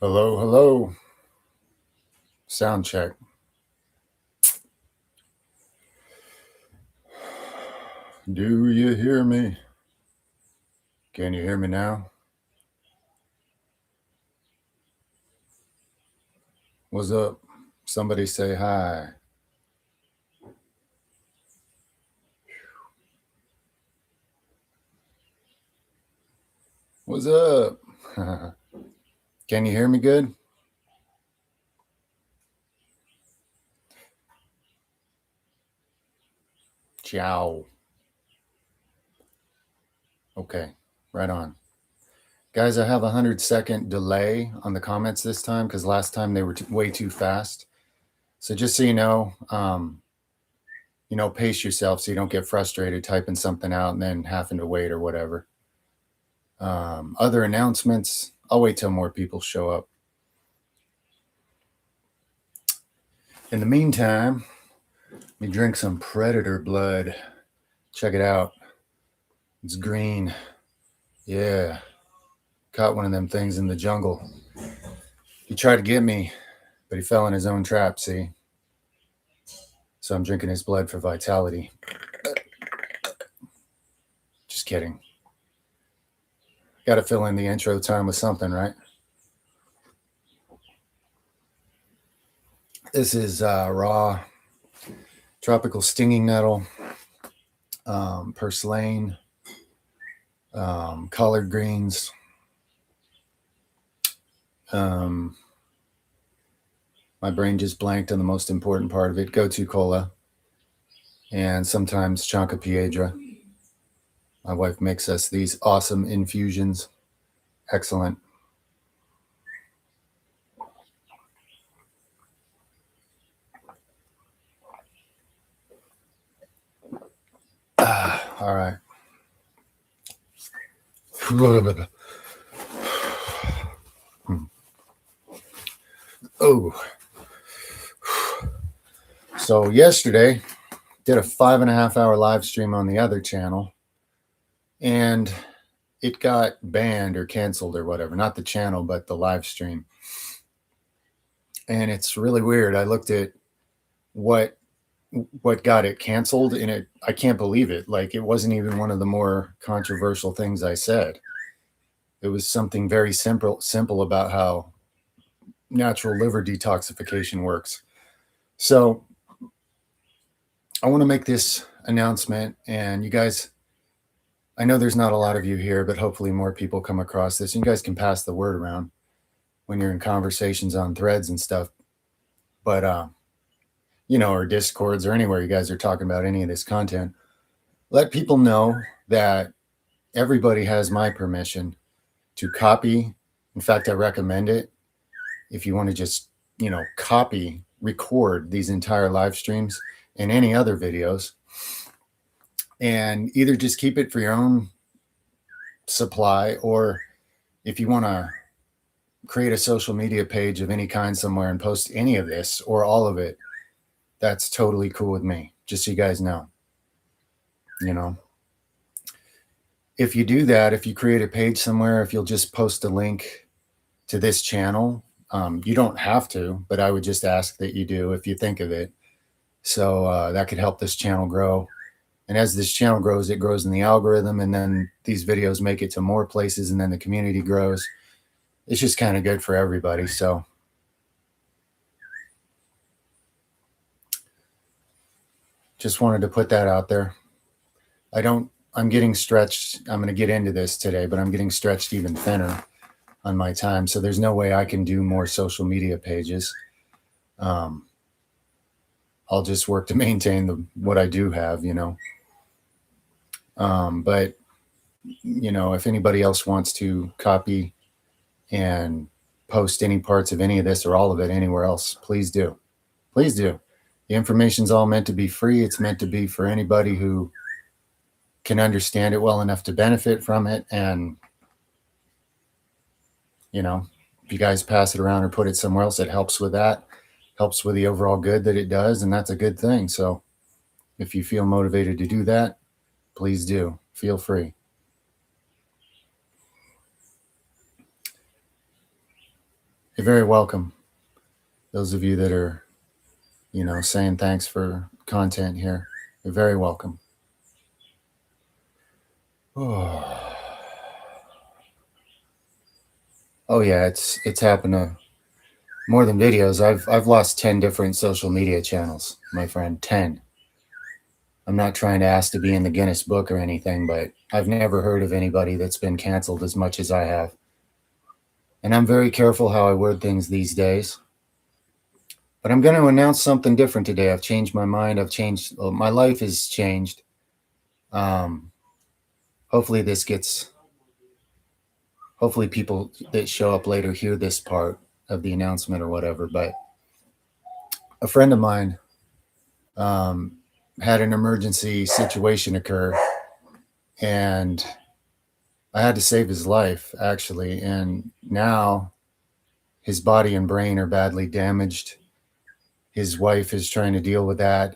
Hello, hello. Sound check. Do you hear me? Can you hear me now? What's up? Somebody say hi. What's up? Can you hear me good? Ciao. Okay, right on. Guys, I have a 100-second delay on the comments this time because last time they were way too fast. So just so you know, pace yourself so you don't get frustrated typing something out and then having to wait or whatever. Other announcements, I'll wait till more people show up. In the meantime, let me drink some predator blood. Check it out. It's green. Yeah. Caught one of them things in the jungle. He tried to get me, but he fell in his own trap, see? So I'm drinking his blood for vitality. Just kidding. Got to fill in the intro time with something, right? This is raw tropical stinging nettle, purslane, collard greens, my brain just blanked on the most important part of it, gotu kola, and sometimes chanca piedra. My wife makes us these awesome infusions. Excellent. All right. Oh. So yesterday, did a 5.5-hour live stream on the other channel, and it got banned or canceled or whatever. Not the channel, but the live stream. And it's really weird. I looked at what got it canceled, and I can't believe it. Like, it wasn't even one of the more controversial things I said. It was something very simple about how natural liver detoxification works. So I want to make this announcement, and you guys, I know there's not a lot of you here, but hopefully more people come across this. You guys can pass the word around when you're in conversations on threads and stuff. But, or discords or anywhere you guys are talking about any of this content, let people know that everybody has my permission to copy. In fact, I recommend it. If you want to just, copy, record these entire live streams and any other videos, and either just keep it for your own supply, or if you want to create a social media page of any kind somewhere and post any of this or all of it, that's totally cool with me. Just so you guys know, if you do that, if you create a page somewhere, if you'll just post a link to this channel, you don't have to, but I would just ask that you do if you think of it. So that could help this channel grow. And as this channel grows, it grows in the algorithm, and then these videos make it to more places, and then the community grows. It's just kind of good for everybody. So just wanted to put that out there. I'm getting stretched. I'm going to get into this today, but I'm getting stretched even thinner on my time. So there's no way I can do more social media pages. I'll just work to maintain what I do have, But, if anybody else wants to copy and post any parts of any of this or all of it anywhere else, please do. Please do. The information's all meant to be free. It's meant to be for anybody who can understand it well enough to benefit from it. And, if you guys pass it around or put it somewhere else, it helps with that, helps with the overall good that it does. And that's a good thing. So if you feel motivated to do that, please do. Feel free. You're very welcome. Those of you that are, saying thanks for content here, you're very welcome. Oh, yeah, it's happened to more than videos. I've lost 10 different social media channels, my friend. 10. I'm not trying to ask to be in the Guinness Book or anything, but I've never heard of anybody that's been canceled as much as I have. And I'm very careful how I word things these days. But I'm going to announce something different today. I've changed my mind. My life has changed. Um, hopefully hopefully people that show up later hear this part of the announcement or whatever. But a friend of mine um, had an emergency situation occur, and I had to save his life, actually. And now his body and brain are badly damaged. His wife is trying to deal with that,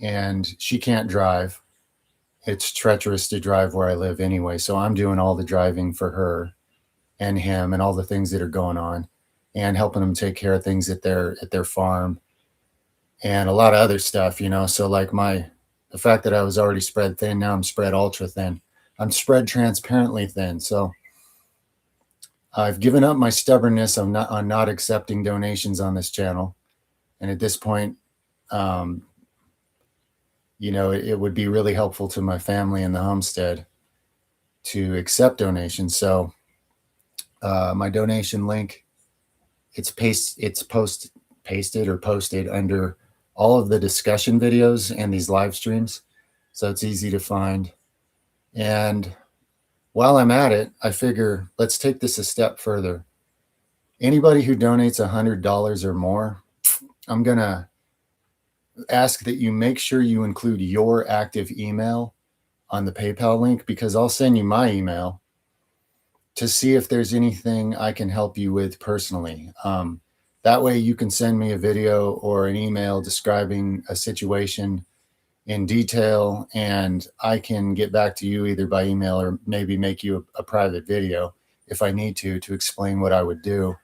and she can't drive. It's treacherous to drive where I live anyway, so I'm doing all the driving for her and him and all the things that are going on, and helping them take care of things at their farm and a lot of other stuff. So like the fact that I was already spread thin, now I'm spread ultra thin. I'm spread transparently thin. So I've given up my stubbornness on not accepting donations on this channel, and at this point, um, it would be really helpful to my family and the homestead to accept donations. So my donation link, pasted or posted under all of the discussion videos and these live streams, so it's easy to find. And while I'm at it, I figure let's take this a step further. Anybody who donates $100 or more, I'm gonna ask that you make sure you include your active email on the PayPal link, because I'll send you my email to see if there's anything I can help you with personally. That way you can send me a video or an email describing a situation in detail, and I can get back to you either by email or maybe make you a private video if I need to explain what I would do.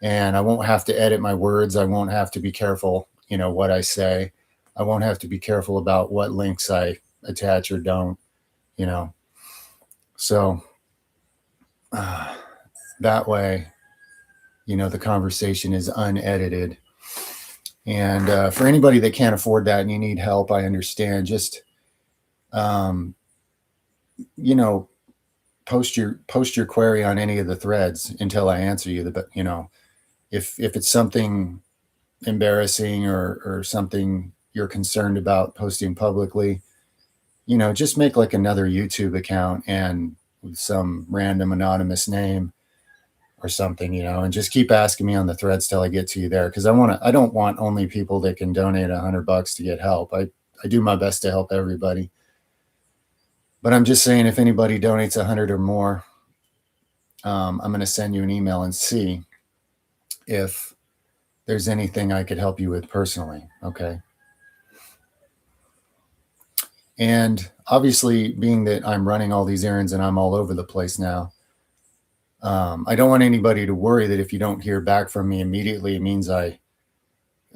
And I won't have to edit my words. I won't have to be careful, what I say. I won't have to be careful about what links I attach or don't, you know. So that way, the conversation is unedited. And for anybody that can't afford that and you need help, I understand. Just, um, post your query on any of the threads until I answer you. But if it's something embarrassing or something you're concerned about posting publicly, just make like another YouTube account and with some random anonymous name or something, and just keep asking me on the threads till I get to you there. Cause I don't want only people that can donate $100 to get help. I do my best to help everybody, but I'm just saying, if anybody donates 100 or more, I'm going to send you an email and see if there's anything I could help you with personally. Okay. And obviously, being that I'm running all these errands and I'm all over the place now, I don't want anybody to worry that if you don't hear back from me immediately, it means that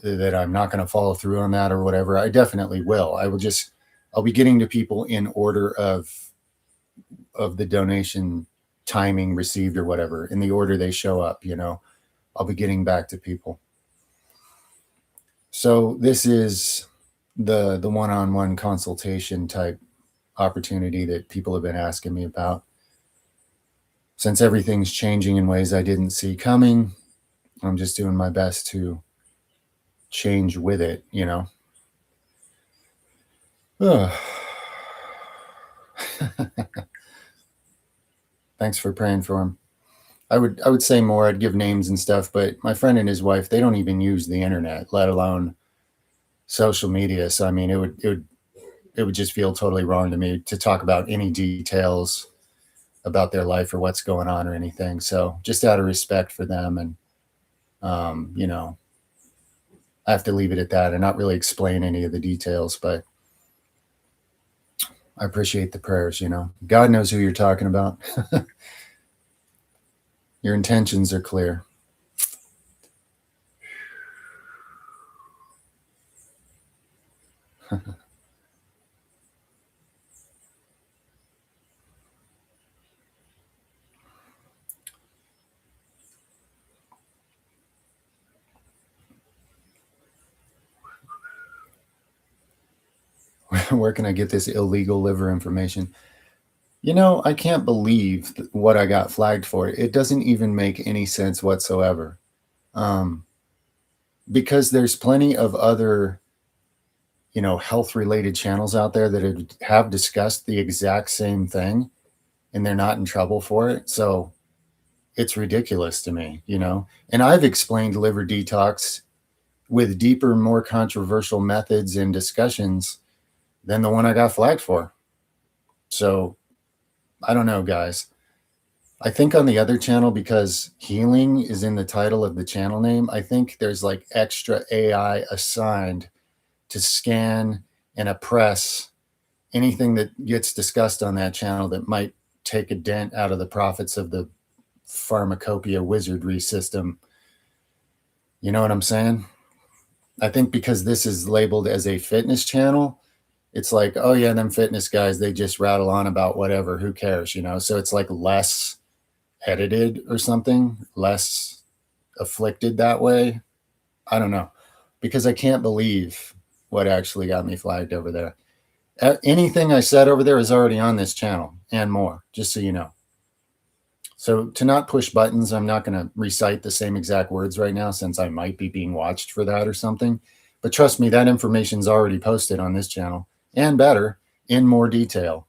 I'm not going to follow through on that or whatever. I definitely will. I'll be getting to people in order of the donation timing received or whatever, in the order they show up. I'll be getting back to people. So this is the one-on-one consultation type opportunity that people have been asking me about. Since everything's changing in ways I didn't see coming, I'm just doing my best to change with it, Thanks for praying for him. I would say more. I'd give names and stuff, but my friend and his wife, they don't even use the internet, let alone social media. So I mean, it would just feel totally wrong to me to talk about any details about their life or what's going on or anything. So just out of respect for them, and I have to leave it at that and not really explain any of the details. But I appreciate the prayers. God knows who you're talking about. Your intentions are clear. Where can I get this illegal liver information? You know, I can't believe what I got flagged for. It doesn't even make any sense whatsoever. Um, because there's plenty of other, health related channels out there that have discussed the exact same thing and they're not in trouble for it. So it's ridiculous to me. And I've explained liver detox with deeper, more controversial methods and discussions than the one I got flagged for. So I don't know, guys. I think on the other channel, because healing is in the title of the channel name, I think there's like extra AI assigned to scan and oppress anything that gets discussed on that channel that might take a dent out of the profits of the pharmacopoeia wizardry system. You know what I'm saying? I think because this is labeled as a fitness channel, it's like, oh yeah, them fitness guys, they just rattle on about whatever, who cares? So it's like less edited or something, less afflicted that way. I don't know, because I can't believe what actually got me flagged over there. Anything I said over there is already on this channel and more, just so you know. So to not push buttons, I'm not going to recite the same exact words right now since I might be being watched for that or something. But trust me, that information's already posted on this channel and better in more detail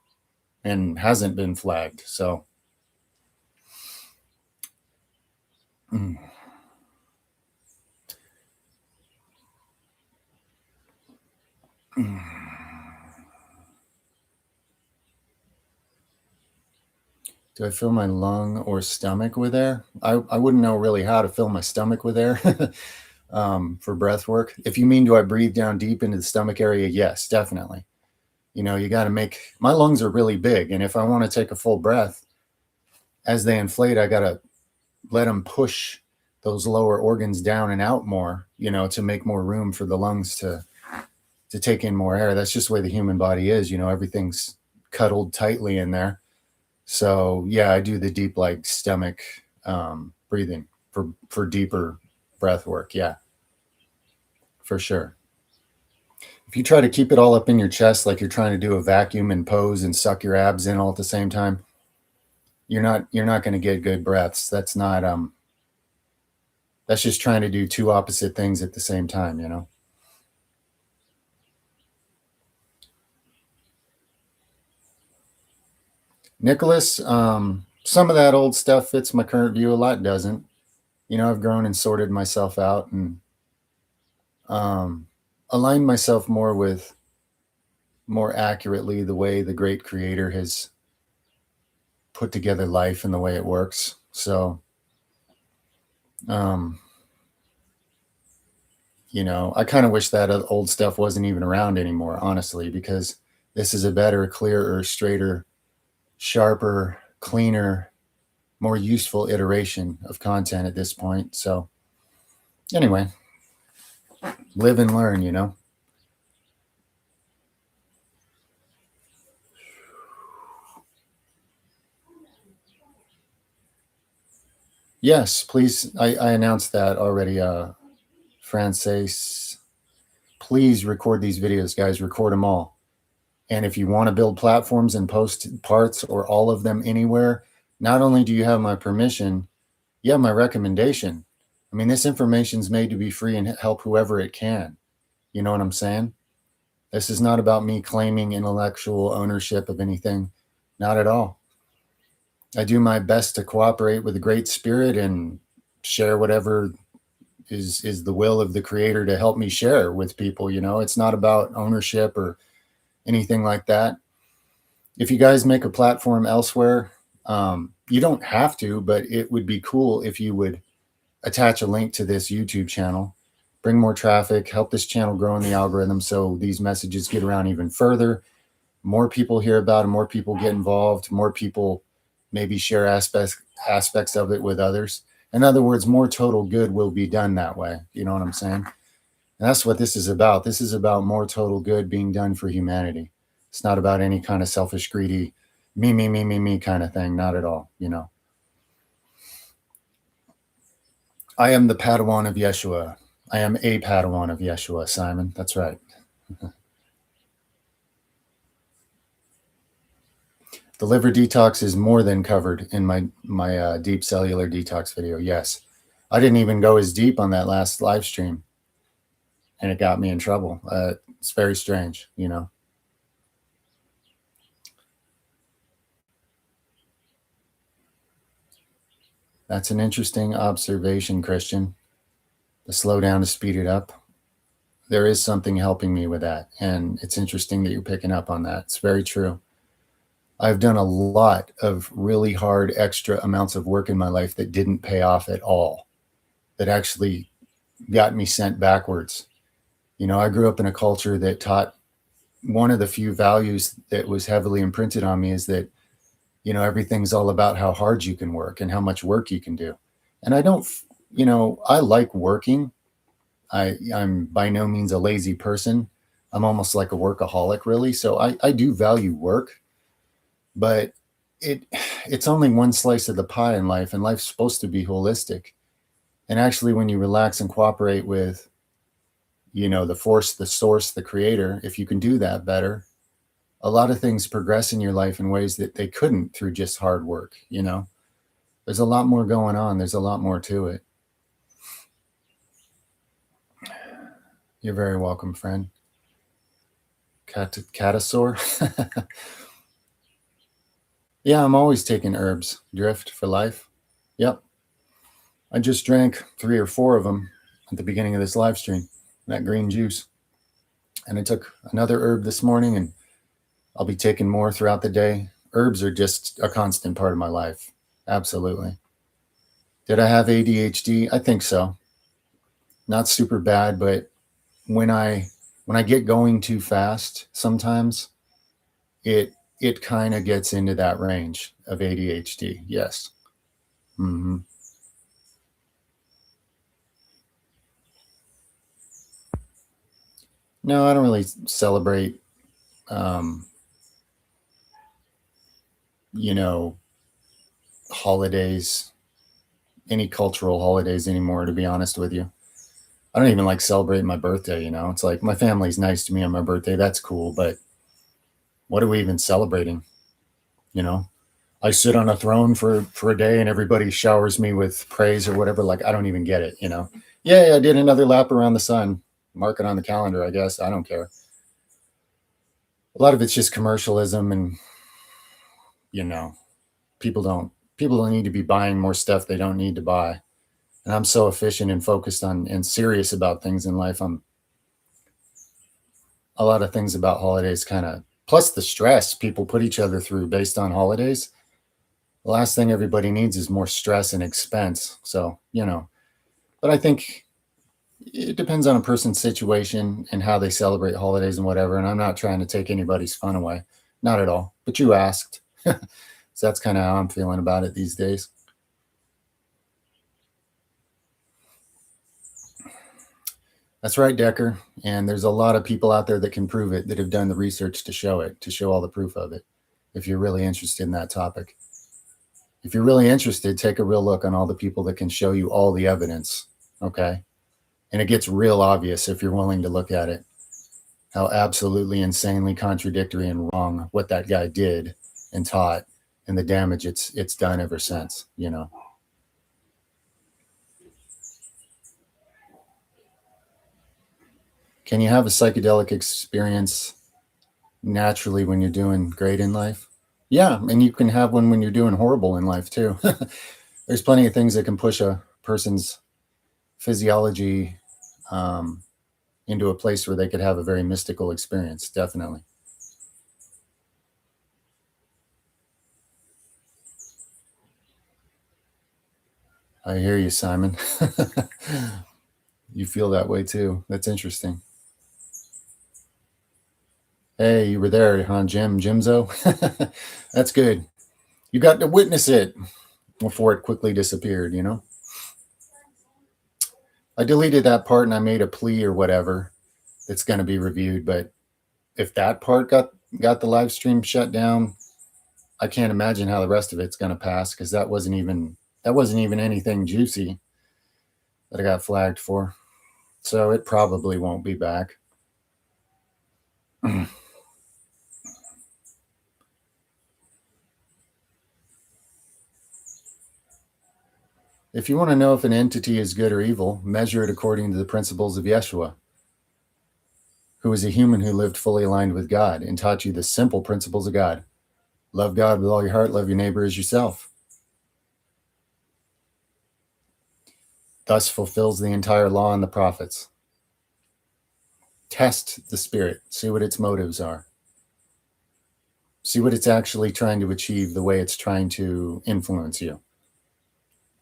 and hasn't been flagged. So do I fill my lung or stomach with air? I wouldn't know really how to fill my stomach with air for breath work. If you mean, do I breathe down deep into the stomach area? Yes, definitely. You got to my lungs are really big. And if I want to take a full breath, as they inflate, I got to let them push those lower organs down and out more, to make more room for the lungs to take in more air. That's just the way the human body is. Everything's cuddled tightly in there. So yeah, I do the deep, like stomach breathing for deeper breath work. Yeah, for sure. If you try to keep it all up in your chest, like you're trying to do a vacuum and pose and suck your abs in all at the same time, you're not going to get good breaths. That's just trying to do two opposite things at the same time. Nicholas, some of that old stuff fits my current view. A lot doesn't. I've grown and sorted myself out and aligned myself more accurately the way the great creator has put together life and the way it works. So, I kind of wish that old stuff wasn't even around anymore, honestly, because this is a better, clearer, straighter, sharper, cleaner, more useful iteration of content at this point. So anyway, live and learn. Yes, please. I announced that already. Frances, please record these videos, guys. Record them all. And if you want to build platforms and post parts or all of them anywhere, not only do you have my permission, you have my recommendation. I mean, this information is made to be free and help whoever it can. You know what I'm saying? This is not about me claiming intellectual ownership of anything. Not at all. I do my best to cooperate with a great spirit and share whatever is the will of the creator to help me share with people. It's not about ownership or anything like that. If you guys make a platform elsewhere, you don't have to, but it would be cool if you would attach a link to this YouTube channel, bring more traffic, help this channel grow in the algorithm so these messages get around even further. More people hear about it, more people get involved, more people maybe share aspects of it with others. In other words, more total good will be done that way. You know what I'm saying? And that's what this is about. This is about more total good being done for humanity. It's not about any kind of selfish, greedy, me kind of thing. Not at all, you know. I am the Padawan of Yeshua. I am a Padawan of Yeshua, Simon. That's right. The liver detox is more than covered in my deep cellular detox video. Yes, I didn't even go as deep on that last live stream, and it got me in trouble. It's very strange, you know. That's an interesting observation, Christian. The slow down to speed it up. There is something helping me with that, and it's interesting that you're picking up on that. It's very true. I've done a lot of really hard extra amounts of work in my life that didn't pay off at all, that actually got me sent backwards. You know, I grew up in a culture that taught one of the few values that was heavily imprinted on me is that, you know, everything's all about how hard you can work and how much work you can do. And I don't, you know, I like working. I'm by no means a lazy person. I'm almost like a workaholic, really. So I do value work, but it's only one slice of the pie in life, and life's supposed to be holistic. And actually, when you relax and cooperate with, you know, the force, the source, the creator, if you can do that better, a lot of things progress in your life in ways that they couldn't through just hard work. You know, there's a lot more going on. There's a lot more to it. You're very welcome, friend. Catasaur. Yeah, I'm always taking herbs. Drift for life. Yep. I just drank 3 or 4 of them at the beginning of this live stream, that green juice. And I took another herb this morning, and I'll be taking more throughout the day. Herbs are just a constant part of my life. Absolutely. Did I have ADHD? I think so. Not super bad, but when I get going too fast, sometimes it kind of gets into that range of ADHD. Yes. Mm-hmm. No, I don't really celebrate, um, you know, holidays, any cultural holidays anymore, to be honest with you. I don't even like celebrating my birthday, you know. It's like my family's nice to me on my birthday. That's cool, but what are we even celebrating? You know? I sit on a throne for a day and everybody showers me with praise or whatever. Like I don't even get it, you know. Yeah, I did another lap around the sun. Mark it on the calendar, I guess. I don't care. A lot of it's just commercialism, and you know, people don't need to be buying more stuff they don't need to buy. And I'm so efficient and focused on and serious about things in life. I'm a lot of things about holidays kind of plus the stress people put each other through based on holidays. The last thing everybody needs is more stress and expense. So, you know, but I think it depends on a person's situation and how they celebrate holidays and whatever. And I'm not trying to take anybody's fun away. Not at all. But you asked. So that's kind of how I'm feeling about it these days. That's right, Decker. And there's a lot of people out there that can prove it, that have done the research to show it, to show all the proof of it, if you're really interested in that topic. If you're really interested, take a real look on all the people that can show you all the evidence. Okay. And it gets real obvious if you're willing to look at it, how absolutely insanely contradictory and wrong what that guy did and taught, and the damage it's done ever since, you know. Can you have a psychedelic experience naturally when you're doing great in life? Yeah, and you can have one when you're doing horrible in life too. There's plenty of things that can push a person's physiology um, into a place where they could have a very mystical experience. Definitely. I hear you, Simon. You feel that way too. That's interesting. Hey, you were there, huh, Jimzo? That's good. You got to witness it before it quickly disappeared, you know? I deleted that part and I made a plea or whatever that's going to be reviewed. But if that part got the live stream shut down, I can't imagine how the rest of it's going to pass, because that wasn't even anything juicy that I got flagged for. So it probably won't be back. If you want to know if an entity is good or evil, measure it according to the principles of Yeshua, who was a human who lived fully aligned with God and taught you the simple principles of God. Love God with all your heart, love your neighbor as yourself. Thus fulfills the entire law and the prophets. Test the spirit, see what its motives are. See what it's actually trying to achieve, the way it's trying to influence you.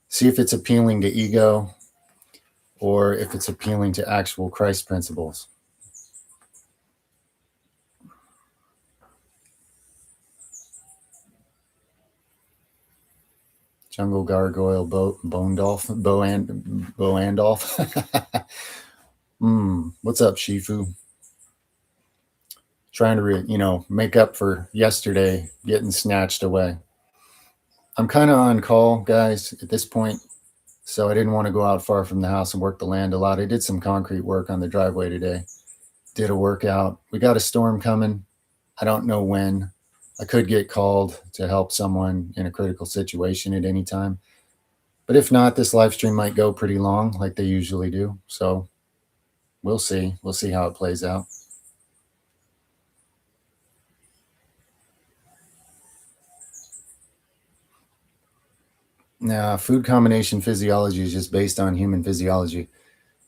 See if it's appealing to ego or if it's appealing to actual Christ principles. Jungle Gargoyle Boandolph. What's up, Shifu? Trying to make up for yesterday getting snatched away. I'm kind of on call, guys, at this point, so I didn't want to go out far from the house and work the land a lot. I did some concrete work on the driveway today. Did a workout. We got a storm coming. I don't know when. I could get called to help someone in a critical situation at any time. But if not, this live stream might go pretty long like they usually do. So we'll see. We'll see how it plays out. Now, food combination physiology is just based on human physiology.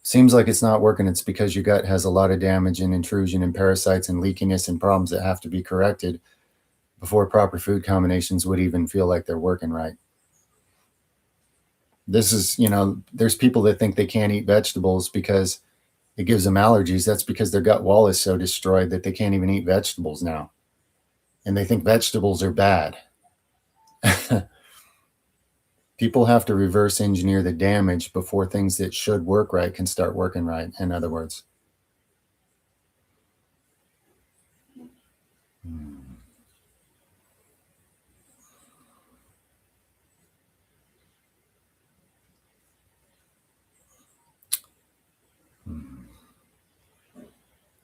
Seems like it's not working. It's because your gut has a lot of damage and intrusion and parasites and leakiness and problems that have to be corrected before proper food combinations would even feel like they're working right. This is, there's people that think they can't eat vegetables because it gives them allergies. That's because their gut wall is so destroyed that they can't even eat vegetables now. And they think vegetables are bad. People have to reverse engineer the damage before things that should work right can start working right, in other words.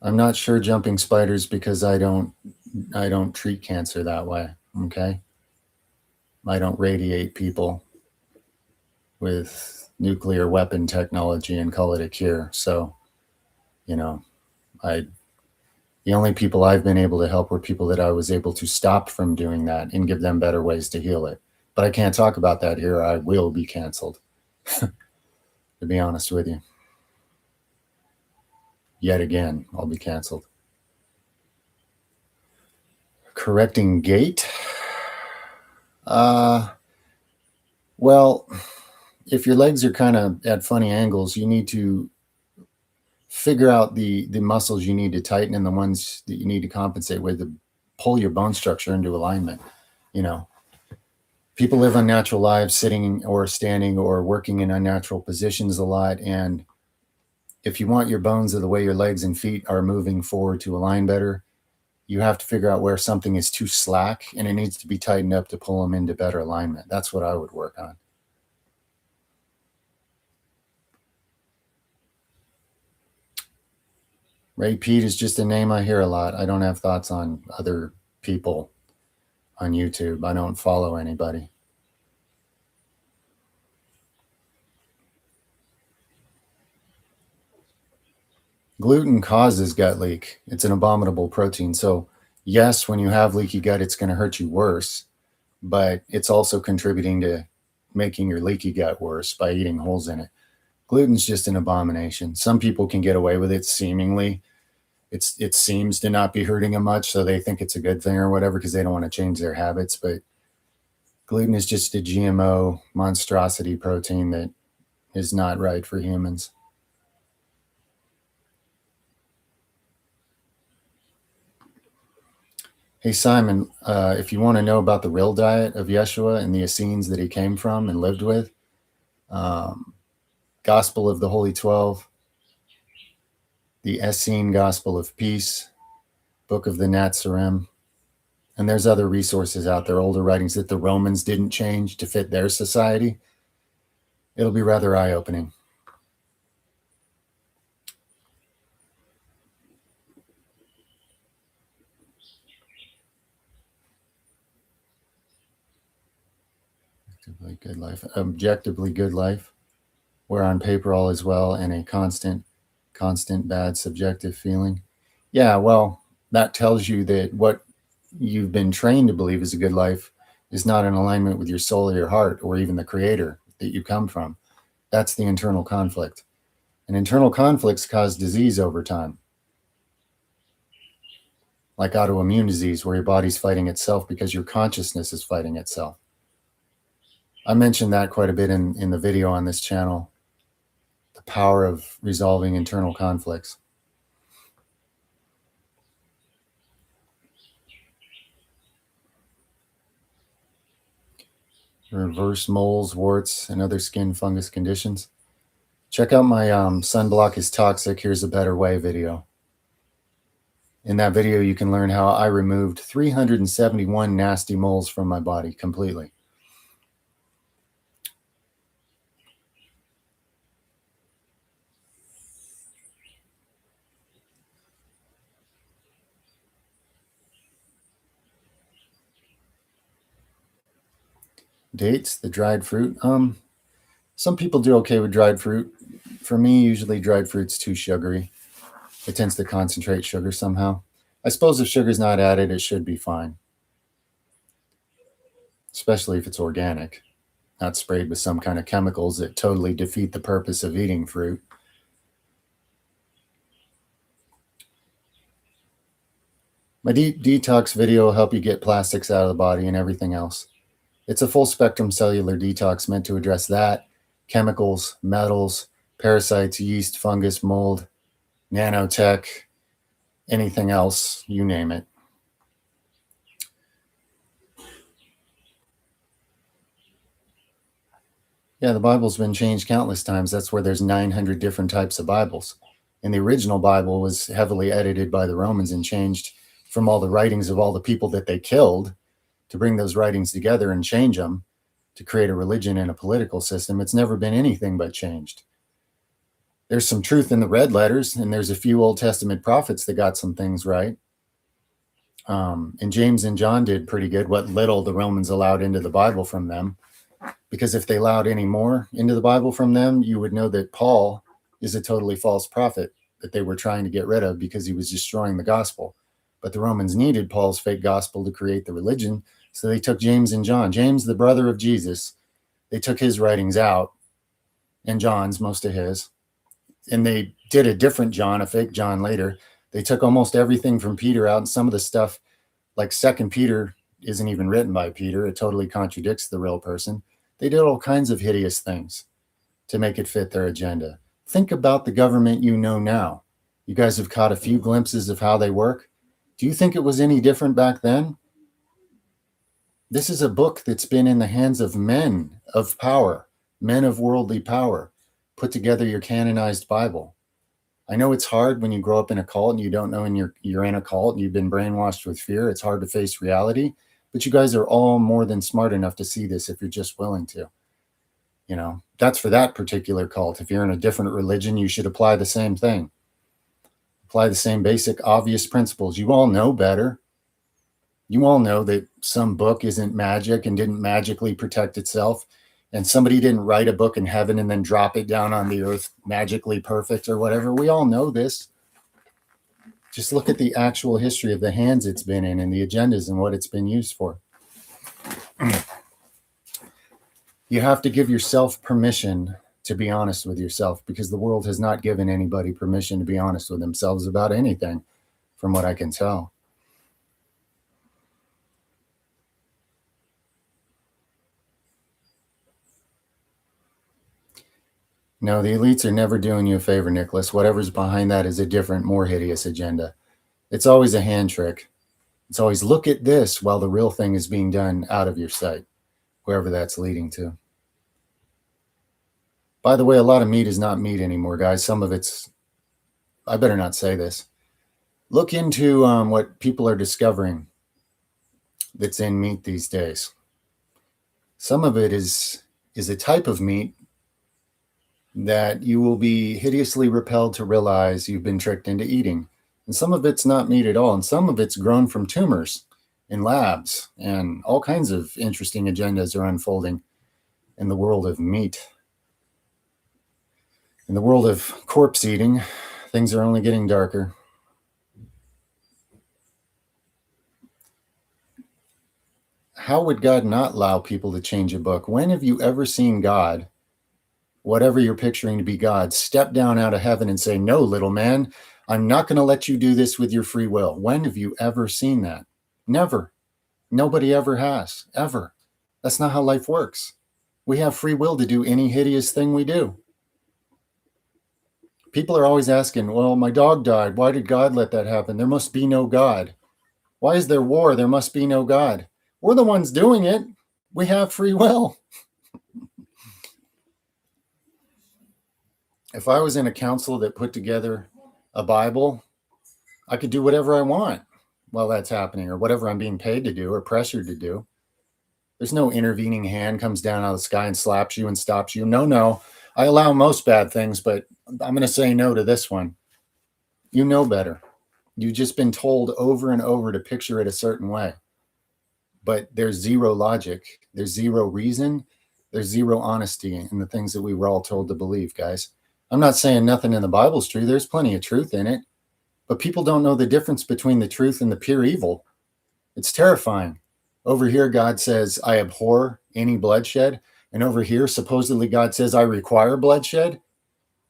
I'm not sure jumping spiders because I don't treat cancer that way, okay? I don't radiate people with nuclear weapon technology and call it a cure. So, the only people I've been able to help were people that I was able to stop from doing that and give them better ways to heal it. But I can't talk about that here. I will be canceled, to be honest with you. Yet again, I'll be canceled. Correcting gait? Well, if your legs are kind of at funny angles, you need to figure out the muscles you need to tighten and the ones that you need to compensate with to pull your bone structure into alignment. People live unnatural lives sitting or standing or working in unnatural positions a lot. And if you want your bones of the way your legs and feet are moving forward to align better, you have to figure out where something is too slack and it needs to be tightened up to pull them into better alignment. That's what I would work on. Ray Pete is just a name I hear a lot. I don't have thoughts on other people on YouTube. I don't follow anybody. Gluten causes gut leak. It's an abominable protein. So yes, when you have leaky gut, it's going to hurt you worse, but it's also contributing to making your leaky gut worse by eating holes in it. Gluten's just an abomination. Some people can get away with it seemingly. It seems to not be hurting them much, so they think it's a good thing or whatever because they don't want to change their habits. But gluten is just a GMO monstrosity protein that is not right for humans. Hey, Simon, if you want to know about the real diet of Yeshua and the Essenes that he came from and lived with, Gospel of the Holy 12, the Essene Gospel of Peace, Book of the Nazarene, and there's other resources out there, older writings that the Romans didn't change to fit their society. It'll be rather eye-opening. Good life, objectively good life, where on paper all is well, and a constant bad subjective feeling. Yeah, well, that tells you that what you've been trained to believe is a good life is not in alignment with your soul or your heart or even the creator that you come from. That's the internal conflict. And internal conflicts cause disease over time, like autoimmune disease, where your body's fighting itself because your consciousness is fighting itself. I mentioned that quite a bit in the video on this channel, the power of resolving internal conflicts. Reverse moles, warts, and other skin fungus conditions. Check out my sunblock is toxic, here's a better way video. In that video, you can learn how I removed 371 nasty moles from my body completely. Dates, the dried fruit. Some people do okay with dried fruit. For me, usually dried fruit's too sugary. It tends to concentrate sugar somehow. I suppose if sugar's not added, it should be fine. Especially if it's organic, not sprayed with some kind of chemicals that totally defeat the purpose of eating fruit. My detox video will help you get plastics out of the body and everything else. It's a full spectrum cellular detox meant to address that, chemicals, metals, parasites, yeast, fungus, mold, nanotech, anything else, you name it. Yeah, the Bible's been changed countless times. That's where there's 900 different types of Bibles. And the original Bible was heavily edited by the Romans and changed from all the writings of all the people that they killed to bring those writings together and change them to create a religion and a political system. It's never been anything but changed. There's some truth in the red letters, and there's a few Old Testament prophets that got some things right. And James and John did pretty good, what little the Romans allowed into the Bible from them. Because if they allowed any more into the Bible from them, you would know that Paul is a totally false prophet that they were trying to get rid of because he was destroying the gospel. But the Romans needed Paul's fake gospel to create the religion, so they took James and John. James, the brother of Jesus, they took his writings out, and John's, most of his, and they did a different John, a fake John later. They took almost everything from Peter out, and some of the stuff, like 2 Peter, isn't even written by Peter. It totally contradicts the real person. They did all kinds of hideous things to make it fit their agenda. Think about the government you know now. You guys have caught a few glimpses of how they work. Do you think it was any different back then? This is a book that's been in the hands of men of power, men of worldly power. Put together your canonized Bible. I know it's hard when you grow up in a cult and you don't know and you're in a cult and you've been brainwashed with fear. It's hard to face reality, but you guys are all more than smart enough to see this if you're just willing to. You know, that's for that particular cult. If you're in a different religion, you should apply the same thing. Apply the same basic, obvious principles. You all know better. You all know that some book isn't magic and didn't magically protect itself. And somebody didn't write a book in heaven and then drop it down on the earth magically perfect or whatever. We all know this. Just look at the actual history of the hands it's been in and the agendas and what it's been used for. You have to give yourself permission to be honest with yourself, because the world has not given anybody permission to be honest with themselves about anything, from what I can tell. No, the elites are never doing you a favor, Nicholas. Whatever's behind that is a different, more hideous agenda. It's always a hand trick. It's always look at this while the real thing is being done out of your sight, wherever that's leading to. By the way, a lot of meat is not meat anymore, guys. Some of it's, I better not say this. Look into what people are discovering that's in meat these days. Some of it is a type of meat that you will be hideously repelled to realize you've been tricked into eating. And some of it's not meat at all. And some of it's grown from tumors in labs. And all kinds of interesting agendas are unfolding in the world of meat. In the world of corpse eating, things are only getting darker. How would God not allow people to change a book? When have you ever seen God, whatever you're picturing to be God, step down out of heaven and say, no, little man, I'm not going to let you do this with your free will? When have you ever seen that? Never. Nobody ever has, ever. That's not how life works. We have free will to do any hideous thing we do. People are always asking, well, my dog died. Why did God let that happen? There must be no God. Why is there war? There must be no God. We're the ones doing it. We have free will. If I was in a council that put together a Bible, I could do whatever I want while that's happening, or whatever I'm being paid to do or pressured to do. There's no intervening hand comes down out of the sky and slaps you and stops you. No. I allow most bad things, but I'm going to say no to this one. You know better. You've just been told over and over to picture it a certain way. But there's zero logic. There's zero reason. There's zero honesty in the things that we were all told to believe, guys. I'm not saying nothing in the Bible's true. There's plenty of truth in it. But people don't know the difference between the truth and the pure evil. It's terrifying. Over here, God says, I abhor any bloodshed. And over here, supposedly, God says, I require bloodshed.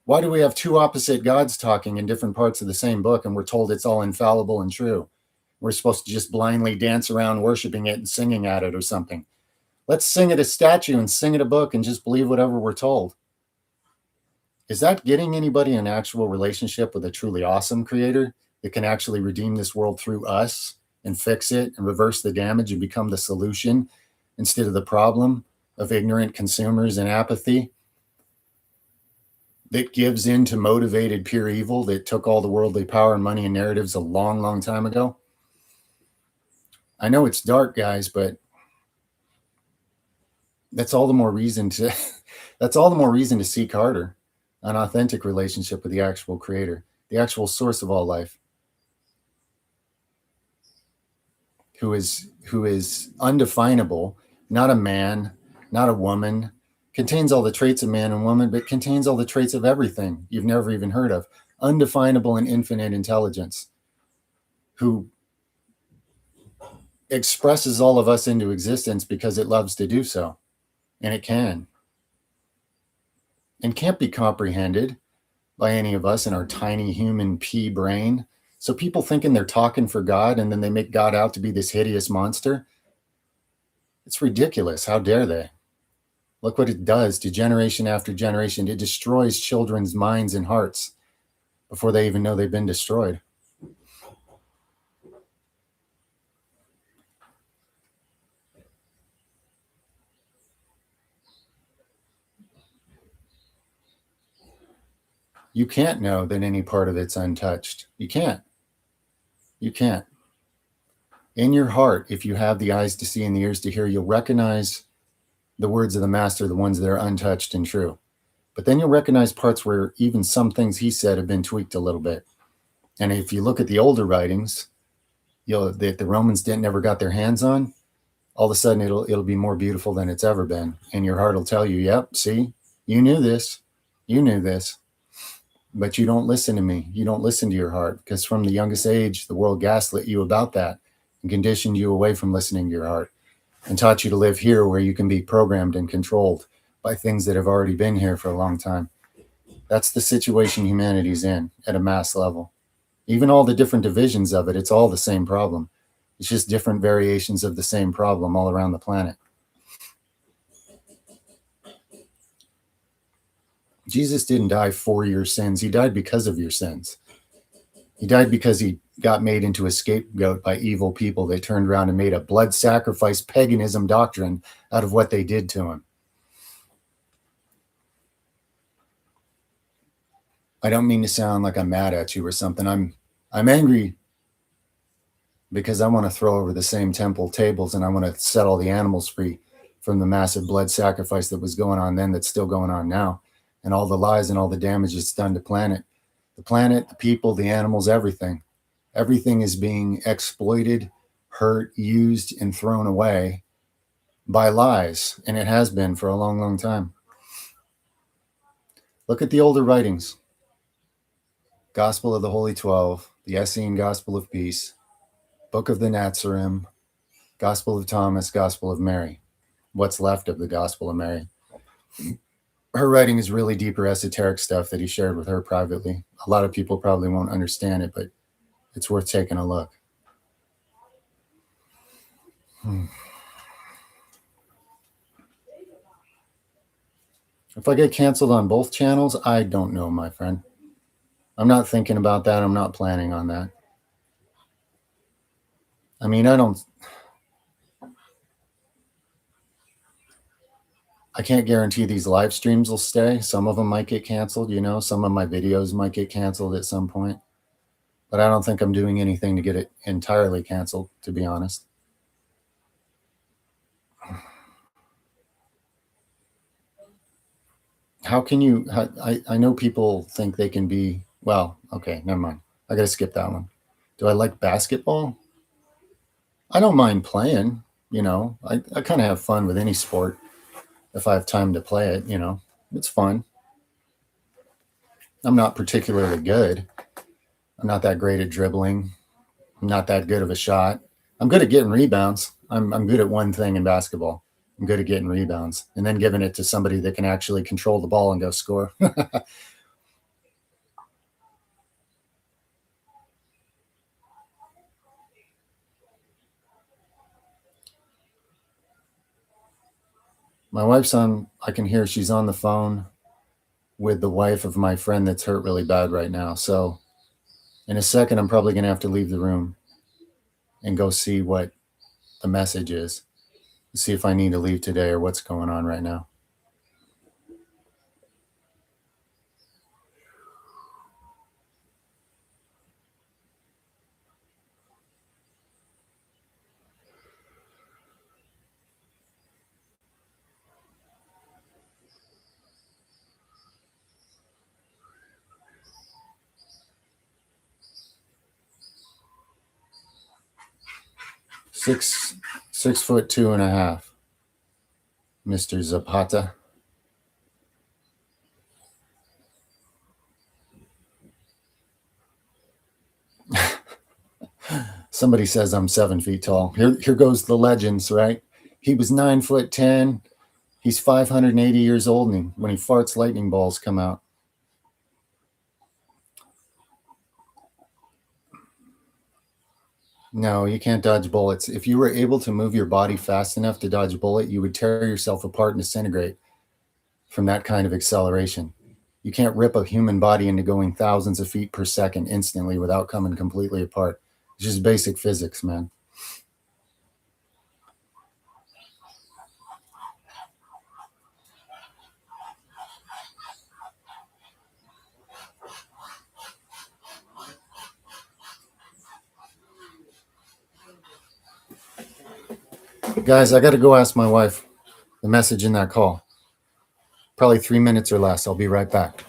Why do we have two opposite gods talking in different parts of the same book, and we're told it's all infallible and true? We're supposed to just blindly dance around worshiping it and singing at it or something. Let's sing at a statue and sing at a book and just believe whatever we're told. Is that getting anybody an actual relationship with a truly awesome creator that can actually redeem this world through us and fix it and reverse the damage and become the solution instead of the problem of ignorant consumers and apathy that gives in to motivated pure evil that took all the worldly power and money and narratives a long, long time ago? I know it's dark, guys, but that's all the more reason to seek harder an authentic relationship with the actual creator, the actual source of all life, who is undefinable, not a man, not a woman, contains all the traits of man and woman, but contains all the traits of everything you've never even heard of. Undefinable and infinite intelligence, who expresses all of us into existence because it loves to do so. And it can. And can't be comprehended by any of us in our tiny human pea brain. So people thinking they're talking for God and then they make God out to be this hideous monster. It's ridiculous. How dare they? Look what it does to generation after generation. It destroys children's minds and hearts before they even know they've been destroyed. You can't know that any part of it's untouched. You can't. You can't. In your heart, if you have the eyes to see and the ears to hear, you'll recognize the words of the master, the ones that are untouched and true. But then you'll recognize parts where even some things he said have been tweaked a little bit. And if you look at the older writings, that the Romans never got their hands on, all of a sudden it'll be more beautiful than it's ever been. And your heart will tell you, yep, see, you knew this. You knew this. But you don't listen to me. You don't listen to your heart, because from the youngest age, the world gaslit you about that and conditioned you away from listening to your heart and taught you to live here where you can be programmed and controlled by things that have already been here for a long time. That's the situation humanity's in at a mass level. Even all the different divisions of it, it's all the same problem. It's just different variations of the same problem all around the planet. Jesus didn't die for your sins. He died because of your sins. He died because he got made into a scapegoat by evil people. They turned around and made a blood sacrifice paganism doctrine out of what they did to him. I don't mean to sound like I'm mad at you or something. I'm angry because I want to throw over the same temple tables and I want to set all the animals free from the massive blood sacrifice that was going on then that's still going on now, and all the lies and all the damage it's done to the planet, the people, the animals, everything. Everything is being exploited, hurt, used, and thrown away by lies, and it has been for a long, long time. Look at the older writings. Gospel of the Holy 12, the Essene Gospel of Peace, Book of the Nazarene, Gospel of Thomas, Gospel of Mary. What's left of the Gospel of Mary? Her writing is really deeper esoteric stuff that he shared with her privately. A lot of people probably won't understand it, but it's worth taking a look. If I get canceled on both channels, I don't know, my friend. I'm not thinking about that. I'm not planning on that. I mean, I can't guarantee these live streams will stay. Some of them might get canceled, some of my videos might get canceled at some point, but I don't think I'm doing anything to get it entirely canceled, to be honest. How can you, I know people think they can be, well, okay, never mind. I got to skip that one. Do I like basketball? I don't mind playing, I kind of have fun with any sport if I have time to play it, it's fun. I'm not particularly good. I'm not that great at dribbling. I'm not that good of a shot. I'm good at getting rebounds. I'm good at one thing in basketball. I'm good at getting rebounds and then giving it to somebody that can actually control the ball and go score. My wife's on, I can hear she's on the phone with the wife of my friend that's hurt really bad right now. So in a second, I'm probably going to have to leave the room and go see what the message is, see if I need to leave today or what's going on right now. Six 6'2.5", Mr. Zapata. Somebody says I'm 7 feet tall. Here goes the legends, right? He was 9'10". He's 580 years old, and when he farts, lightning balls come out. No, you can't dodge bullets. If you were able to move your body fast enough to dodge a bullet, you would tear yourself apart and disintegrate from that kind of acceleration. You can't rip a human body into going thousands of feet per second instantly without coming completely apart. It's just basic physics, man. Guys, I got to go ask my wife the message in that call. Probably 3 minutes or less. I'll be right back.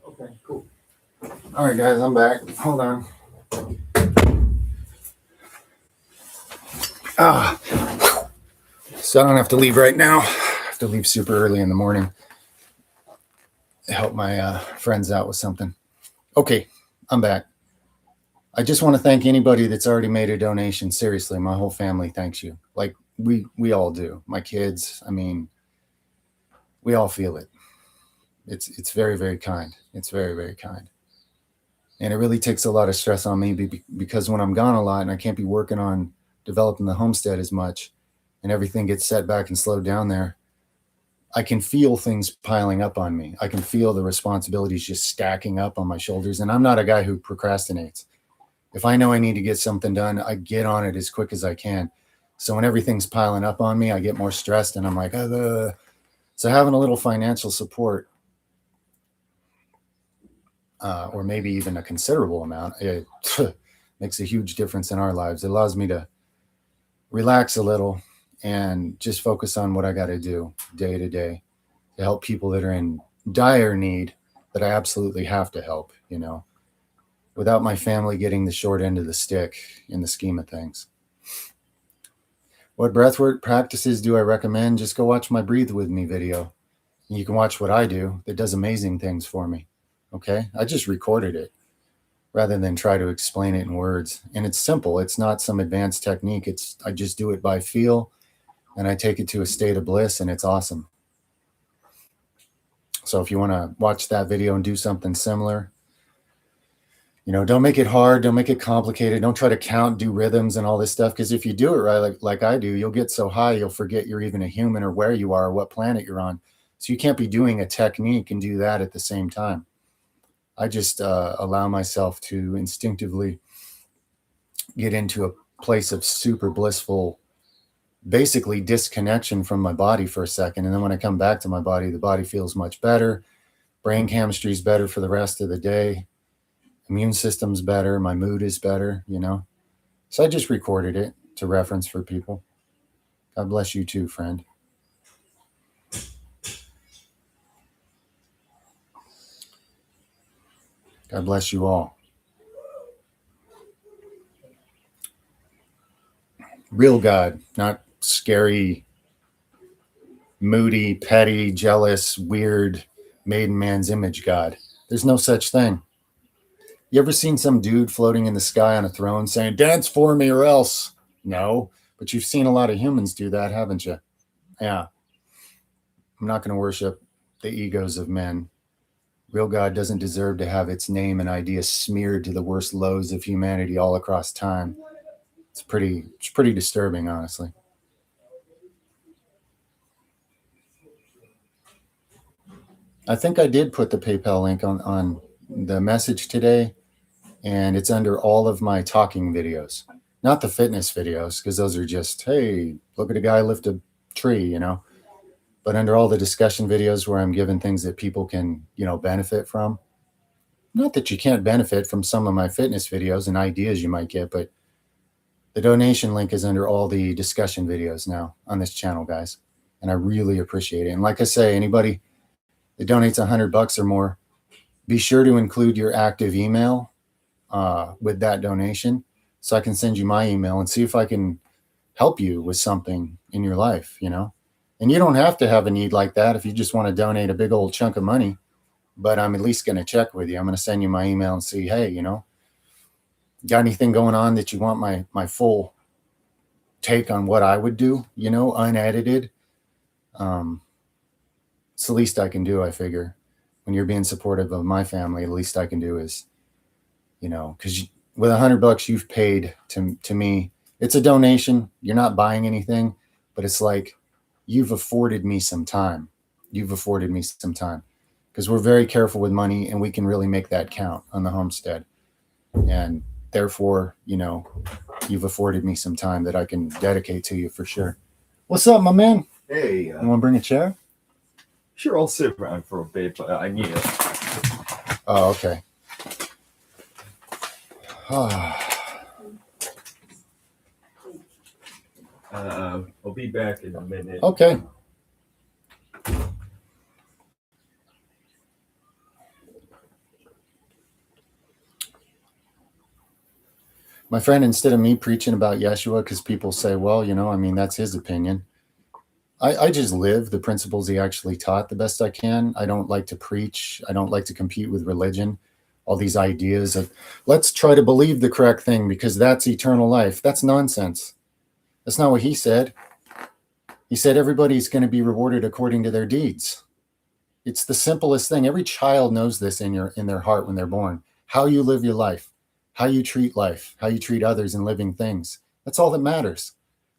Okay, cool. All right, guys, I'm back. Hold on. So I don't have to leave right now. I have to leave super early in the morning to help my friends out with something. Okay, I'm back. I just want to thank anybody that's already made a donation. Seriously, my whole family thanks you. Like we all do. My kids, I mean, we all feel it. It's very, very kind. It's very, very kind. And it really takes a lot of stress on me because when I'm gone a lot and I can't be working on developing the homestead as much and everything gets set back and slowed down there, I can feel things piling up on me. I can feel the responsibilities just stacking up on my shoulders. And I'm not a guy who procrastinates. If I know I need to get something done, I get on it as quick as I can. So when everything's piling up on me, I get more stressed and I'm like, ugh. So having a little financial support, or maybe even a considerable amount, it makes a huge difference in our lives. It allows me to relax a little and just focus on what I got to do day to day to help people that are in dire need that I absolutely have to help, you know, without my family getting the short end of the stick in the scheme of things. What breathwork practices do I recommend? Just go watch my Breathe With Me video. You can watch what I do that does amazing things for me. Okay. I just recorded it rather than try to explain it in words. And it's simple. It's not some advanced technique. I just do it by feel and I take it to a state of bliss and it's awesome. So if you want to watch that video and do something similar, you know, don't make it hard. Don't make it complicated. Don't try to count, do rhythms and all this stuff. Because if you do it right, like I do, you'll get so high, you'll forget you're even a human or where you are or what planet you're on. So you can't be doing a technique and do that at the same time. I just allow myself to instinctively get into a place of super blissful, basically disconnection from my body for a second. And then when I come back to my body, the body feels much better. Brain chemistry is better for the rest of the day. Immune system's better. My mood is better, you know. So I just recorded it to reference for people. God bless you too, friend. God bless you all. Real God, not scary, moody, petty, jealous, weird, made in man's image God. There's no such thing. You ever seen some dude floating in the sky on a throne saying, dance for me or else? No, but you've seen a lot of humans do that, haven't you? Yeah. I'm not going to worship the egos of men. Real God doesn't deserve to have its name and ideas smeared to the worst lows of humanity all across time. It's pretty disturbing, honestly. I think I did put the PayPal link on the message today, and it's under all of my talking videos, not the fitness videos, because those are just, hey, look at a guy lift a tree, you know, but under all the discussion videos where I'm giving things that people can, you know, benefit from. Not that you can't benefit from some of my fitness videos and ideas you might get, but the donation link is under all the discussion videos now on this channel, guys. And I really appreciate it. And like I say, anybody that donates $100 or more, be sure to include your active email with that donation so I can send you my email and see if I can help you with something in your life, you know. And you don't have to have a need like that if you just want to donate a big old chunk of money, but I'm at least going to check with you. I'm going to send you my email and see, hey, you know, got anything going on that you want my full take on what I would do, you know, unedited. It's the least I can do, I figure. When you're being supportive of my family, the least I can do is, you know, because with $100 you've paid to me, it's a donation. You're not buying anything, but it's like you've afforded me some time. You've afforded me some time because we're very careful with money and we can really make that count on the homestead. And therefore, you know, you've afforded me some time that I can dedicate to you for sure. What's up, my man? Hey. You want to bring a chair? Sure, I'll sit around for a bit, but I need it. Oh, okay. I'll be back in a minute. Okay. My friend, instead of me preaching about Yeshua, because people say, well, you know, I mean, that's his opinion. I just live the principles he actually taught the best I can. I don't like to preach. I don't like to compete with religion. All these ideas of let's try to believe the correct thing because that's eternal life. That's nonsense. That's not what he said. He said everybody's going to be rewarded according to their deeds. It's the simplest thing. Every child knows this in their heart when they're born. How you live your life, how you treat life, how you treat others and living things. That's all that matters.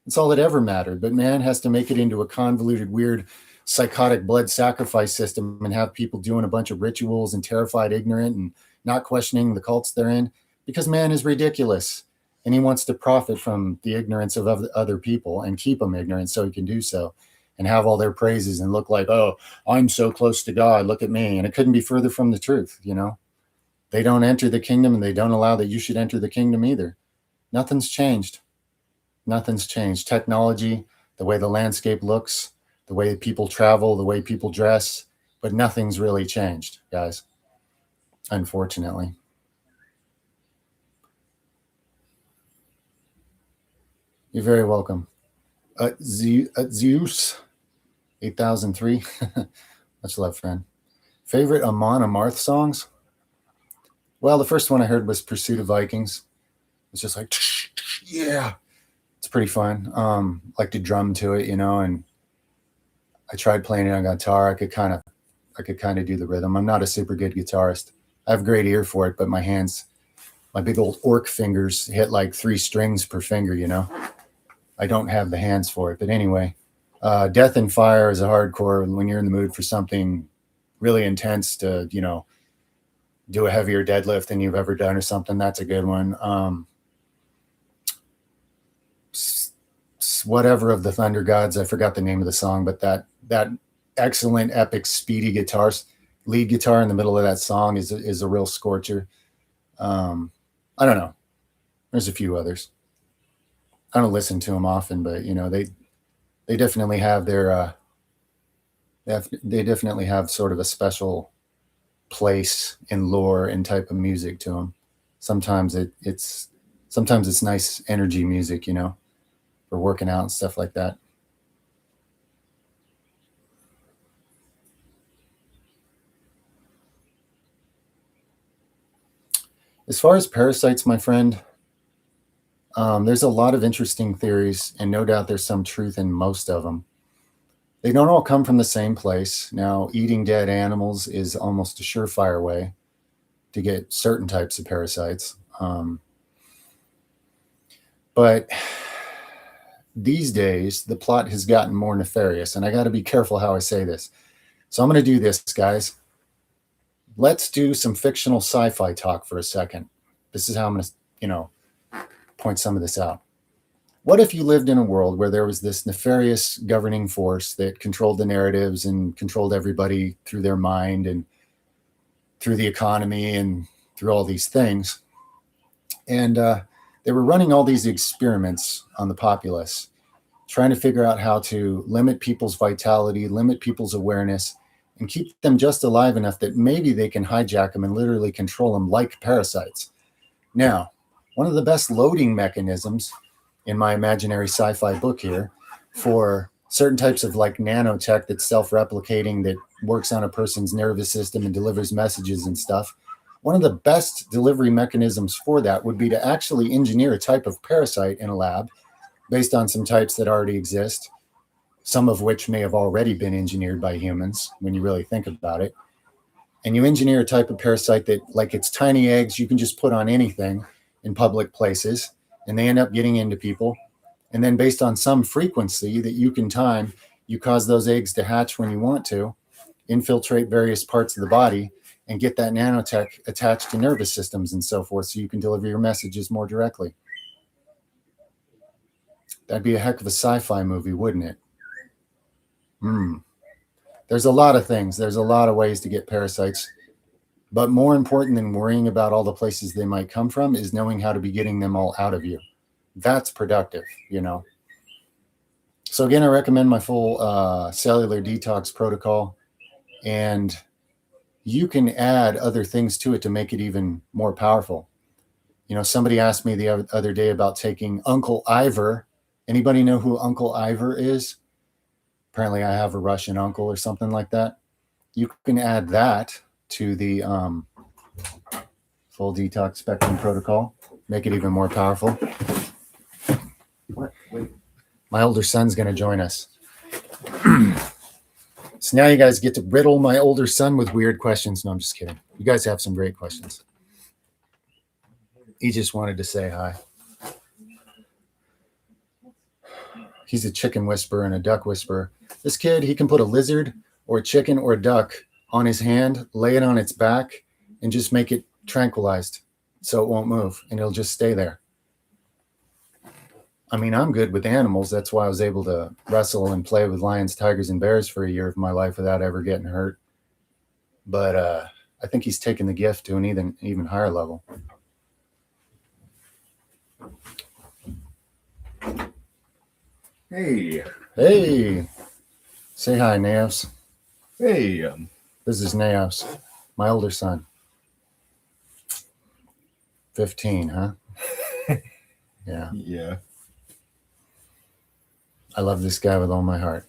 That's all that ever mattered. But man has to make it into a convoluted, weird, psychotic blood sacrifice system and have people doing a bunch of rituals and terrified, ignorant, and not questioning the cults they're in because man is ridiculous. And he wants to profit from the ignorance of other people and keep them ignorant so he can do so and have all their praises and look like, oh, I'm so close to God. Look at me. And it couldn't be further from the truth. They don't enter the kingdom and they don't allow that you should enter the kingdom either. Nothing's changed. Nothing's changed. Technology, the way the landscape looks, the way people travel, the way people dress, but nothing's really changed, guys. Unfortunately. You're very welcome. Zeus 8003. Much love, friend. Favorite Amon Amarth songs? Well, the first one I heard was Pursuit of Vikings. It's just like, yeah, it's pretty fun. Like to drum to it, and I tried playing it on guitar. I could kind of do the rhythm. I'm not a super good guitarist. I have great ear for it, but my hands, my big old orc fingers hit like 3 strings per finger, I don't have the hands for it. But anyway, Death and Fire is a hardcore when you're in the mood for something really intense to, do a heavier deadlift than you've ever done or something. That's a good one. Whatever of the Thunder Gods, I forgot the name of the song, but that excellent, epic, speedy lead guitar in the middle of that song is a real scorcher. I don't know. There's a few others. I don't listen to them often, but they definitely have their they definitely have sort of a special place in lore and type of music to them. Sometimes it's nice energy music, for working out and stuff like that. As far as parasites, my friend, there's a lot of interesting theories, and no doubt there's some truth in most of them. They don't all come from the same place. Now, eating dead animals is almost a surefire way to get certain types of parasites. But these days, the plot has gotten more nefarious, and I got to be careful how I say this. So I'm going to do this, guys. Let's do some fictional sci-fi talk for a second. This is how I'm going to, point some of this out. What if you lived in a world where there was this nefarious governing force that controlled the narratives and controlled everybody through their mind and through the economy and through all these things? And they were running all these experiments on the populace, trying to figure out how to limit people's vitality, limit people's awareness, and keep them just alive enough that maybe they can hijack them and literally control them like parasites. Now, one of the best loading mechanisms in my imaginary sci-fi book here for certain types of like nanotech that's self-replicating, that works on a person's nervous system and delivers messages and stuff. One of the best delivery mechanisms for that would be to actually engineer a type of parasite in a lab based on some types that already exist, some of which may have already been engineered by humans when you really think about it. And you engineer a type of parasite that, like its tiny eggs, you can just put on anything in public places, and they end up getting into people. And then based on some frequency that you can time, you cause those eggs to hatch when you want to, infiltrate various parts of the body, and get that nanotech attached to nervous systems and so forth, so you can deliver your messages more directly. That'd be a heck of a sci-fi movie, wouldn't it? There's a lot of things. There's a lot of ways to get parasites. But more important than worrying about all the places they might come from is knowing how to be getting them all out of you. That's productive, So again, I recommend my full cellular detox protocol. And you can add other things to it to make it even more powerful. Somebody asked me the other day about taking Uncle Ivor. Anybody know who Uncle Ivor is? Apparently, I have a Russian uncle or something like that. You can add that to the full detox spectrum protocol, make it even more powerful. What? Wait. My older son's going to join us. So now you guys get to riddle my older son with weird questions. No, I'm just kidding. You guys have some great questions. He just wanted to say hi. He's a chicken whisperer and a duck whisperer. This kid, he can put a lizard or a chicken or a duck on his hand, lay it on its back, and just make it tranquilized so it won't move, and it'll just stay there. I mean, I'm good with animals. That's why I was able to wrestle and play with lions, tigers, and bears for a year of my life without ever getting hurt. But I think he's taken the gift to an even higher level. Hey. Hey, say hi, Naos. Hey. This is Naos, my older son. 15, huh? Yeah. Yeah. I love this guy with all my heart.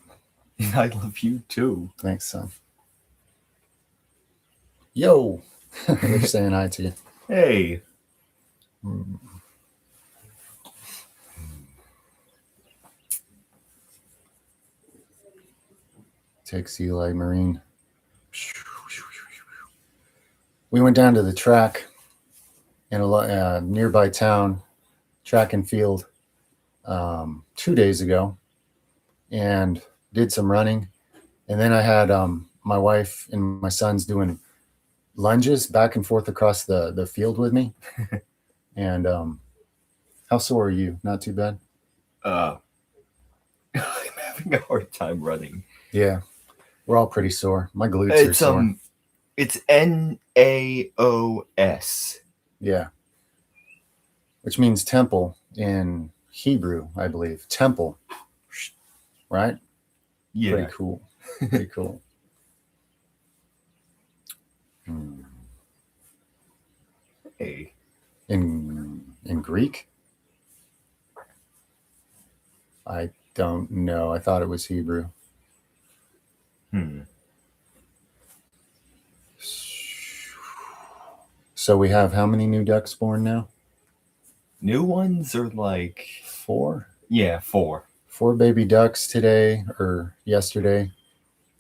I love you too. Thanks, son. Yo, they're saying hi to you. Hey. Takes Eli Marine. We went down to the track in a nearby town, track and field, 2 days ago, and did some running. And then I had my wife and my sons doing lunges back and forth across the field with me. And how sore are you? Not too bad? I'm having a hard time running. Yeah, we're all pretty sore. My glutes are sore. It's Naos. Yeah, which means temple in Hebrew, I believe. Temple, right? Yeah. Pretty cool. Pretty cool. Hey. In Greek? I don't know. I thought it was Hebrew. So we have how many new ducks born now? New ones are like 4? Yeah, 4. 4 baby ducks today or yesterday.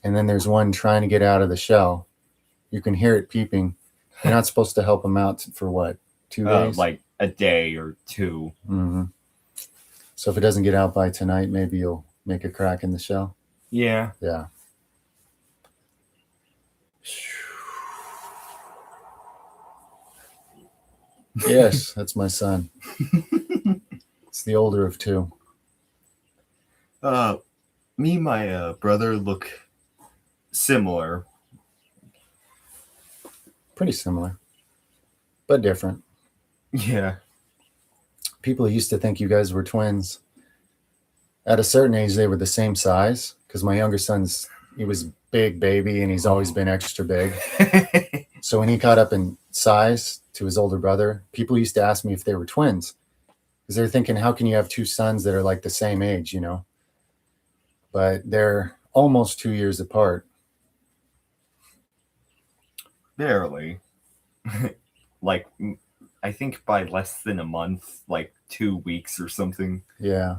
And then there's one trying to get out of the shell. You can hear it peeping. You're not supposed to help them out for what? 2 days? Like a day or 2. Mm-hmm. So if it doesn't get out by tonight, maybe you'll make a crack in the shell. Yeah. Yeah. Yes, that's my son. It's the older of 2. Me and my brother look similar. Pretty similar, but different. Yeah. People used to think you guys were twins. At a certain age, they were the same size because my younger son's, he was big baby and he's always been extra big. So when he caught up in size to his older brother, people used to ask me if they were twins because they're thinking, how can you have 2 sons that are like the same age, you know? But they're almost 2 years apart. Barely. Like, I think by less than a month, like 2 weeks or something. Yeah.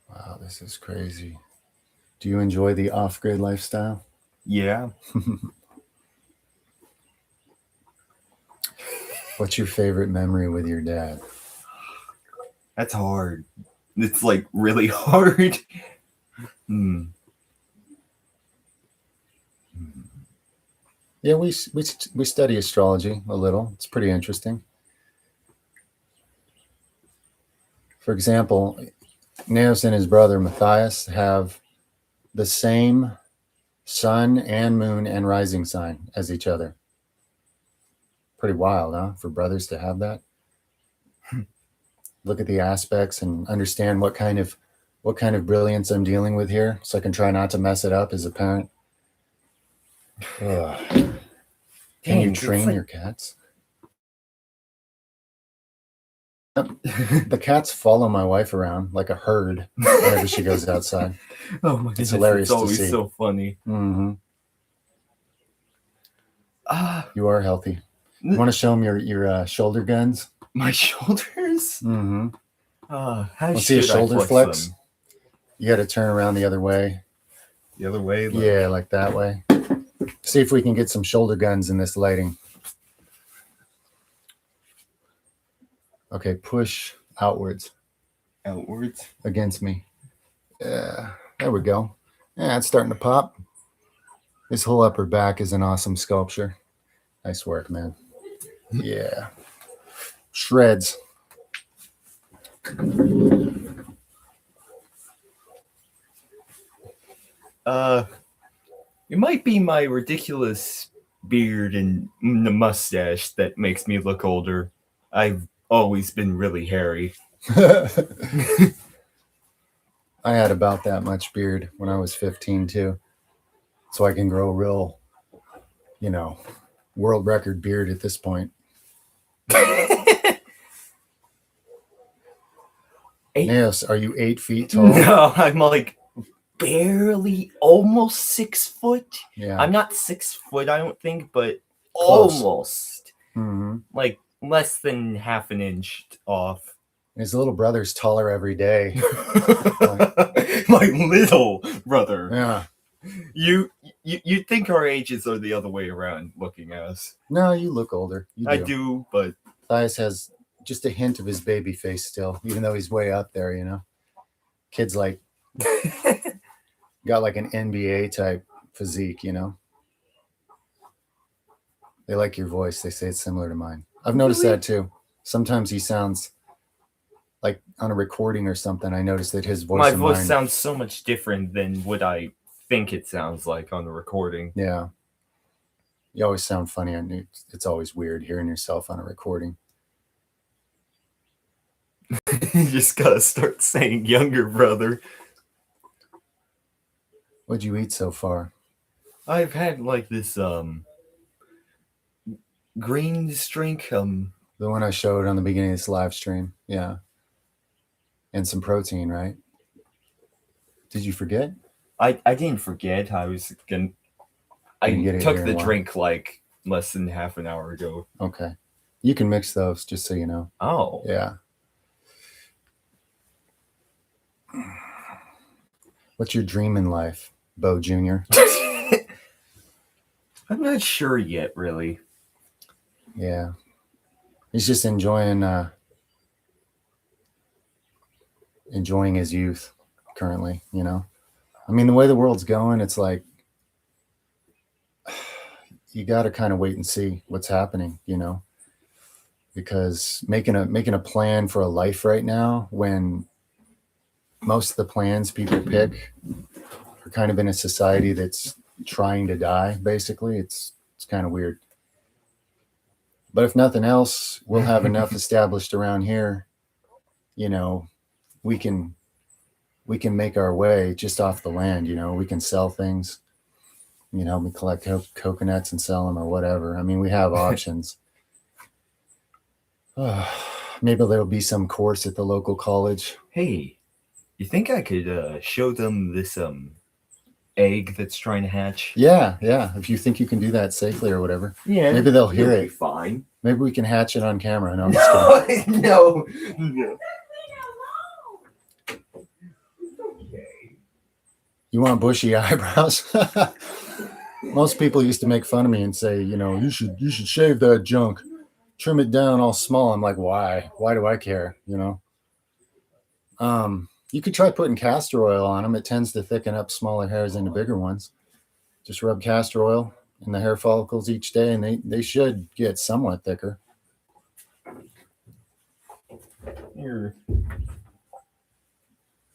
Wow, this is crazy. Do you enjoy the off-grid lifestyle? Yeah. What's your favorite memory with your dad? That's hard. It's like really hard. Yeah, we study astrology a little. It's pretty interesting. For example, Neos and his brother Matthias have the same sun and moon and rising sign as each other. Pretty wild, huh? For brothers to have that. Look at the aspects and understand what kind of brilliance I'm dealing with here, so I can try not to mess it up as a parent. Can you train your cats? The cats follow my wife around like a herd whenever she goes outside. Oh my goodness, It's hilarious it's to always see. so funny. Mm-hmm. Ah, You are healthy. You want to show them your shoulder guns? my shoulders? Mm-hmm. How Want to see a should I shoulder flex them? You got to turn around the other way. The other way? Like... Yeah, like that way. See if we can get some shoulder guns in this lighting. Okay, push outwards. Outwards? Against me. Yeah, there we go. Yeah, it's starting to pop. This whole upper back is an awesome sculpture. Nice work, man. Yeah. Shreds. It might be my ridiculous beard and the mustache that makes me look older. I've always been really hairy. I had about that much beard when I was 15 too. So I can grow a real, world record beard at this point. Yes, are you 8 feet tall? No, I'm like barely, almost 6 foot. Yeah. I'm not 6 foot, I don't think, but Close. almost. Mm-hmm. Like less than half an inch off. His little brother's taller every day. My little brother. Yeah. You think our ages are the other way around looking at us. No, you look older. You do. I do, but Thias has just a hint of his baby face still, even though he's way up there, Kid's like got like an NBA type physique, They like your voice. They say it's similar to mine. I've noticed that too. Sometimes he sounds like on a recording or something. I noticed that his voice. My voice sounds so much different than what I think it sounds like on the recording. Yeah. You always sound funny. And it's always weird hearing yourself on a recording. You just gotta start saying younger brother. What'd you eat so far? I've had like this greens drink. The one I showed on the beginning of this live stream. Yeah. And some protein, right? Did you forget? I didn't forget. I was gonna. I took the drink like less than half an hour ago. Okay. You can mix those, just so you know. Oh. Yeah. What's your dream in life, Bo Jr.? I'm not sure yet, really. Yeah. He's just enjoying his youth currently, I mean, the way the world's going, it's like you got to kind of wait and see what's happening, because making a plan for a life right now when most of the plans people pick are kind of in a society that's trying to die, basically. It's kind of weird. But if nothing else, we'll have enough established around here, we can make our way just off the land, we can sell things, we collect coconuts and sell them or whatever. I mean, we have options. Maybe there'll be some course at the local college. Hey, you think I could show them this egg that's trying to hatch? Yeah. If you think you can do that safely or whatever. Yeah. Maybe they'll hear it. Be fine. Maybe we can hatch it on camera. No, I'm just kidding. No. You want bushy eyebrows? Most people used to make fun of me and say, you should shave that junk, trim it down all small. I'm like, why? Why do I care? You could try putting castor oil on them. It tends to thicken up smaller hairs into bigger ones. Just rub castor oil in the hair follicles each day, and they should get somewhat thicker. Here, a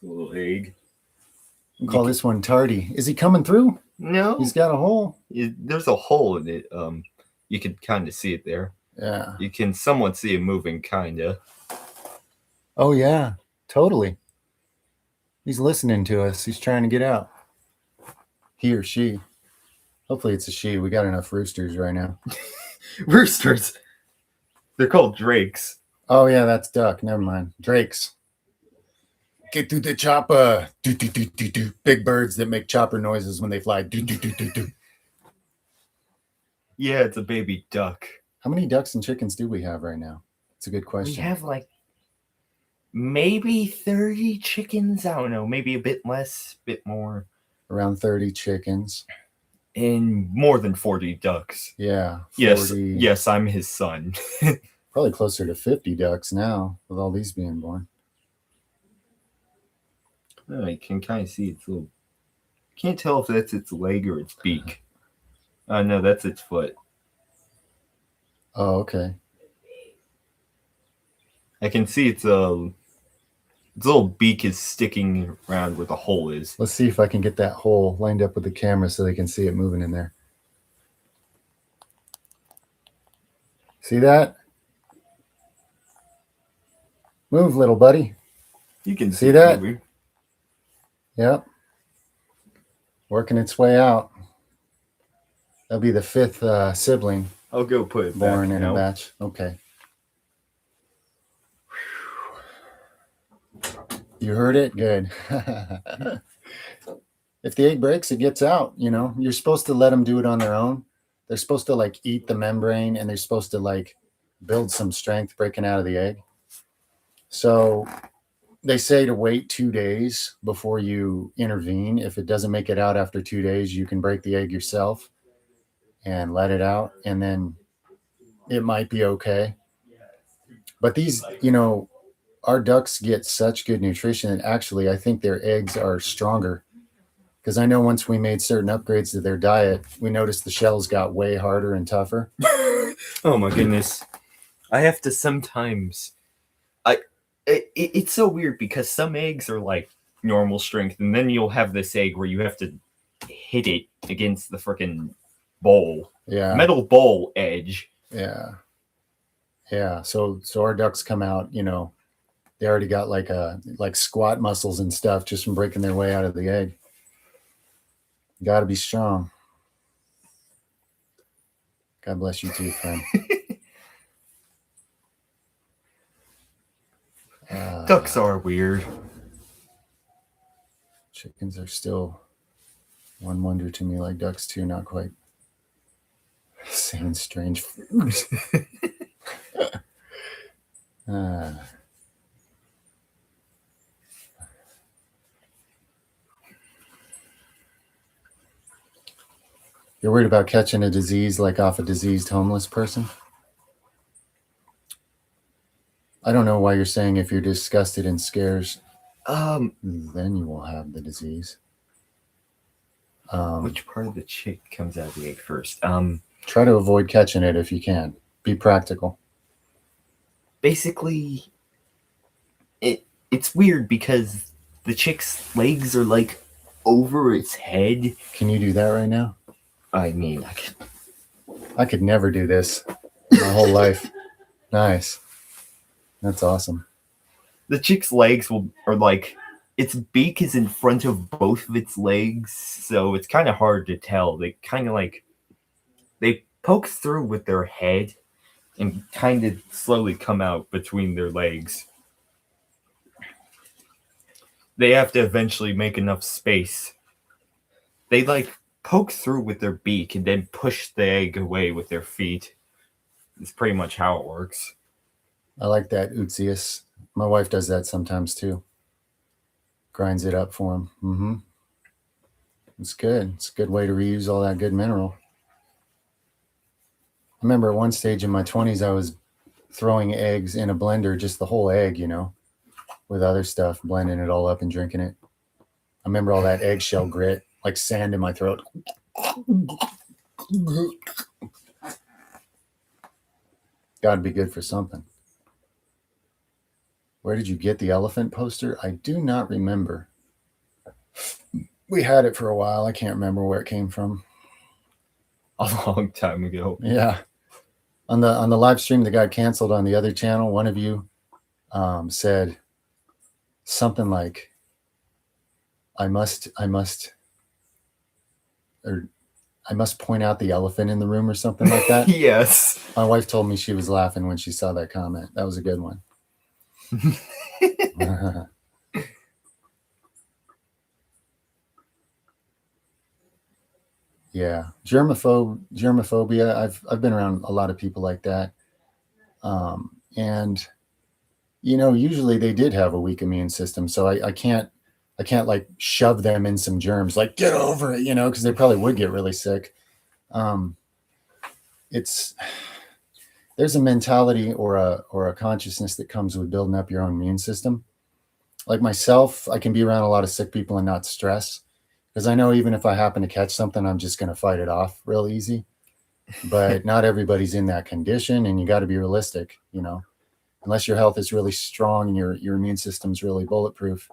little egg. We'll call this one Tardy. Is he coming through? No, he's got a hole. There's a hole in it. You can kind of see it there. Yeah, you can somewhat see it moving, kinda. Oh yeah, totally. He's listening to us. He's trying to get out. He or she. Hopefully it's a she. We got enough roosters right now. Roosters. They're called drakes. Oh yeah, that's duck. Never mind. Drakes. Get through the chopper. Do, do, do, do, do. Big birds that make chopper noises when they fly. Do, do, do, do, do. Yeah, it's a baby duck. How many ducks and chickens do we have right now? It's a good question. We have like maybe 30 chickens. I don't know, maybe a bit less, bit more. Around 30 chickens. And more than 40 ducks. Yeah. 40. Yes, I'm his son. Probably closer to 50 ducks now with all these being born. Oh, I can kind of see its little... Can't tell if that's its leg or its beak. No, that's its foot. Oh, okay. I can see its little beak is sticking around where the hole is. Let's see if I can get that hole lined up with the camera so they can see it moving in there. See that? Move, little buddy. You can see that? Moving. Yep. Working its way out. That'll be the 5th sibling. I'll go put it born back in now. a batch. Okay. You heard it? Good. If the egg breaks, it gets out. You know, you're supposed to let them do it on their own. They're supposed to like eat the membrane, and they're supposed to like build some strength breaking out of the egg. So they say to wait 2 days before you intervene. If it doesn't make it out after 2 days, you can break the egg yourself and let it out, and then it might be okay. But these, you know, our ducks get such good nutrition, and actually I think their eggs are stronger, because I know once we made certain upgrades to their diet, we noticed the shells got way harder and tougher. Oh my goodness. I have to sometimes... It's so weird because some eggs are like normal strength, and then you'll have this egg where you have to hit it against the freaking bowl. Yeah. Metal bowl edge. Yeah. Yeah. So our ducks come out, you know, they already got like squat muscles and stuff just from breaking their way out of the egg. Got to be strong. God bless you too, friend. Ducks are weird. Chickens are still one wonder to me, like ducks too, not quite. Saying strange foods. You're worried about catching a disease like off a diseased homeless person? I don't know why you're saying if you're disgusted and scares, then you will have the disease. Which part of the chick comes out of the egg first? Try to avoid catching it if you can. Be practical. Basically, it's weird because the chick's legs are like over its head. Can you do that right now? I mean, I could never do this my whole life. Nice. That's awesome. The chick's legs are like, its beak is in front of both of its legs, so it's kind of hard to tell. They kind of like, they poke through with their head and kind of slowly come out between their legs. They have to eventually make enough space. They like poke through with their beak and then push the egg away with their feet. It's pretty much how it works. I like that, Utzius. My wife does that sometimes too. Grinds it up for him. Mm-hmm. It's good. It's a good way to reuse all that good mineral. I remember at one stage in my 20s, I was throwing eggs in a blender, just the whole egg, you know, with other stuff, blending it all up and drinking it. I remember all that eggshell grit, like sand in my throat. Gotta be good for something. Where did you get the elephant poster? I do not remember. We had it for a while. I can't remember where it came from. A long time ago. Yeah. On the live stream that got canceled on the other channel, one of you said something like, I must, or I must point out the elephant in the room or something like that. Yes. My wife told me she was laughing when she saw that comment. That was a good one. Yeah, germophobia. I've been around a lot of people like that, and usually they did have a weak immune system, so I can't like shove them in some germs, like get over it, because they probably would get really sick. It's there's a mentality or a consciousness that comes with building up your own immune system. Like myself, I can be around a lot of sick people and not stress, because I know even if I happen to catch something, I'm just going to fight it off real easy. But not everybody's in that condition, and you got to be realistic, unless your health is really strong and your immune system's really bulletproof.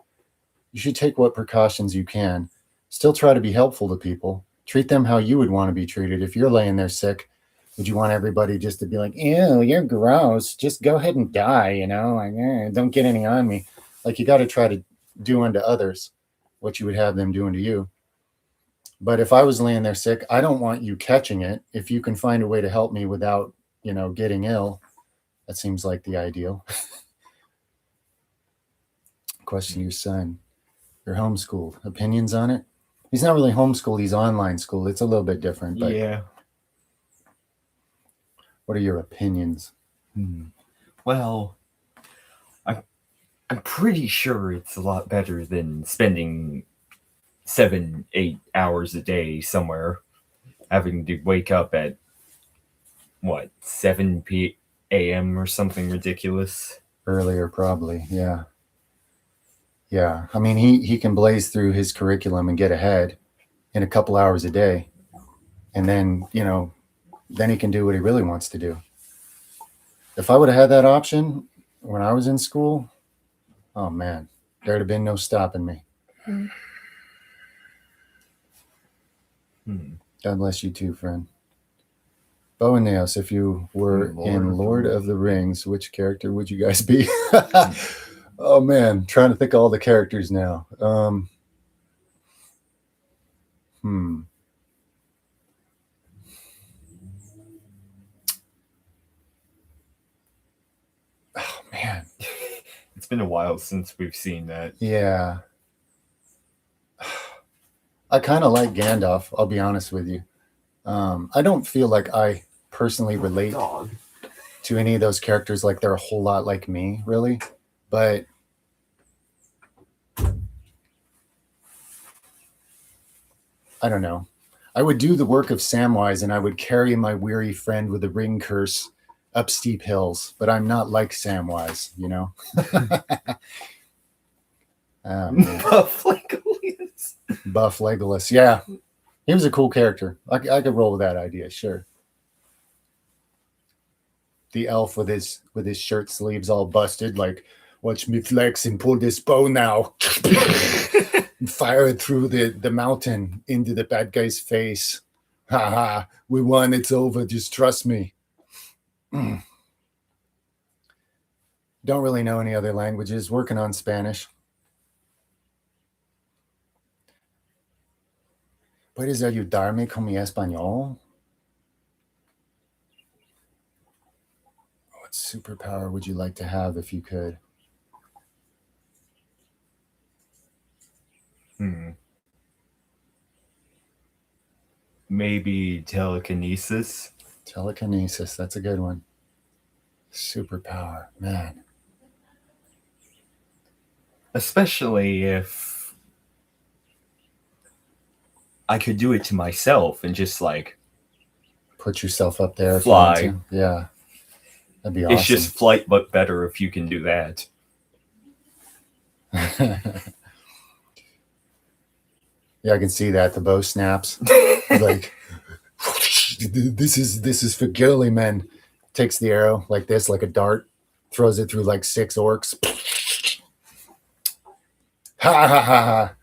You should take what precautions you can. Still try to be helpful to people. Treat them how you would want to be treated. If you're laying there sick, would you want everybody just to be like, ew, you're gross, just go ahead and die, like, don't get any on me? Like, you got to try to do unto others what you would have them do unto you. But if I was laying there sick, I don't want you catching it. If you can find a way to help me without, getting ill, that seems like the ideal. Question your son. You're homeschooled. Opinions on it? He's not really homeschooled. He's online school. It's a little bit different. But Yeah. what are your opinions? Well, I'm pretty sure it's a lot better than spending 7-8 hours a day somewhere, having to wake up at 7 p.m. or something ridiculous. Earlier, probably. Yeah. I mean, he can blaze through his curriculum and get ahead in a couple hours a day, and then then he can do what he really wants to do. If I would have had that option when I was in school, oh man, there'd have been no stopping me. God bless you too, friend. Bo and Naos, if you were in Lord of the Rings, which character would you guys be? Oh man, trying to think of all the characters now. Oh man. It's been a while since we've seen that. Yeah. I kind of like Gandalf, I'll be honest with you. I don't feel like I personally relate to any of those characters like they're a whole lot like me, really. But I don't know. I would do the work of Samwise, and I would carry my weary friend with a ring curse up steep hills, but I'm not like Samwise, Buff Legolas. Buff Legolas, yeah. He was a cool character. I could roll with that idea, sure. The elf with his shirt sleeves all busted, like, watch me flex and pull this bow now. And fire it through the mountain into the bad guy's face. Ha ha, we won, it's over, just trust me. Don't really know any other languages, working on Spanish. ¿Puedes ayudarme con mi español? What superpower would you like to have if you could? Maybe telekinesis. Telekinesis, that's a good one. Superpower, man. Especially if I could do it to myself and just like put yourself up there. Fly. Yeah. That'd be awesome. It's just flight, but better if you can do that. Yeah, I can see that. The bow snaps. Like, this is for girly men. Takes the arrow like this, like a dart, throws it through like 6 orcs. Ha ha ha ha.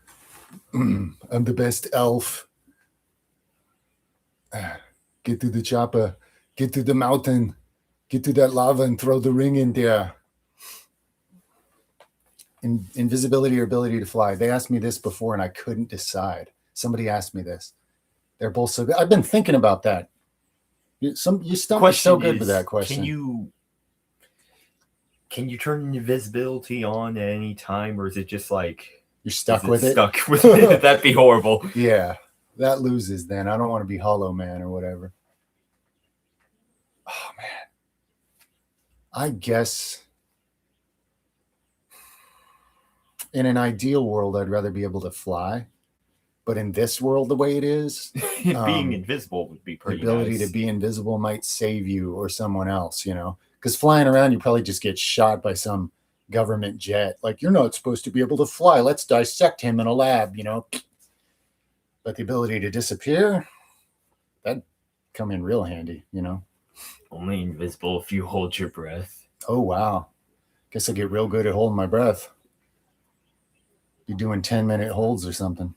I'm the best elf. Get to the chopper. Get to the mountain. Get to that lava and throw the ring in there. Invisibility or ability to fly. They asked me this before and I couldn't decide. Somebody asked me this. They're both so good. I've been thinking about that. You stumped me so good with that question. Can you turn invisibility on at any time, or is it just like you're stuck with it? Stuck with it. That'd be horrible. Yeah, that loses. Then I don't want to be Hollow Man or whatever. Oh man, I guess in an ideal world, I'd rather be able to fly. But in this world, the way it is, being invisible would be pretty nice. The ability to be invisible might save you or someone else, you know, because flying around, you probably just get shot by some government jet. Like, you're not supposed to be able to fly. Let's dissect him in a lab, you know. But the ability to disappear, that'd come in real handy, you know. Only invisible if you hold your breath. Oh, wow. Guess I get real good at holding my breath. Be doing 10-minute holds or something.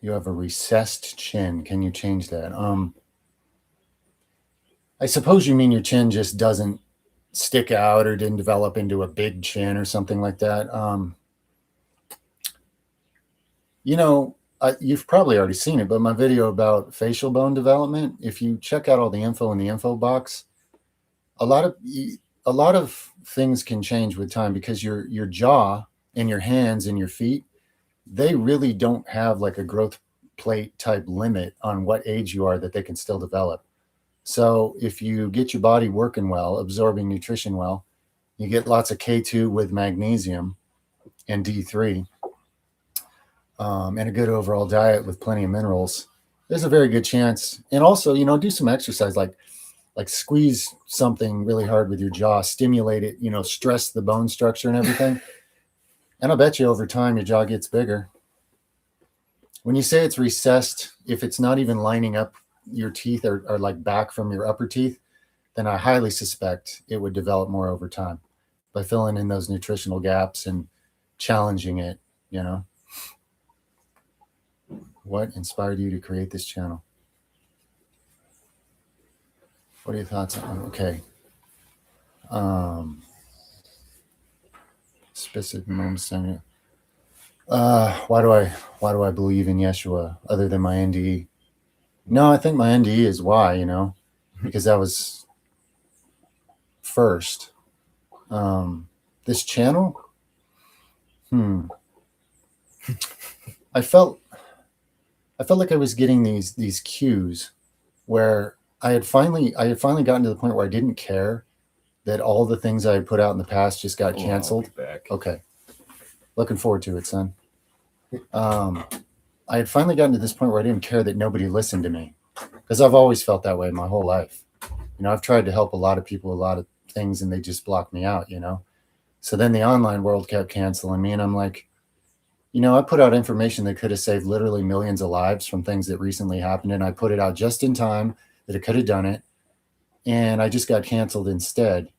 You have a recessed chin. Can you change that? I suppose you mean your chin just doesn't stick out or didn't develop into a big chin or something like that. You know, you've probably already seen it, but my video about facial bone development, if you check out all the info in the info box, a lot of things can change with time, because your jaw and your hands and your feet, they really don't have like a growth plate type limit on what age you are that they can still develop. So if you get your body working well, absorbing nutrition well, you get lots of K2 with magnesium and D3, and a good overall diet with plenty of minerals, there's a very good chance. And also, you know, do some exercise, like squeeze something really hard with your jaw, stimulate it, you know, stress the bone structure and everything. And I'll bet you over time your jaw gets bigger. When you say it's recessed, if it's not even lining up your teeth or like back from your upper teeth, then I highly suspect it would develop more over time by filling in those nutritional gaps and challenging it, you know. What inspired you to create this channel? What are your thoughts on? Okay. Specific moments. Why do I believe in Yeshua other than my NDE? No, I think my NDE is why, you know, because that was first. This channel, I felt like I was getting these cues where I had finally gotten to the point where I didn't care that all the things I had put out in the past just got canceled. Okay. Looking forward to it, son. I had finally gotten to this point where I didn't care that nobody listened to me, because I've always felt that way my whole life. You know, I've tried to help a lot of people, a lot of things, and they just block me out, you know? So then the online world kept canceling me, and I'm like, you know, I put out information that could have saved literally millions of lives from things that recently happened, and I put it out just in time that it could have done it, and I just got canceled instead.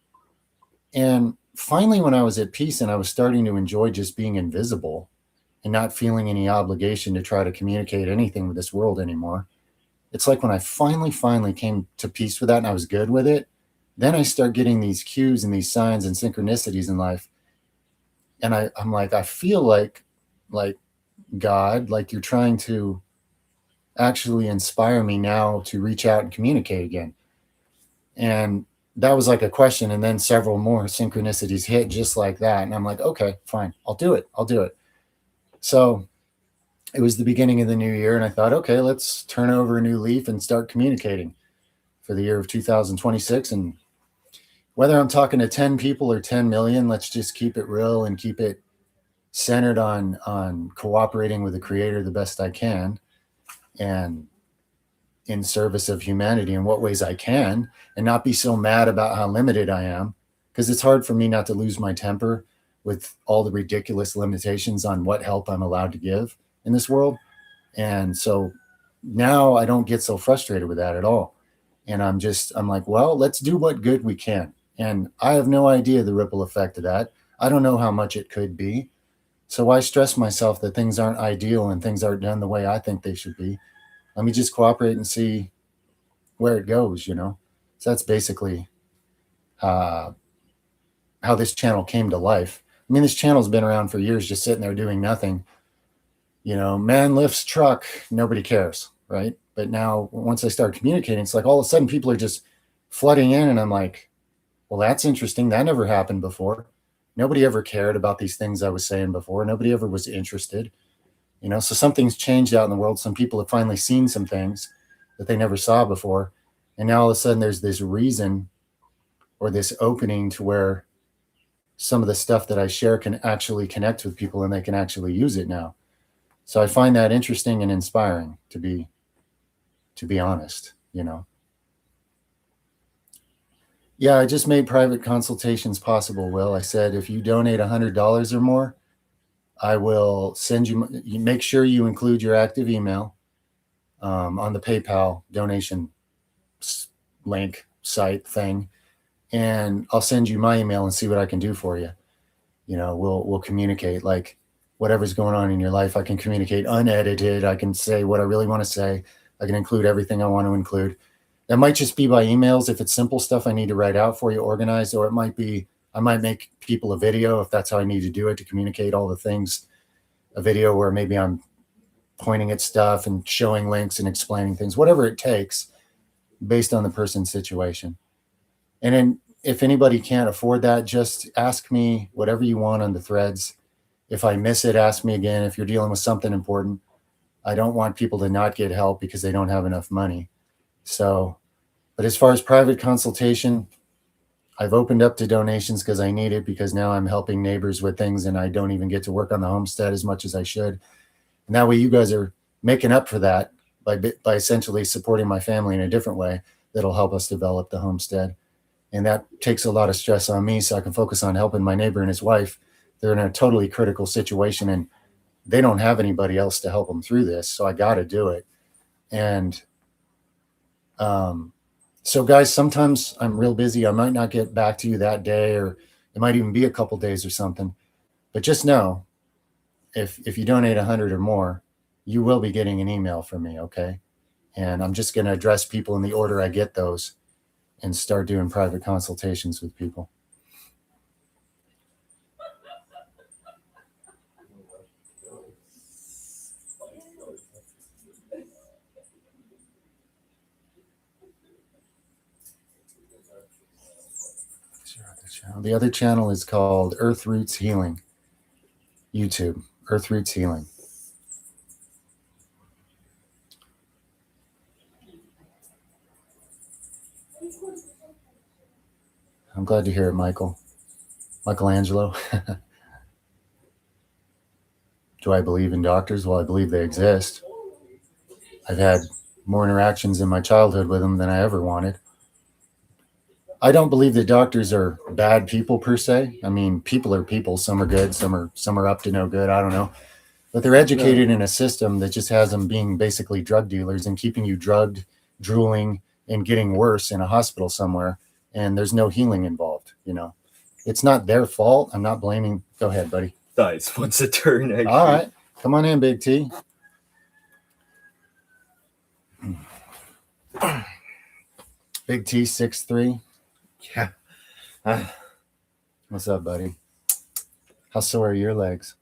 And finally, when I was at peace and I was starting to enjoy just being invisible and not feeling any obligation to try to communicate anything with this world anymore, it's like when I finally came to peace with that and I was good with it, then I start getting these cues and these signs and synchronicities in life. And I'm like, I feel like God, like you're trying to actually inspire me now to reach out and communicate again. And that was like a question. And then several more synchronicities hit just like that. And I'm like, okay, fine, I'll do it. So it was the beginning of the new year. And I thought, okay, let's turn over a new leaf and start communicating for the year of 2026. And whether I'm talking to 10 people or 10 million, let's just keep it real and keep it centered on cooperating with the Creator the best I can, and in service of humanity in what ways I can, and not be so mad about how limited I am, because it's hard for me not to lose my temper with all the ridiculous limitations on what help I'm allowed to give in this world. And so now I don't get so frustrated with that at all. And I'm like, well, let's do what good we can. And I have no idea the ripple effect of that. I don't know how much it could be. So why stress myself that things aren't ideal and things aren't done the way I think they should be? Let me just cooperate and see where it goes, you know? So that's basically how this channel came to life. I mean, this channel's been around for years, just sitting there doing nothing. You know, man lifts truck, nobody cares, right? But now once I start communicating, it's like all of a sudden people are just flooding in, and I'm like, well, that's interesting. That never happened before. Nobody ever cared about these things I was saying before. Nobody ever was interested. You know, so something's changed out in the world. Some people have finally seen some things that they never saw before. And now all of a sudden there's this reason or this opening to where some of the stuff that I share can actually connect with people and they can actually use it now. So I find that interesting and inspiring, to be honest, you know. Yeah, I just made private consultations possible, Will. I said if you donate $100 or more, I will send you make sure you include your active email on the PayPal donation link site thing, and I'll send you my email and see what I can do for you. You know, we'll communicate, like whatever's going on in your life. I can communicate unedited. I can say what I really want to say. I can include everything I want to include. That might just be by emails if it's simple stuff I need to write out for you, organized, or it might be I might make people a video if that's how I need to do it to communicate all the things. A video where maybe I'm pointing at stuff and showing links and explaining things, whatever it takes based on the person's situation. And then if anybody can't afford that, just ask me whatever you want on the threads. If I miss it, ask me again. If you're dealing with something important, I don't want people to not get help because they don't have enough money. So, but as far as private consultation, I've opened up to donations because I need it, because now I'm helping neighbors with things and I don't even get to work on the homestead as much as I should. And that way you guys are making up for that by essentially supporting my family in a different way that'll help us develop the homestead. And that takes a lot of stress on me so I can focus on helping my neighbor and his wife. They're in a totally critical situation and they don't have anybody else to help them through this. So I got to do it. And so guys, sometimes I'm real busy. I might not get back to you that day, or it might even be a couple days or something. But just know, if you donate 100 or more, you will be getting an email from me, okay? And I'm just going to address people in the order I get those and start doing private consultations with people. The other channel is called Earth Roots Healing. YouTube, Earth Roots Healing. I'm glad to hear it, Michael. Michelangelo. Do I believe in doctors? Well, I believe they exist. I've had more interactions in my childhood with them than I ever wanted. I don't believe that doctors are bad people per se. I mean, people are people. Some are good, some are up to no good. I don't know. But they're educated in a system that just has them being basically drug dealers and keeping you drugged, drooling, and getting worse in a hospital somewhere. And there's no healing involved, you know. It's not their fault. I'm not blaming. Go ahead, buddy. Dice wants a turn. Actually. All right. Come on in, Big T. Big T 6'3". Yeah. What's up, buddy? How sore are your legs?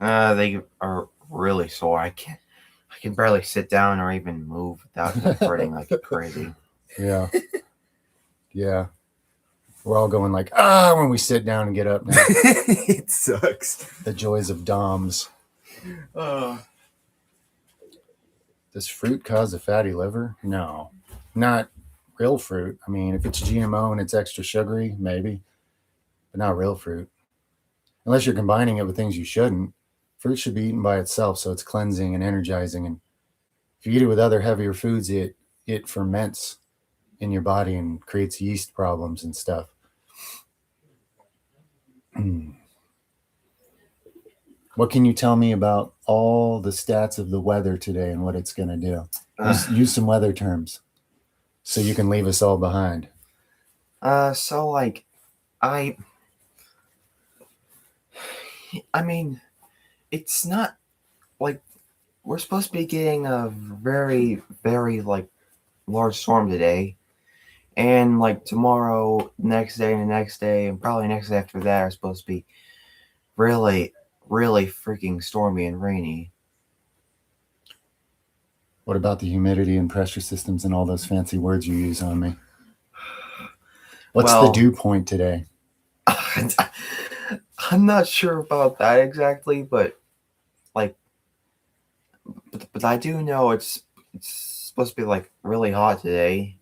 They are really sore. I can barely sit down or even move without hurting like crazy. Yeah. Yeah. We're all going like, when we sit down and get up now. It sucks. The joys of DOMS. Does fruit cause a fatty liver? No. Not real fruit. I mean, if it's GMO and it's extra sugary, maybe. But not real fruit. Unless you're combining it with things you shouldn't. Fruit should be eaten by itself, so it's cleansing and energizing. And if you eat it with other heavier foods, it ferments in your body and creates yeast problems and stuff. What can you tell me about all the stats of the weather today and what it's going to do? Use some weather terms so you can leave us all behind. So like, I mean, it's not like we're supposed to be getting a very, very like large storm today. And like tomorrow, next day, and the next day, and probably next day after that are supposed to be really, really freaking stormy and rainy. What about the humidity and pressure systems and all those fancy words you use on me? What's the Well, dew point today? I'm not sure about that exactly, but like, but I do know it's supposed to be like really hot today.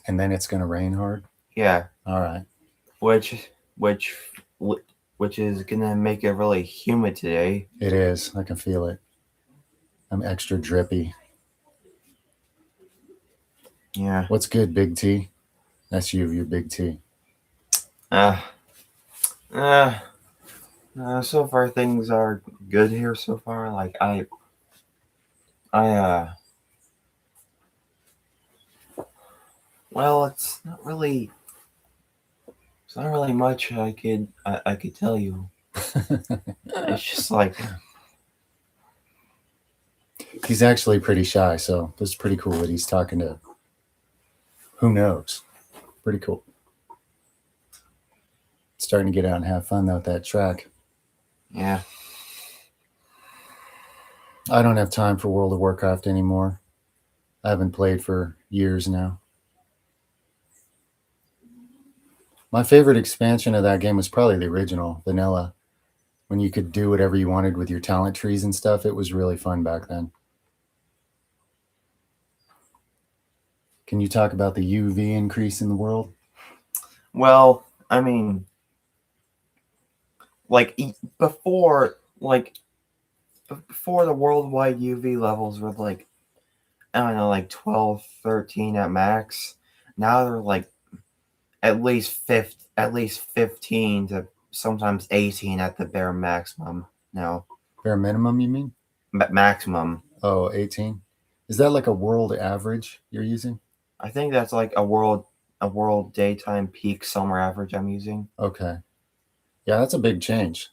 And then it's going to rain hard? Yeah, All right. which which which is gonna make it really humid today. It is. I can feel it. I'm extra drippy. Yeah. What's good, Big T? That's you, your Big T. Uh, uh, so far things are good here so far. Like I well, it's not really much I could tell you. It's just like He's actually pretty shy, so it's pretty cool that he's talking to who knows. Pretty cool. Starting to get out and have fun though at that track. yeah. I don't have time for World of Warcraft anymore. I haven't played for years now. My favorite expansion of that game was probably the original, vanilla, when you could do whatever you wanted with your talent trees and stuff. It was really fun back then. Can you talk about the UV increase in the world? Well, I mean, like before, before the worldwide UV levels were like I don't know, like 12, 13 at max. Now they're like at least 15 to sometimes 18 at the bare maximum. No, Bare minimum, you mean? maximum. Oh, 18. Is that like a world average you're using? I think that's like a world daytime peak summer average I'm using. Okay. Yeah, that's a big change.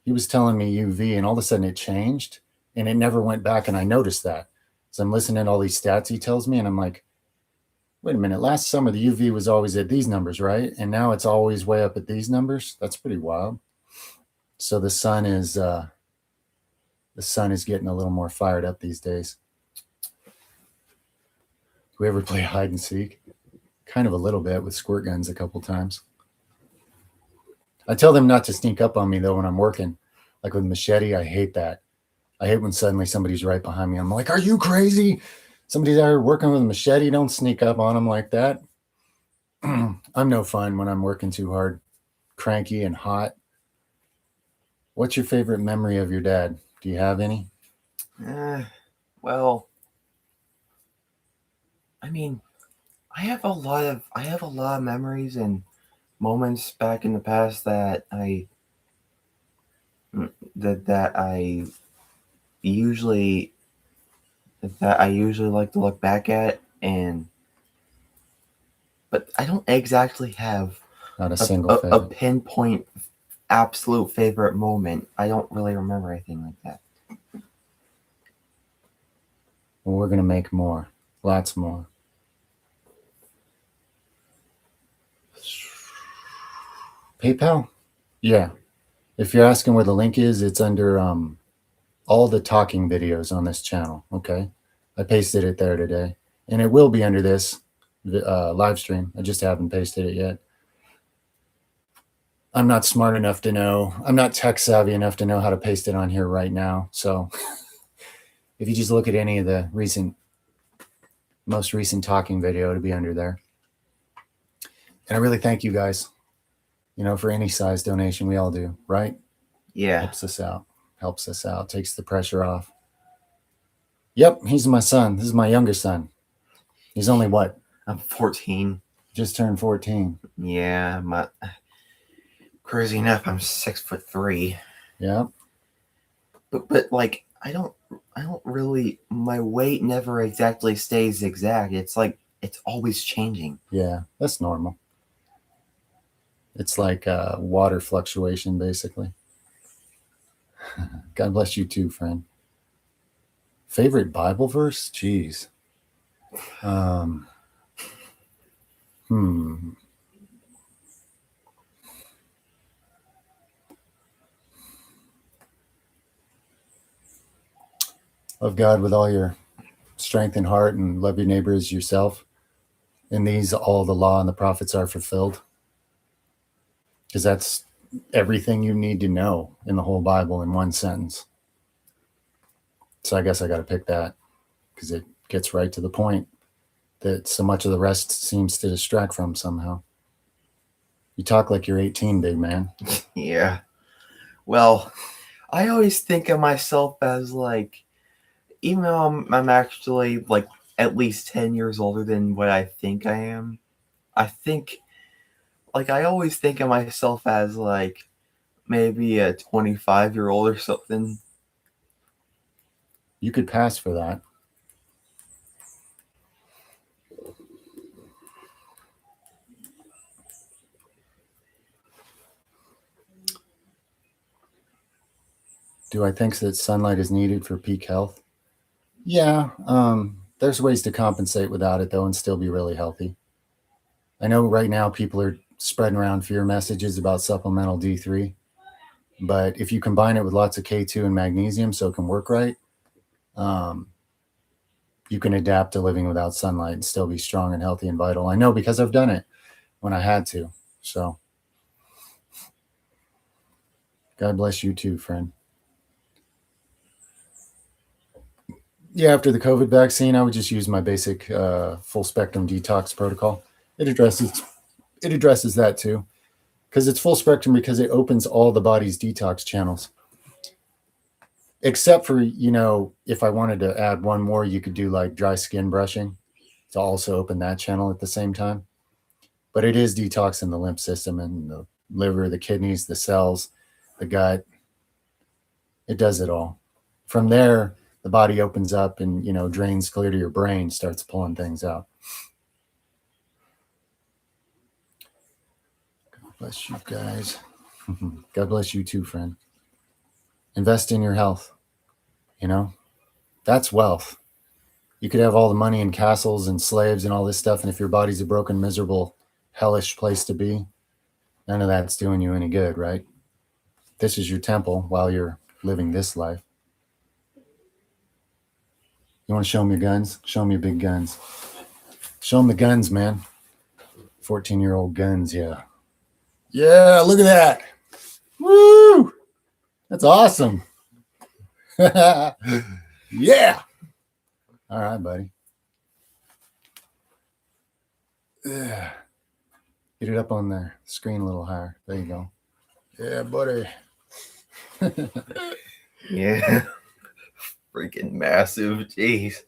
He was telling me UV and all of a sudden it changed and it never went back. And I noticed that. So I'm listening to all these stats he tells me and I'm like, wait a minute, last summer the UV was always at these numbers, right? And now it's always way up at these numbers. That's pretty wild. So the sun is getting a little more fired up these days. Do we ever play hide and seek? Kind of a little bit with squirt guns a couple times. I tell them not to sneak up on me though when I'm working. Like with machete, I hate that. I hate when suddenly somebody's right behind me. I'm like, are you crazy? Somebody's out here working with a machete. Don't sneak up on them like that. I'm no fun when I'm working too hard, cranky and hot. What's your favorite memory of your dad? Do you have any? Well, I mean, I have a lot of memories and moments back in the past that I usually like to look back at, but I don't exactly have Not a single a favorite. pinpoint absolute favorite moment. I don't really remember anything like that. Well, we're going to make more. Lots more. PayPal? Yeah. If you're asking where the link is, it's under all the talking videos on this channel. Okay. I pasted it there today. And it will be under this live stream. I just haven't pasted it yet. I'm not smart enough to know. I'm not tech savvy enough to know how to paste it on here right now. So if you just look at any of the most recent talking video, it'll be under there. And I really thank you guys, for any size donation. We all do, right? Yeah. Helps us out, takes the pressure off. Yep, he's my son. This is my younger son. He's only what? I'm 14. Just turned 14. Yeah, crazy enough, I'm 6'3". Yeah. But like I don't really, my weight never exactly stays exact. It's like it's always changing. Yeah, that's normal. It's like water fluctuation, basically. God bless you too, friend. Favorite Bible verse? Jeez. Love God with all your strength and heart, and love your neighbor as yourself. In these, all the law and the prophets are fulfilled. Because that's everything you need to know in the whole Bible in one sentence. So I guess I got to pick that because it gets right to the point that so much of the rest seems to distract from somehow. You talk like you're 18, big man. Yeah. Well, I always think of myself as like, even though I'm actually like at least 10 years older than what I think I am, I think, like, I always think of myself as like maybe a 25-year-old or something. You could pass for that. Do I think that sunlight is needed for peak health? Yeah. There's ways to compensate without it, though, and still be really healthy. I know right now people are spreading around fear messages about supplemental D3, but if you combine it with lots of K2 and magnesium so it can work right, you can adapt to living without sunlight and still be strong and healthy and vital. I know because I've done it when I had to. So God bless you too, friend. Yeah, after the COVID vaccine, I would just use my basic full spectrum detox protocol. It addresses that too, because it's full spectrum because it opens all the body's detox channels. Except for, if I wanted to add one more, you could do like dry skin brushing to also open that channel at the same time. But it is detoxing the lymph system and the liver, the kidneys, the cells, the gut. It does it all. From there, the body opens up and, drains clear to your brain, starts pulling things out. God bless you guys. God bless you too, friend. Invest in your health. That's wealth. You could have all the money and castles and slaves and all this stuff, and if your body's a broken, miserable, hellish place to be, none of that's doing you any good, right? This is your temple while you're living this life. You want to show them your guns? Show them your big guns. Show them the guns, man. 14-year-old guns, yeah. Yeah, look at that. Woo! That's awesome. Yeah. All right, buddy. Yeah. Get it up on the screen a little higher. There you go. Yeah, buddy. Yeah. Freaking massive. Jeez.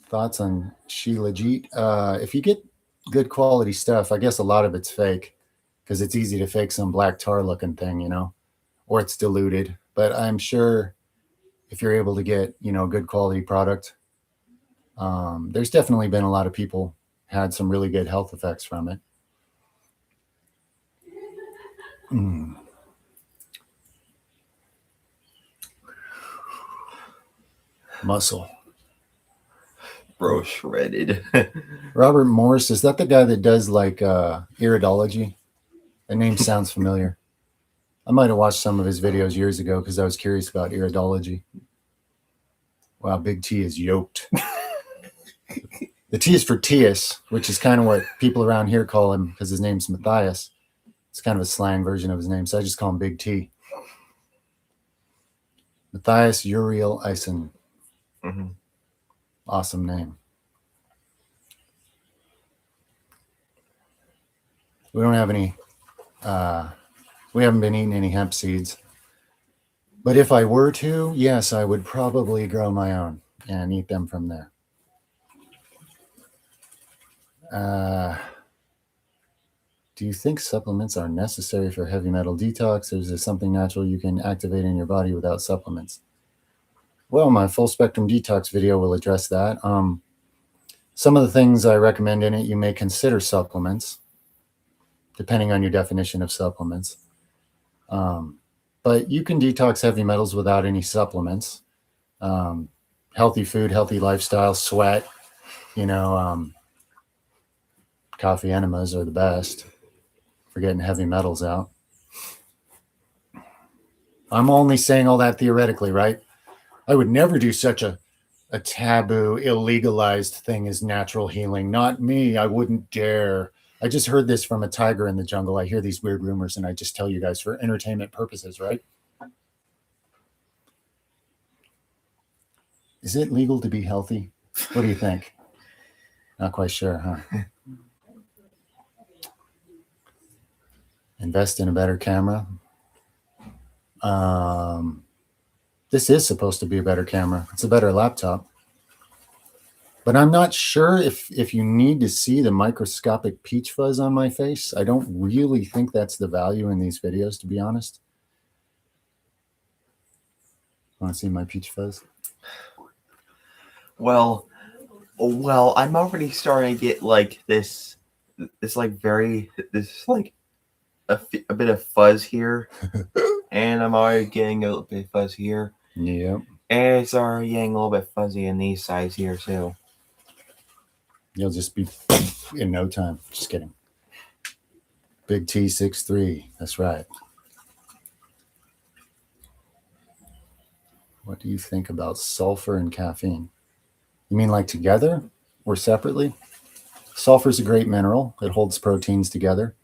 Thoughts on Shilajit? If you get good quality stuff, I guess a lot of it's fake because it's easy to fake some black tar looking thing, or it's diluted. But I'm sure if you're able to get, good quality product, there's definitely been a lot of people had some really good health effects from it. Muscle. Bro, shredded. Robert Morris, is that the guy that does like iridology? The name sounds familiar. I might have watched some of his videos years ago because I was curious about iridology. Wow, Big T is yoked. The T is for Tius, which is kind of what people around here call him because his name's Matthias. It's kind of a slang version of his name, so I just call him Big T. Matthias Uriel Eisen. Mm-hmm. Awesome name. We don't have any, we haven't been eating any hemp seeds. But if I were to, yes, I would probably grow my own and eat them from there. Do you think supplements are necessary for heavy metal detox, or is there something natural you can activate in your body without supplements? Well, my full spectrum detox video will address that. Some of the things I recommend in it, you may consider supplements, depending on your definition of supplements. But you can detox heavy metals without any supplements. Healthy food, healthy lifestyle, sweat, coffee enemas are the best for getting heavy metals out. I'm only saying all that theoretically, right? I would never do such a taboo, illegalized thing as natural healing. Not me. I wouldn't dare. I just heard this from a tiger in the jungle. I hear these weird rumors and I just tell you guys for entertainment purposes, right? Is it legal to be healthy? What do you think? Not quite sure, huh? Invest in a better camera. This is supposed to be a better camera. It's a better laptop. But I'm not sure if you need to see the microscopic peach fuzz on my face. I don't really think that's the value in these videos, to be honest. Want to see my peach fuzz? Well, I'm already starting to get like this like a bit of fuzz here, and I'm already getting a little bit of fuzz here. Yep. And it's already getting a little bit fuzzy in these sides here too. You'll just be in no time. Just kidding. Big T 6'3". That's right. What do you think about sulfur and caffeine? You mean like together or separately? Sulfur is a great mineral. It holds proteins together.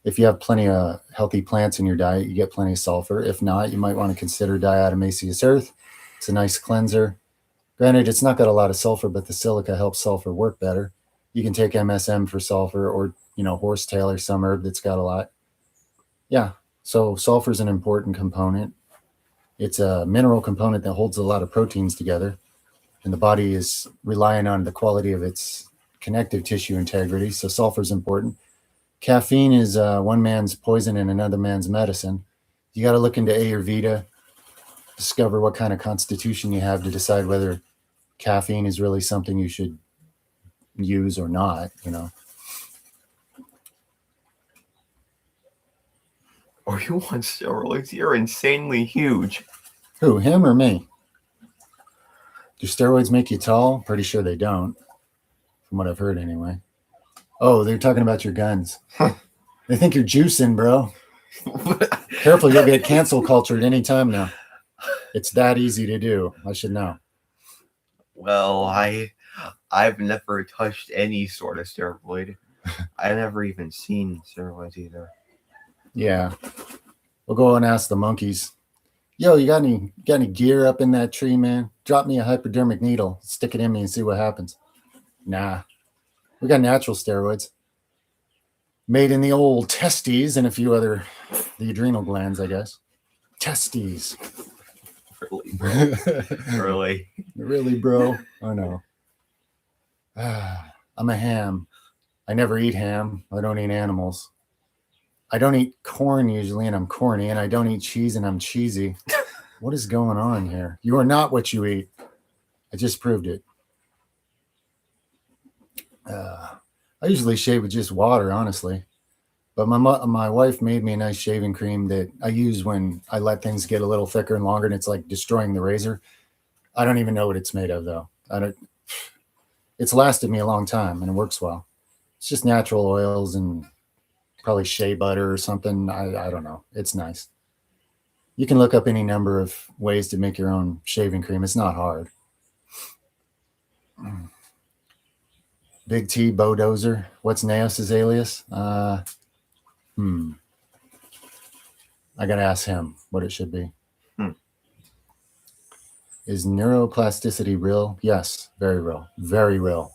If you have plenty of healthy plants in your diet, you get plenty of sulfur. If not, you might want to consider diatomaceous earth. It's a nice cleanser. Granted, it's not got a lot of sulfur, but the silica helps sulfur work better. You can take MSM for sulfur, or horsetail or some herb that's got a lot. Yeah, so sulfur is an important component. It's a mineral component that holds a lot of proteins together, and the body is relying on the quality of its connective tissue integrity, so sulfur is important. Caffeine is one man's poison and another man's medicine. You got to look into Ayurveda, discover what kind of constitution you have to decide whether caffeine is really something you should use or not, Or you want steroids? You're insanely huge. Who, him or me? Do steroids make you tall? Pretty sure they don't, from what I've heard anyway. Oh, they're talking about your guns. They think you're juicing, bro. Careful, you'll get cancel cultured anytime now. It's that easy to do. I should know. Well, I've never touched any sort of steroid. I've never even seen steroids either. Yeah. We'll go and ask the monkeys. Yo, you got any gear up in that tree, man? Drop me a hypodermic needle. Stick it in me and see what happens. Nah. We got natural steroids. Made in the old testes and a few other, the adrenal glands, I guess. Testes. Really, bro? Really? Really, bro? I know. I'm a ham. I never eat ham. I don't eat animals. I don't eat corn usually, and I'm corny, and I don't eat cheese, and I'm cheesy. What is going on here? You are not what you eat. I just proved it. I usually shave with just water, honestly. But my wife made me a nice shaving cream that I use when I let things get a little thicker and longer, and it's like destroying the razor. I don't even know what it's made of, though. It's lasted me a long time, and it works well. It's just natural oils and probably shea butter or something. I don't know. It's nice. You can look up any number of ways to make your own shaving cream. It's not hard. Big T Bodozer. What's Naos's alias? I gotta ask him what it should be. Is neuroplasticity real? Yes, very real. Very real.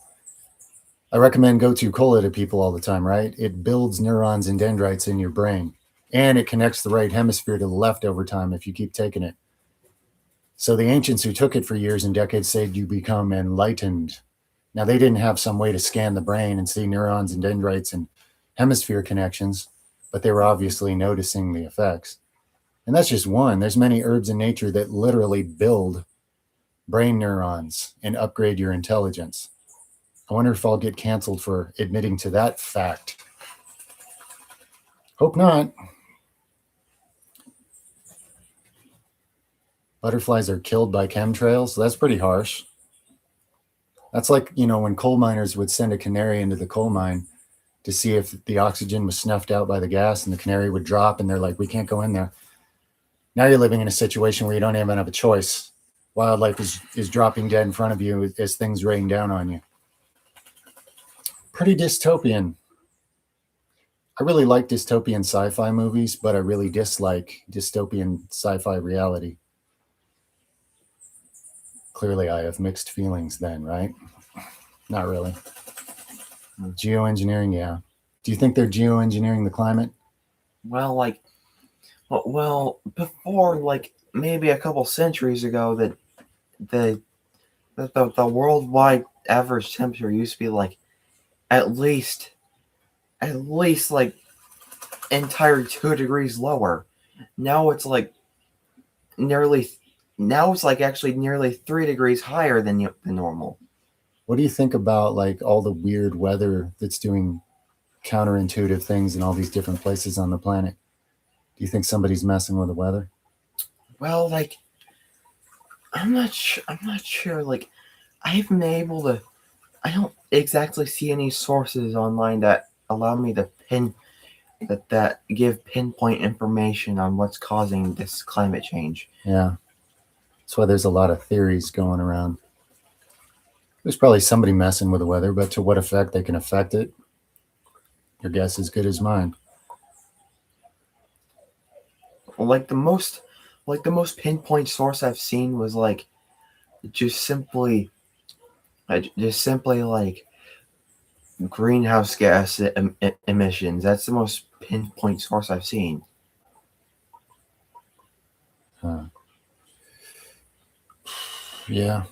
I recommend go-to cola to people all the time, right? It builds neurons and dendrites in your brain, and it connects the right hemisphere to the left over time if you keep taking it. So the ancients who took it for years and decades said you become enlightened. Now, they didn't have some way to scan the brain and see neurons and dendrites and hemisphere connections, but they were obviously noticing the effects. And that's just one. There's many herbs in nature that literally build brain neurons and upgrade your intelligence. I wonder if I'll get canceled for admitting to that fact. Hope not. Butterflies are killed by chemtrails. That's pretty harsh. That's like, when coal miners would send a canary into the coal mine to see if the oxygen was snuffed out by the gas, and the canary would drop, and they're like, we can't go in there. Now you're living in a situation where you don't even have a choice. Wildlife is dropping dead in front of you as things rain down on you. Pretty dystopian. I really like dystopian sci-fi movies, but I really dislike dystopian sci-fi reality. Clearly, I have mixed feelings then, right? Not really. Geoengineering, yeah. Do you think they're geoengineering the climate? Well, like, well, before, like, maybe a couple centuries ago, that the worldwide average temperature used to be like at least like entire 2 degrees lower. Now it's like nearly actually nearly 3 degrees higher than the normal. What do you think about like all the weird weather that's doing counterintuitive things in all these different places on the planet? Do you think somebody's messing with the weather? Well, like, I'm not sure. Like, I haven't been able to. I don't exactly see any sources online that allow me to that give pinpoint information on what's causing this climate change. Yeah. That's why there's a lot of theories going around. There's probably somebody messing with the weather, but to what effect they can affect it, your guess is good as mine. Like the most pinpoint source I've seen was like just simply like greenhouse gas emissions. That's the most pinpoint source I've seen. Huh. Yeah.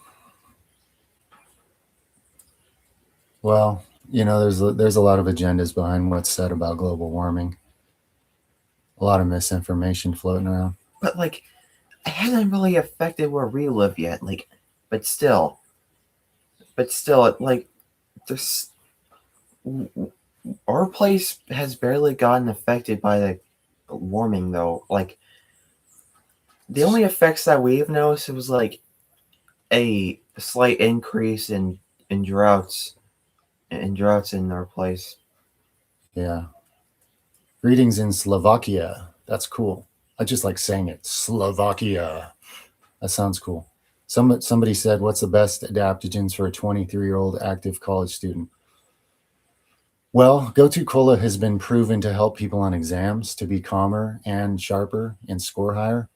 Well, there's a lot of agendas behind what's said about global warming. A lot of misinformation floating around. But like, it hasn't really affected where we live yet. Like, but still, like, there's our place has barely gotten affected by the warming though. Like, the only effects that we've noticed was like a slight increase in droughts in our place. Yeah. Greetings in Slovakia. That's cool. I just like saying it. Slovakia. That sounds cool. Somebody said, what's the best adaptogens for a 23-year-old active college student? Well, Go-To Cola has been proven to help people on exams to be calmer and sharper and score higher.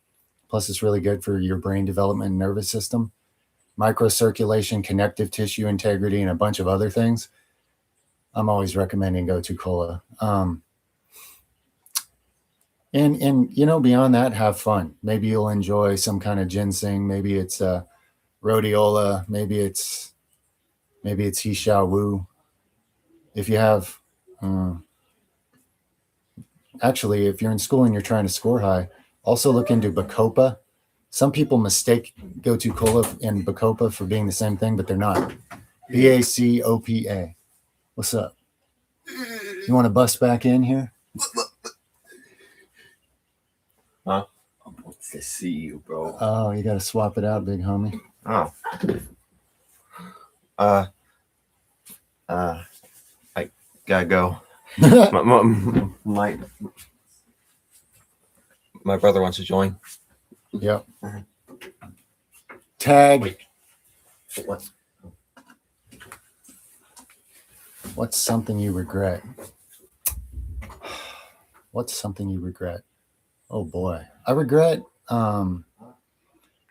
Plus, it's really good for your brain development and nervous system, microcirculation, connective tissue integrity, and a bunch of other things. I'm always recommending Go-To Cola. And beyond that, have fun. Maybe you'll enjoy some kind of ginseng. Maybe it's rhodiola. Maybe it's Hisha Wu. If you have, actually, if you're in school and you're trying to score high, also look into Bacopa. Some people mistake Go-To Cola and Bacopa for being the same thing, but they're not. Bacopa. What's up? You want to bust back in here? Huh? What's to see you, bro? Oh, you got to swap it out, big homie. Oh. I gotta go. my brother wants to join. Yep. Tag. Wait. What? What's something you regret? What's something you regret? Oh boy, I regret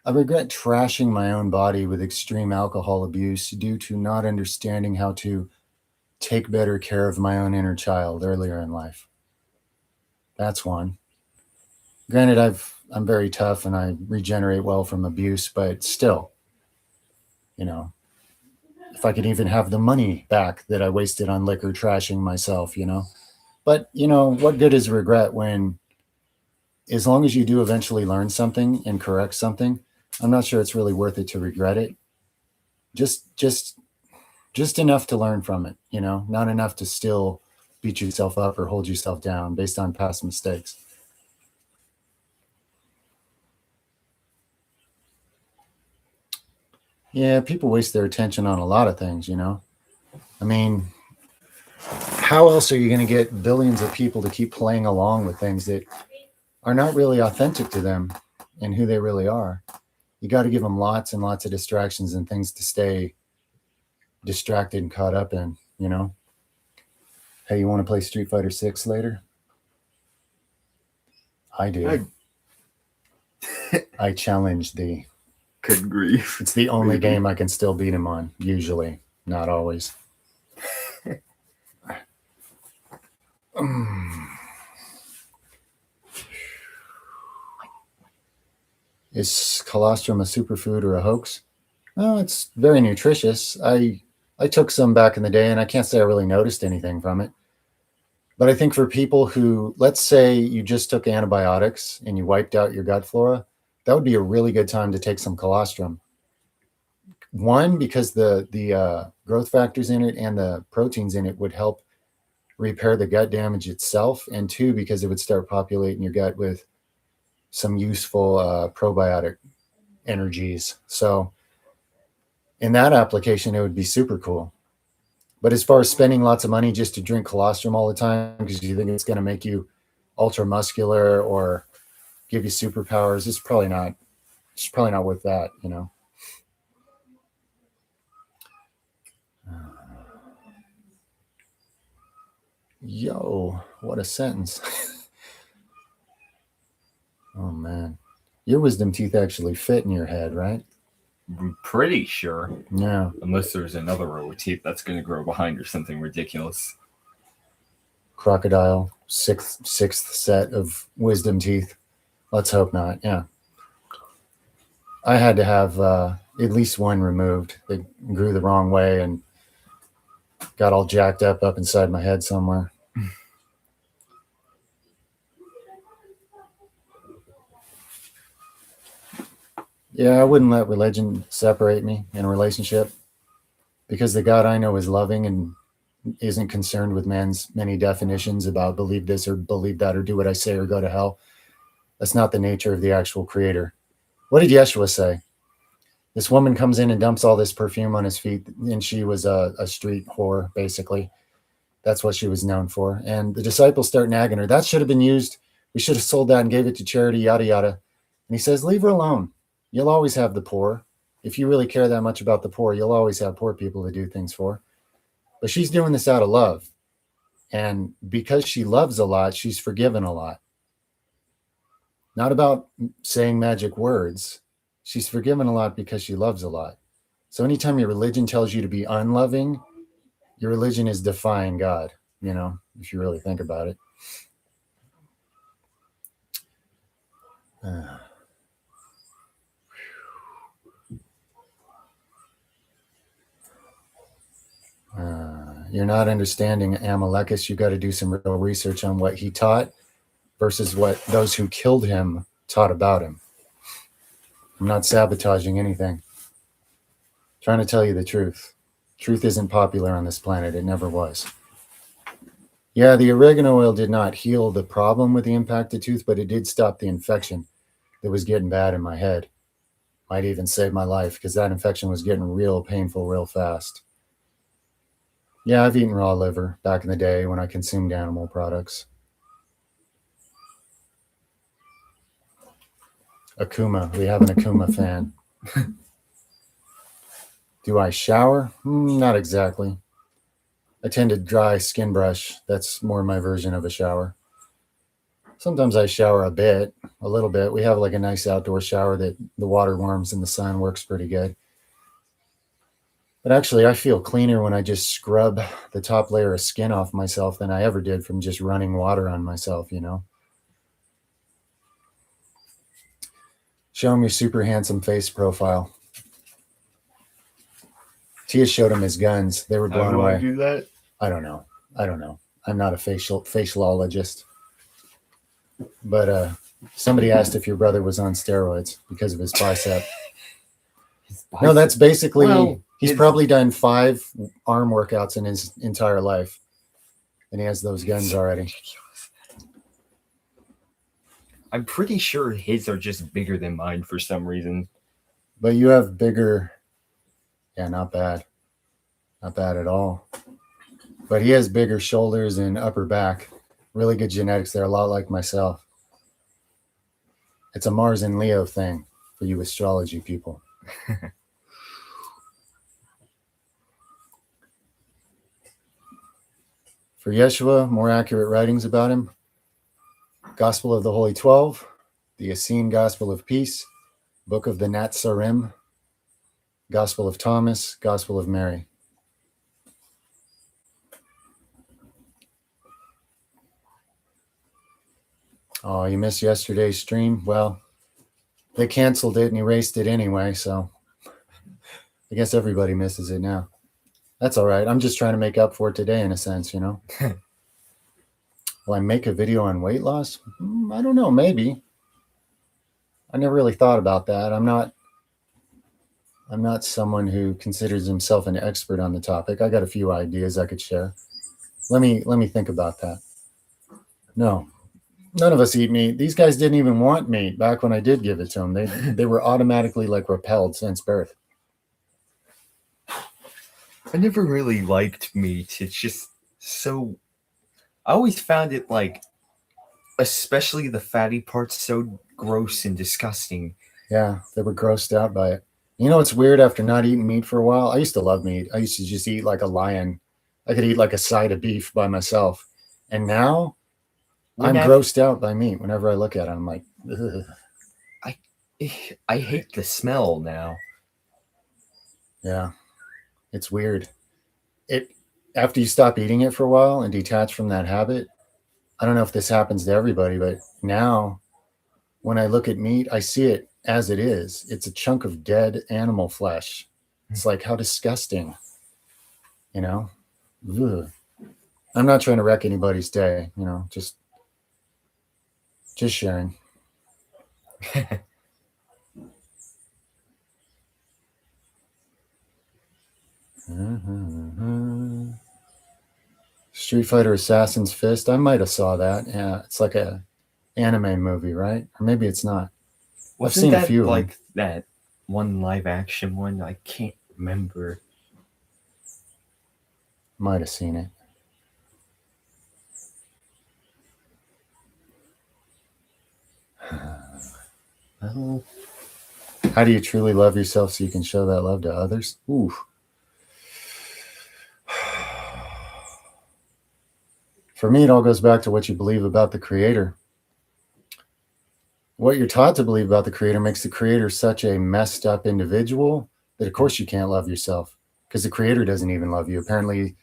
trashing my own body with extreme alcohol abuse due to not understanding how to take better care of my own inner child earlier in life. That's one. Granted, I'm very tough and I regenerate well from abuse, but still, if I could even have the money back that I wasted on liquor trashing myself, But, what good is regret when, as long as you do eventually learn something and correct something, I'm not sure it's really worth it to regret it. Just enough to learn from it, not enough to still beat yourself up or hold yourself down based on past mistakes. Yeah, people waste their attention on a lot of things, I mean, how else are you going to get billions of people to keep playing along with things that are not really authentic to them? and who they really are. You got to give them lots and lots of distractions and things to stay distracted and caught up in, you know? Hey, you want to play Street Fighter 6 later? I do. I challenge thee. Good grief. It's the only game I can still beat him on, usually, not always. Is colostrum a superfood or a hoax? Oh, it's very nutritious. I took some back in the day, and I can't say I really noticed anything from it. But I think for people who, let's say you just took antibiotics and you wiped out your gut flora, that would be a really good time to take some colostrum. One, because the growth factors in it and the proteins in it would help repair the gut damage itself. And two, because it would start populating your gut with some useful probiotic energies. So in that application, it would be super cool. But as far as spending lots of money just to drink colostrum all the time because you think it's going to make you ultra muscular or give you superpowers, it's probably not. It's probably not worth that, you know. Yo, what a sentence. Oh man, your wisdom teeth actually fit in your head, right? I'm pretty sure. Yeah. Unless there's another row of teeth that's going to grow behind or something ridiculous. Crocodile, sixth set of wisdom teeth. Let's hope not. Yeah. I had to have at least one removed. They grew the wrong way and got all jacked up inside my head somewhere. Yeah, I wouldn't let religion separate me in a relationship because the God I know is loving and isn't concerned with man's many definitions about believe this or believe that or do what I say or go to hell. That's not the nature of the actual creator. What did Yeshua say? This woman comes in and dumps all this perfume on his feet, and she was a street whore, basically. That's what she was known for. And the disciples start nagging her. That should have been used. We should have sold that and gave it to charity, yada, yada. And he says, leave her alone. You'll always have the poor. If you really care that much about the poor, you'll always have poor people to do things for. But she's doing this out of love. And because she loves a lot, she's forgiven a lot. Not about saying magic words. She's forgiven a lot because she loves a lot. So anytime your religion tells you to be unloving, your religion is defying God, you know, if you really think about it. You're not understanding Amalekis. You got to do some real research on what he taught versus what those who killed him taught about him. I'm not sabotaging anything. I'm trying to tell you the truth. Truth isn't popular on this planet. It never was. Yeah, the oregano oil did not heal the problem with the impacted tooth, but it did stop the infection that was getting bad in my head. Might even save my life because that infection was getting real painful real fast. Yeah, I've eaten raw liver back in the day when I consumed animal products. Akuma. We have an Akuma fan. Do I shower? Not exactly. I tend to dry skin brush. That's more my version of a shower. Sometimes I shower a little bit. We have like a nice outdoor shower that the water warms in the sun, works pretty good. But actually, I feel cleaner when I just scrub the top layer of skin off myself than I ever did from just running water on myself, you know? Show him your super handsome face profile. Tia showed him his guns. They were blown away. How do I do that? I don't know. I'm not a facialologist. But somebody asked if your brother was on steroids because of his bicep. No, that's basically, he's probably done 5 arm workouts in his entire life. And he has those guns already. I'm pretty sure his are just bigger than mine for some reason. But you have bigger, yeah, not bad. Not bad at all. But he has bigger shoulders and upper back. Really good genetics. They're a lot like myself. It's a Mars and Leo thing for you astrology people. For Yeshua, more accurate writings about him: Gospel of the Holy 12, the Essene Gospel of Peace, Book of the Natsarim, Gospel of Thomas, Gospel of Mary. Oh, you missed yesterday's stream? Well, they canceled it and erased it anyway, so I guess everybody misses it now. That's all right. I'm just trying to make up for it today in a sense, you know? Will I make a video on weight loss? I don't know, maybe. I never really thought about that. I'm not someone who considers himself an expert on the topic. I got a few ideas I could share. Let me think about that. No, none of us eat meat. These guys didn't even want meat back when I did give it to them. They were automatically like repelled since birth. I never really liked meat. It's just so... I always found it, like, especially the fatty parts, so gross and disgusting. Yeah, they were grossed out by it. You know what's weird? After not eating meat for a while, I used to love meat. I used to just eat like a lion. I could eat like a side of beef by myself. And now I'm grossed out by meat. Whenever I look at it, I'm like, ugh. I hate the smell now. Yeah, it's weird. After you stop eating it for a while and detach from that habit, I don't know if this happens to everybody, but now when I look at meat, I see it as it is. It's a chunk of dead animal flesh. It's like, how disgusting, you know? Ugh. I'm not trying to wreck anybody's day, you know, just sharing. Street Fighter Assassin's Fist. I might have saw that. Yeah, it's like a anime movie, right? Or maybe it's not. I've seen a few like that one live action one. I can't remember. Might have seen it. How do you truly love yourself so you can show that love to others? Ooh. For me, it all goes back to what you believe about the Creator. What you're taught to believe about the Creator makes the Creator such a messed up individual that, of course, you can't love yourself because the Creator doesn't even love you. Apparently,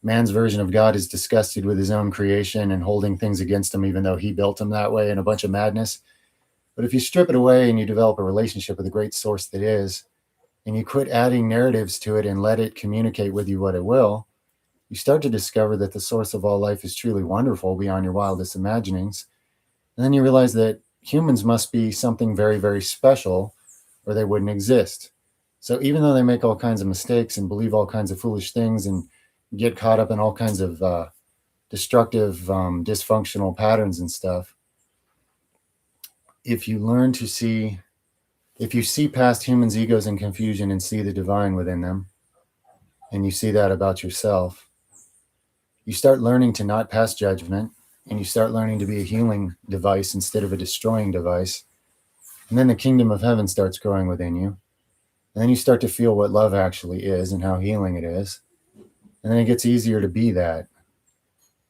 man's version of God is disgusted with his own creation and holding things against him, even though he built him that way, and a bunch of madness. But if you strip it away and you develop a relationship with the great source that is, and you quit adding narratives to it and let it communicate with you what it will, you start to discover that the source of all life is truly wonderful beyond your wildest imaginings. And then you realize that humans must be something very, very special or they wouldn't exist. So even though they make all kinds of mistakes and believe all kinds of foolish things and get caught up in all kinds of destructive, dysfunctional patterns and stuff, if you see past humans' egos and confusion and see the divine within them, and you see that about yourself, you start learning to not pass judgment, and you start learning to be a healing device instead of a destroying device. And then the kingdom of heaven starts growing within you. And then you start to feel what love actually is and how healing it is. And then it gets easier to be that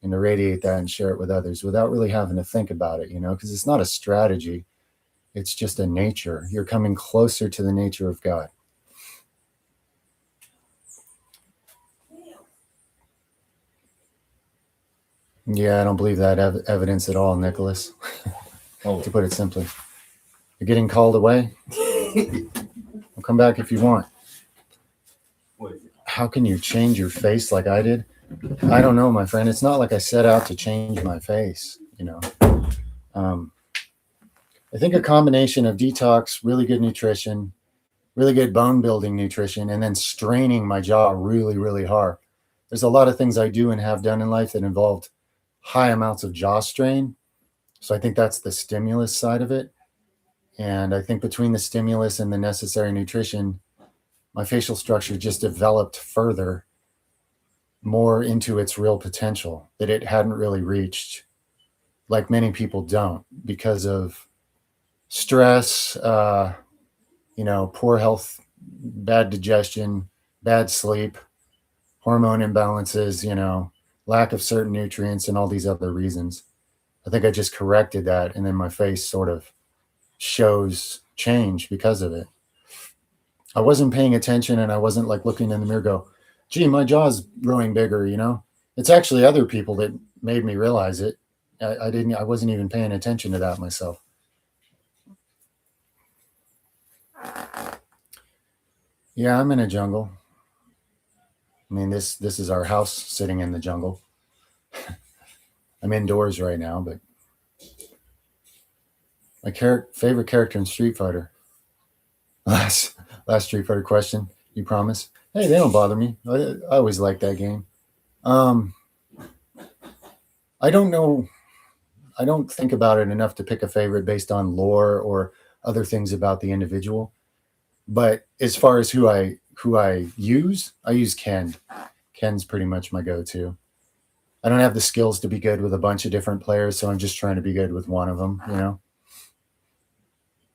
and to radiate that and share it with others without really having to think about it, you know, because it's not a strategy. It's just a nature. You're coming closer to the nature of God. Yeah, I don't believe that evidence at all, Nicholas. To put it simply. You're getting called away? I'll come back if you want. How can you change your face like I did? I don't know, my friend. It's not like I set out to change my face, you know. I think a combination of detox, really good nutrition, really good bone building nutrition, and then straining my jaw really, really hard. There's a lot of things I do and have done in life that involved high amounts of jaw strain. So I think that's the stimulus side of it. And I think between the stimulus and the necessary nutrition, my facial structure just developed further, more into its real potential that it hadn't really reached, like many people don't, because of stress, poor health, bad digestion, bad sleep, hormone imbalances, lack of certain nutrients, and all these other reasons. I think I just corrected that, and then my face sort of shows change because of it. I wasn't paying attention, and I wasn't like looking in the mirror, go, gee, my jaw's growing bigger, It's actually other people that made me realize it. I wasn't even paying attention to that myself. Yeah, I'm in a jungle. I mean, this is our house sitting in the jungle. I'm indoors right now, but my favorite character in Street Fighter. Last Street Fighter question. You promise? Hey, they don't bother me. I always like that game. I don't know. I don't think about it enough to pick a favorite based on lore or other things about the individual. But as far as who I use, I use Ken. Ken's pretty much my go-to. I don't have the skills to be good with a bunch of different players, so I'm just trying to be good with one of them,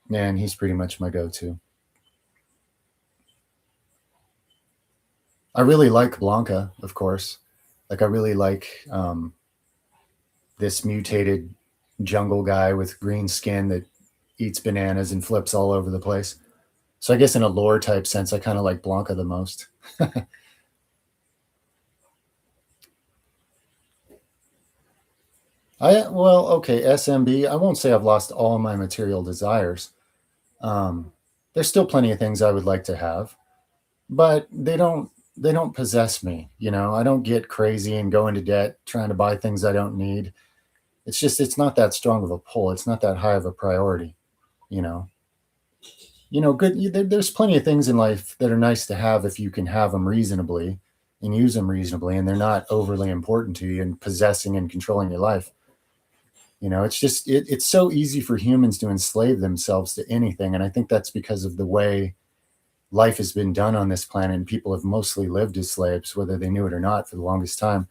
And he's pretty much my go-to. I really like Blanca, of course. Like I really like this mutated jungle guy with green skin that eats bananas and flips all over the place. So I guess in a lore type sense, I kind of like Blanca the most. Okay, SMB. I won't say I've lost all my material desires. There's still plenty of things I would like to have, but they don't possess me. I don't get crazy and go into debt trying to buy things I don't need. It's not that strong of a pull. It's not that high of a priority. There's plenty of things in life that are nice to have if you can have them reasonably and use them reasonably, and they're not overly important to you and possessing and controlling your life. It's so easy for humans to enslave themselves to anything. And I think that's because of the way life has been done on this planet, and people have mostly lived as slaves, whether they knew it or not, for the longest time.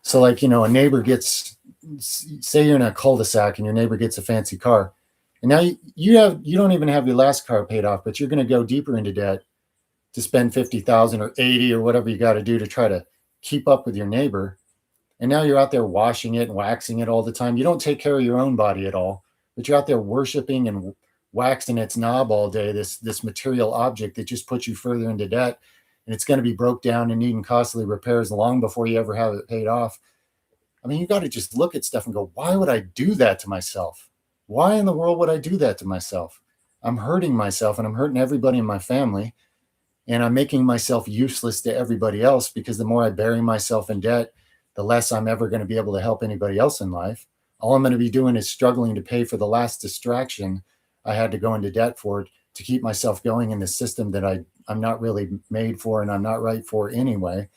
So like, a neighbor say you're in a cul-de-sac and your neighbor gets a fancy car. And now you don't even have your last car paid off, but you're going to go deeper into debt to spend 50,000 or 80 or whatever you got to do to try to keep up with your neighbor. And now you're out there washing it and waxing it all the time. You don't take care of your own body at all, but you're out there worshiping and waxing its knob all day, this material object that just puts you further into debt. And it's going to be broke down and needing costly repairs long before you ever have it paid off. I mean, you got to just look at stuff and go, why would I do that to myself? Why in the world would I do that to myself? I'm hurting myself, and I'm hurting everybody in my family. And I'm making myself useless to everybody else, because the more I bury myself in debt, the less I'm ever going to be able to help anybody else in life. All I'm going to be doing is struggling to pay for the last distraction I had to go into debt for to keep myself going in the system that I'm not really made for and I'm not right for anyway.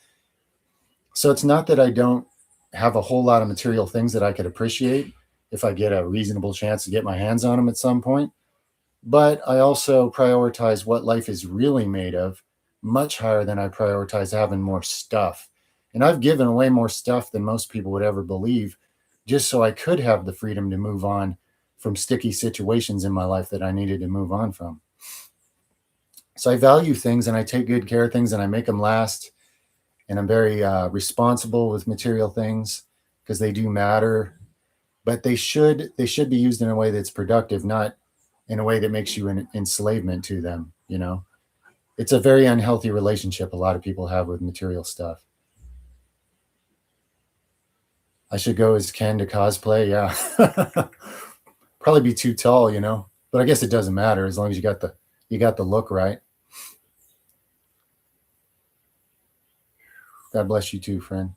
So it's not that I don't have a whole lot of material things that I could appreciate if I get a reasonable chance to get my hands on them at some point. But I also prioritize what life is really made of much higher than I prioritize having more stuff. And I've given away more stuff than most people would ever believe, just so I could have the freedom to move on from sticky situations in my life that I needed to move on from. So I value things, and I take good care of things, and I make them last. And I'm very responsible with material things, because they do matter. But they should be used in a way that's productive, not in a way that makes you an enslavement to them. It's a very unhealthy relationship a lot of people have with material stuff. I should go as Ken to cosplay. Yeah. Probably be too tall, but I guess it doesn't matter as long as you got the look right. God bless you too, friend.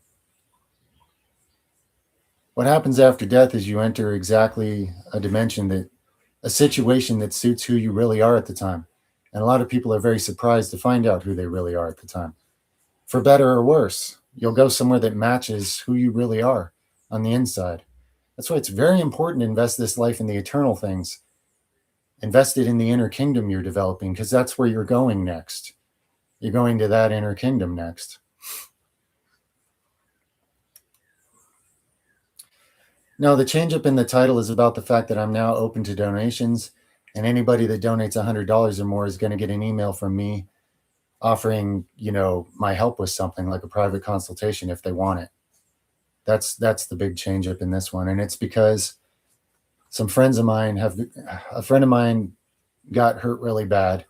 What happens after death is you enter exactly a situation that suits who you really are at the time. And a lot of people are very surprised to find out who they really are at the time. For better or worse, you'll go somewhere that matches who you really are on the inside. That's why it's very important to invest this life in the eternal things. Invest it in the inner kingdom you're developing, because that's where you're going next. You're going to that inner kingdom next. No, the change up in the title is about the fact that I'm now open to donations, and anybody that donates $100 or more is going to get an email from me offering, my help with something like a private consultation if they want it. That's the big change up in this one, and it's because a friend of mine got hurt really bad.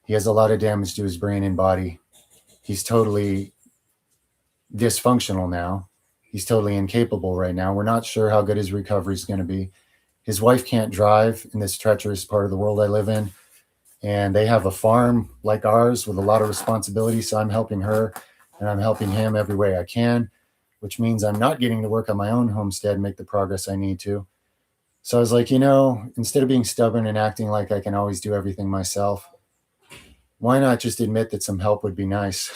He has a lot of damage to his brain and body. He's totally dysfunctional now. He's totally incapable right now. We're not sure how good his recovery is going to be. His wife can't drive in this treacherous part of the world I live in, and they have a farm like ours with a lot of responsibility. So I'm helping her and I'm helping him every way I can, which means I'm not getting to work on my own homestead and make the progress I need to. So I was like, instead of being stubborn and acting like I can always do everything myself, why not just admit that some help would be nice?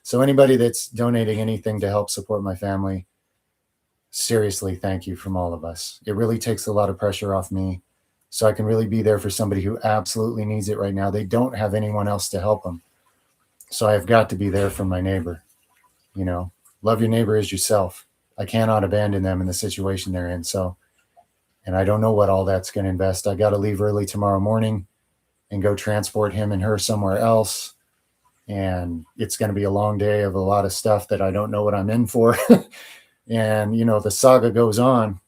So anybody that's donating anything to help support my family, seriously, thank you from all of us. It really takes a lot of pressure off me so I can really be there for somebody who absolutely needs it right now. They don't have anyone else to help them. So I've got to be there for my neighbor. Love your neighbor as yourself. I cannot abandon them in the situation they're in. So, and I don't know what all that's going to invest. I got to leave early tomorrow morning and go transport him and her somewhere else. And it's going to be a long day of a lot of stuff that I don't know what I'm in for. And, the saga goes on.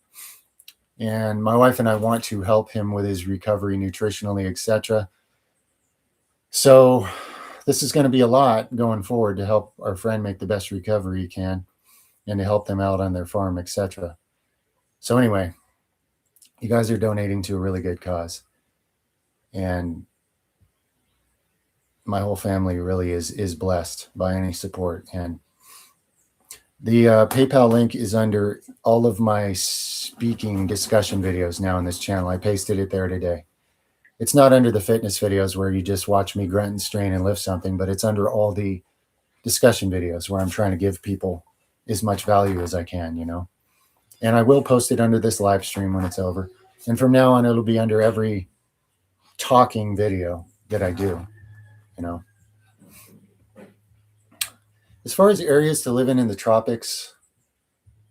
And my wife and I want to help him with his recovery nutritionally, etc. So this is going to be a lot going forward to help our friend make the best recovery he can and to help them out on their farm, etc. So anyway, you guys are donating to a really good cause. And my whole family really is blessed by any support. And the PayPal link is under all of my speaking discussion videos now on this channel. I pasted it there today. It's not under the fitness videos where you just watch me grunt and strain and lift something, but it's under all the discussion videos where I'm trying to give people as much value as I can, And I will post it under this live stream when it's over. And from now on, it'll be under every talking video that I do, As far as areas to live in the tropics,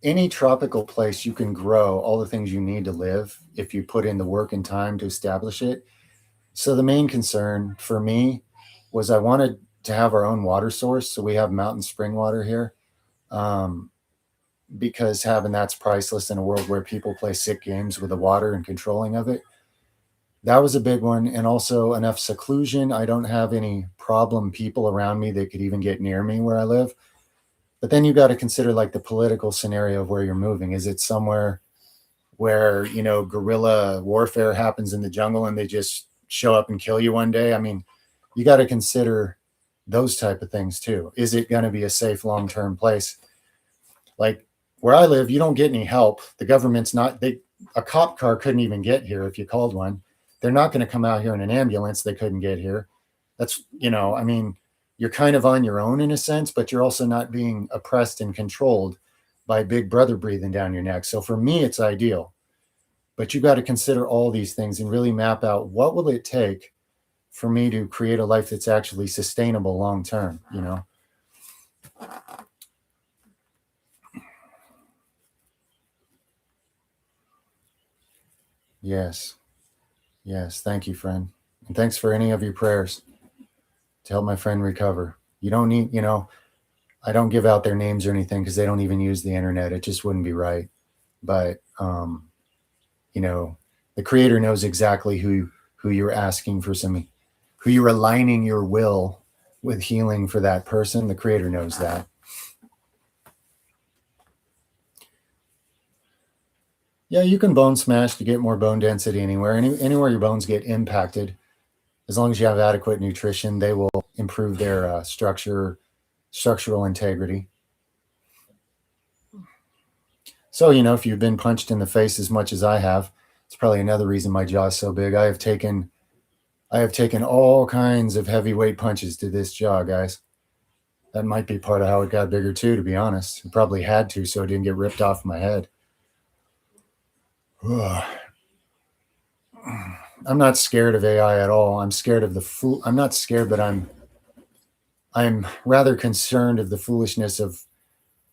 any tropical place you can grow all the things you need to live if you put in the work and time to establish it. So the main concern for me was I wanted to have our own water source. So we have mountain spring water here, because having that's priceless in a world where people play sick games with the water and controlling of it. That was a big one. And also enough seclusion. I don't have any problem people around me that could even get near me where I live. But then you got to consider like the political scenario of where you're moving. Is it somewhere where, guerrilla warfare happens in the jungle and they just show up and kill you one day? I mean, you got to consider those type of things too. Is it going to be a safe long-term place? Like where I live, you don't get any help. The government's not, a cop car couldn't even get here if you called one. They're not going to come out here in an ambulance. They couldn't get here. That's, you're kind of on your own in a sense, but you're also not being oppressed and controlled by Big Brother breathing down your neck. So for me, it's ideal. But you got to consider all these things and really map out what will it take for me to create a life that's actually sustainable long term, Yes. Yes. Thank you, friend. And thanks for any of your prayers to help my friend recover. You don't need, I don't give out their names or anything because they don't even use the internet. It just wouldn't be right. But, the creator knows exactly who you're asking for who you're aligning your will with healing for that person. The creator knows that. Yeah, you can bone smash to get more bone density anywhere. Anywhere your bones get impacted, as long as you have adequate nutrition, they will improve their structural integrity. So, if you've been punched in the face as much as I have, it's probably another reason my jaw is so big. I have taken all kinds of heavyweight punches to this jaw, guys. That might be part of how it got bigger too, to be honest. It probably had to, so it didn't get ripped off my head. I'm not scared of AI at all. I'm scared of I'm not scared, but I'm rather concerned of the foolishness of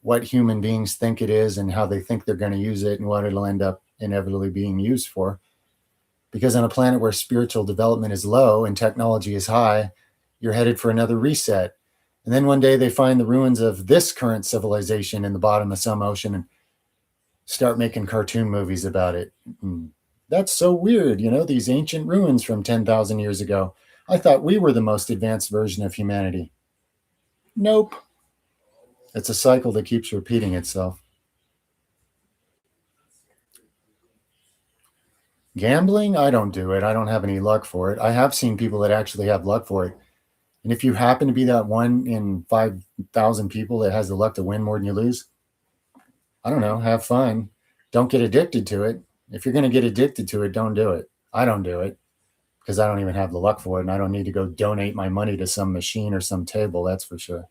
what human beings think it is and how they think they're going to use it and what it'll end up inevitably being used for. Because on a planet where spiritual development is low and technology is high, you're headed for another reset. And then one day they find the ruins of this current civilization in the bottom of some ocean and start making cartoon movies about it. That's so weird, these ancient ruins from 10,000 years ago. I thought we were the most advanced version of humanity. Nope. It's a cycle that keeps repeating itself. Gambling, I don't do it. I don't have any luck for it. I have seen people that actually have luck for it. And if you happen to be that 1 in 5,000 people that has the luck to win more than you lose, I don't know, have fun. Don't get addicted to it. If you're going to get addicted to it, don't do it. I don't do it because I don't even have the luck for it, and I don't need to go donate my money to some machine or some table, that's for sure.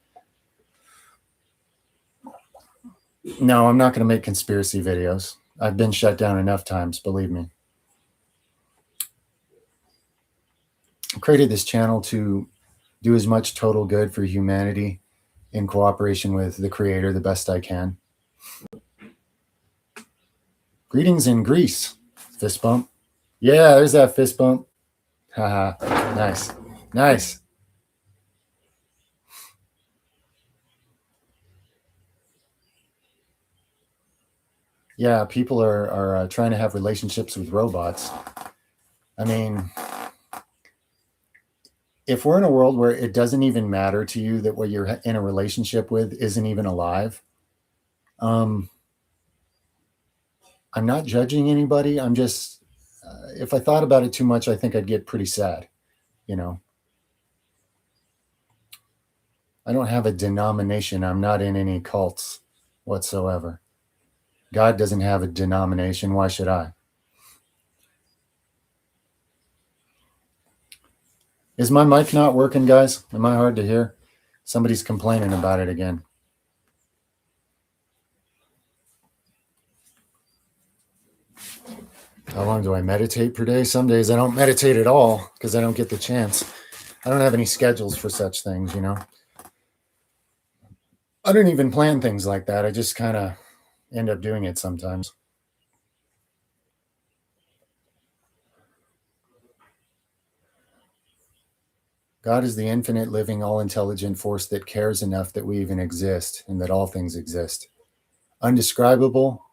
No, I'm not going to make conspiracy videos. I've been shut down enough times, believe me. I created this channel to do as much total good for humanity in cooperation with the Creator the best I can. Greetings in Greece. Fist bump. Yeah, there's that fist bump. Haha. Nice. Nice. Yeah, people are trying to have relationships with robots. I mean, if we're in a world where it doesn't even matter to you that what you're in a relationship with isn't even alive, I'm not judging anybody. I'm just, if I thought about it too much, I think I'd get pretty sad, I don't have a denomination. I'm not in any cults whatsoever. God doesn't have a denomination. Why should I? Is my mic not working, guys? Am I hard to hear? Somebody's complaining about it again. How long do I meditate per day? Some days I don't meditate at all because I don't get the chance. I don't have any schedules for such things, I don't even plan things like that. I just kind of end up doing it sometimes. God is the infinite, living, all-intelligent force that cares enough that we even exist and that all things exist. Undescribable,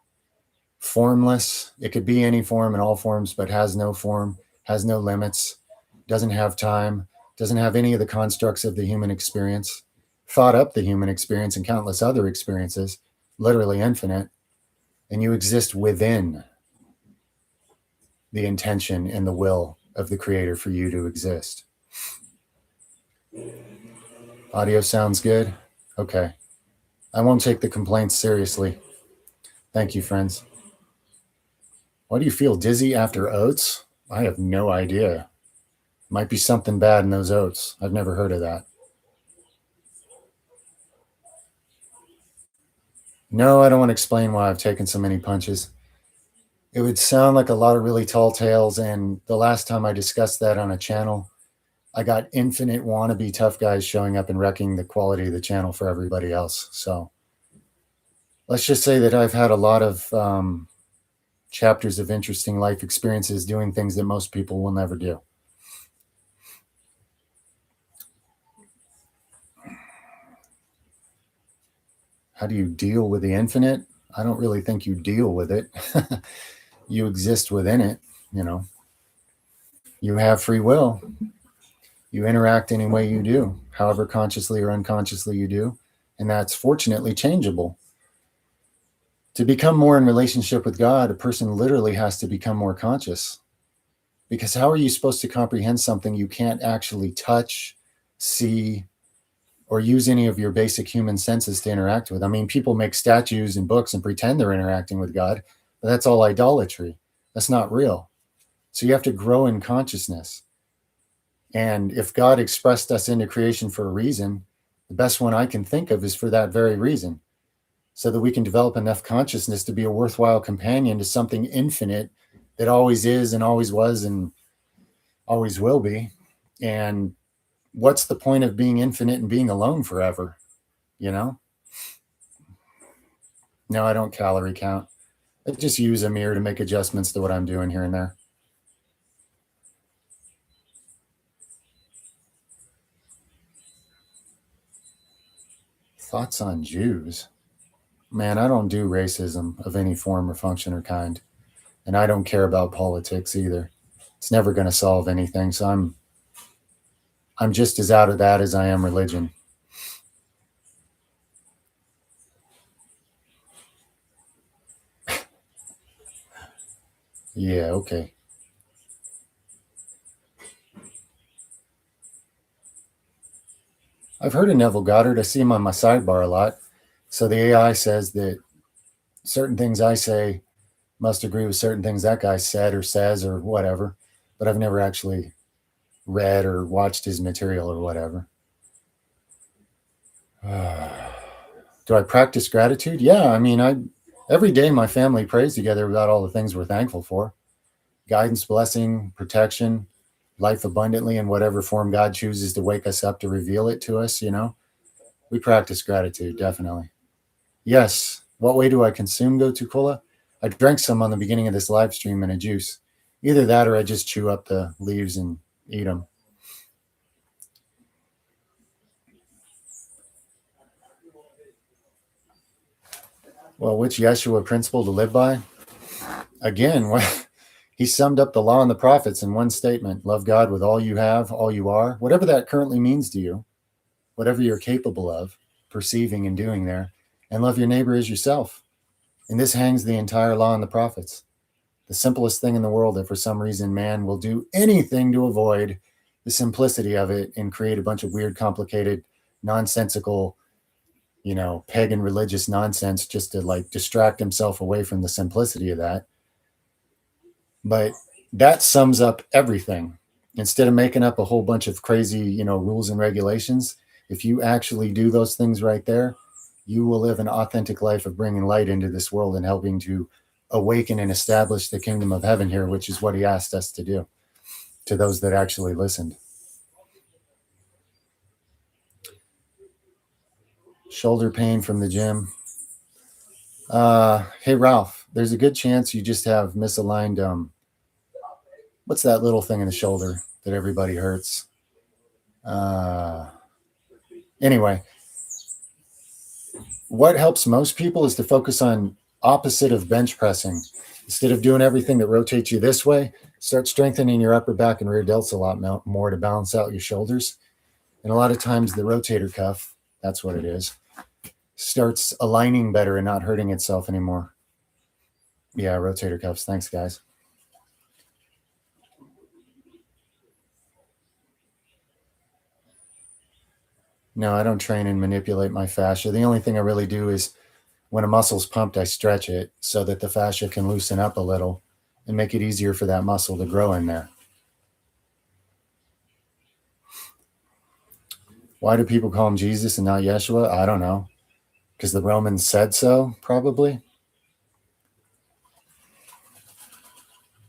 formless. It could be any form and all forms, but has no form, has no limits, doesn't have time, doesn't have any of the constructs of the human experience, thought up the human experience and countless other experiences, literally infinite, and you exist within the intention and the will of the Creator for you to exist. Audio sounds good? Okay. I won't take the complaints seriously. Thank you, friends. Why do you feel dizzy after oats? I have no idea. Might be something bad in those oats. I've never heard of that. No, I don't want to explain why I've taken so many punches. It would sound like a lot of really tall tales, and the last time I discussed that on a channel, I got infinite wannabe tough guys showing up and wrecking the quality of the channel for everybody else. So let's just say that I've had a lot of chapters of interesting life experiences doing things that most people will never do. How do you deal with the infinite? I don't really think you deal with it. You exist within it, You have free will. You interact any way you do, however consciously or unconsciously you do, and that's fortunately changeable. To become more in relationship with God, a person literally has to become more conscious. Because how are you supposed to comprehend something you can't actually touch, see, or use any of your basic human senses to interact with? I mean, people make statues and books and pretend they're interacting with God, but that's all idolatry. That's not real. So you have to grow in consciousness. And if God expressed us into creation for a reason, the best one I can think of is for that very reason, so that we can develop enough consciousness to be a worthwhile companion to something infinite that always is and always was and always will be. And what's the point of being infinite and being alone forever? No, I don't calorie count. I just use a mirror to make adjustments to what I'm doing here and there. Thoughts on Jews? Man, I don't do racism of any form or function or kind. And I don't care about politics either. It's never going to solve anything. So I'm just as out of that as I am religion. Yeah, okay. I've heard of Neville Goddard. I see him on my sidebar a lot. So the AI says that certain things I say must agree with certain things that guy said or says or whatever. But I've never actually read or watched his material or whatever. Do I practice gratitude? Yeah, I mean, every day my family prays together about all the things we're thankful for. Guidance, blessing, protection, life abundantly in whatever form God chooses to wake us up to reveal it to us, We practice gratitude, definitely. Yes. What way do I consume Gotu Kola? I drank some on the beginning of this live stream in a juice. Either that or I just chew up the leaves and eat them. Well, which Yeshua principle to live by? Again, he summed up the law and the prophets in one statement: love God with all you have, all you are, whatever that currently means to you, whatever you're capable of perceiving and doing there, and love your neighbor as yourself. And this hangs the entire law and the prophets. The simplest thing in the world that for some reason man will do anything to avoid the simplicity of it and create a bunch of weird, complicated, nonsensical, pagan religious nonsense just to like distract himself away from the simplicity of that. But that sums up everything. Instead of making up a whole bunch of crazy, rules and regulations, if you actually do those things right there, you will live an authentic life of bringing light into this world and helping to awaken and establish the kingdom of heaven here, which is what he asked us to do, to those that actually listened. Shoulder pain from the gym. Hey, Ralph, there's a good chance you just have misaligned, what's that little thing in the shoulder that everybody hurts? Anyway, what helps most people is to focus on opposite of bench pressing. Instead of doing everything that rotates you this way, start strengthening your upper back and rear delts a lot more to balance out your shoulders. And a lot of times the rotator cuff, that's what it is, starts aligning better and not hurting itself anymore. Yeah, rotator cuffs. Thanks, guys. No, I don't train and manipulate my fascia. The only thing I really do is when a muscle's pumped, I stretch it so that the fascia can loosen up a little and make it easier for that muscle to grow in there. Why do people call him Jesus and not Yeshua? I don't know. Because the Romans said so, probably.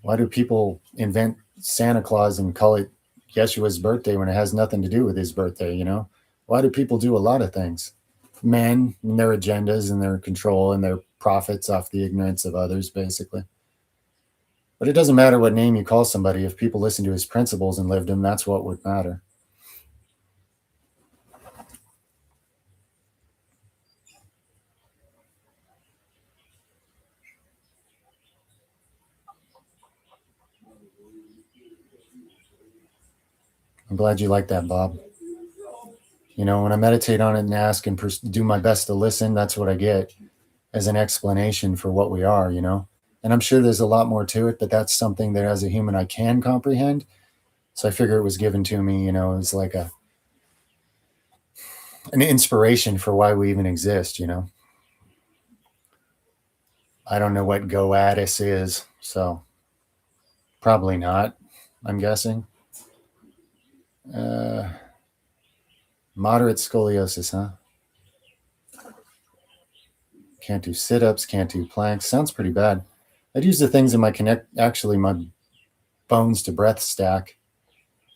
Why do people invent Santa Claus and call it Yeshua's birthday when it has nothing to do with his birthday, Why do people do a lot of things? Men and their agendas and their control and their profits off the ignorance of others, basically. But it doesn't matter what name you call somebody. If people listen to his principles and lived them, that's what would matter. I'm glad you like that, Bob. When I meditate on it and ask and do my best to listen, that's what I get as an explanation for what we are, And I'm sure there's a lot more to it, but that's something that as a human I can comprehend. So I figure it was given to me, as like an inspiration for why we even exist, I don't know what Goaddis is, so probably not, I'm guessing. Moderate scoliosis, huh? Can't do sit-ups, can't do planks. Sounds pretty bad. I'd use the things in my my bones to breath stack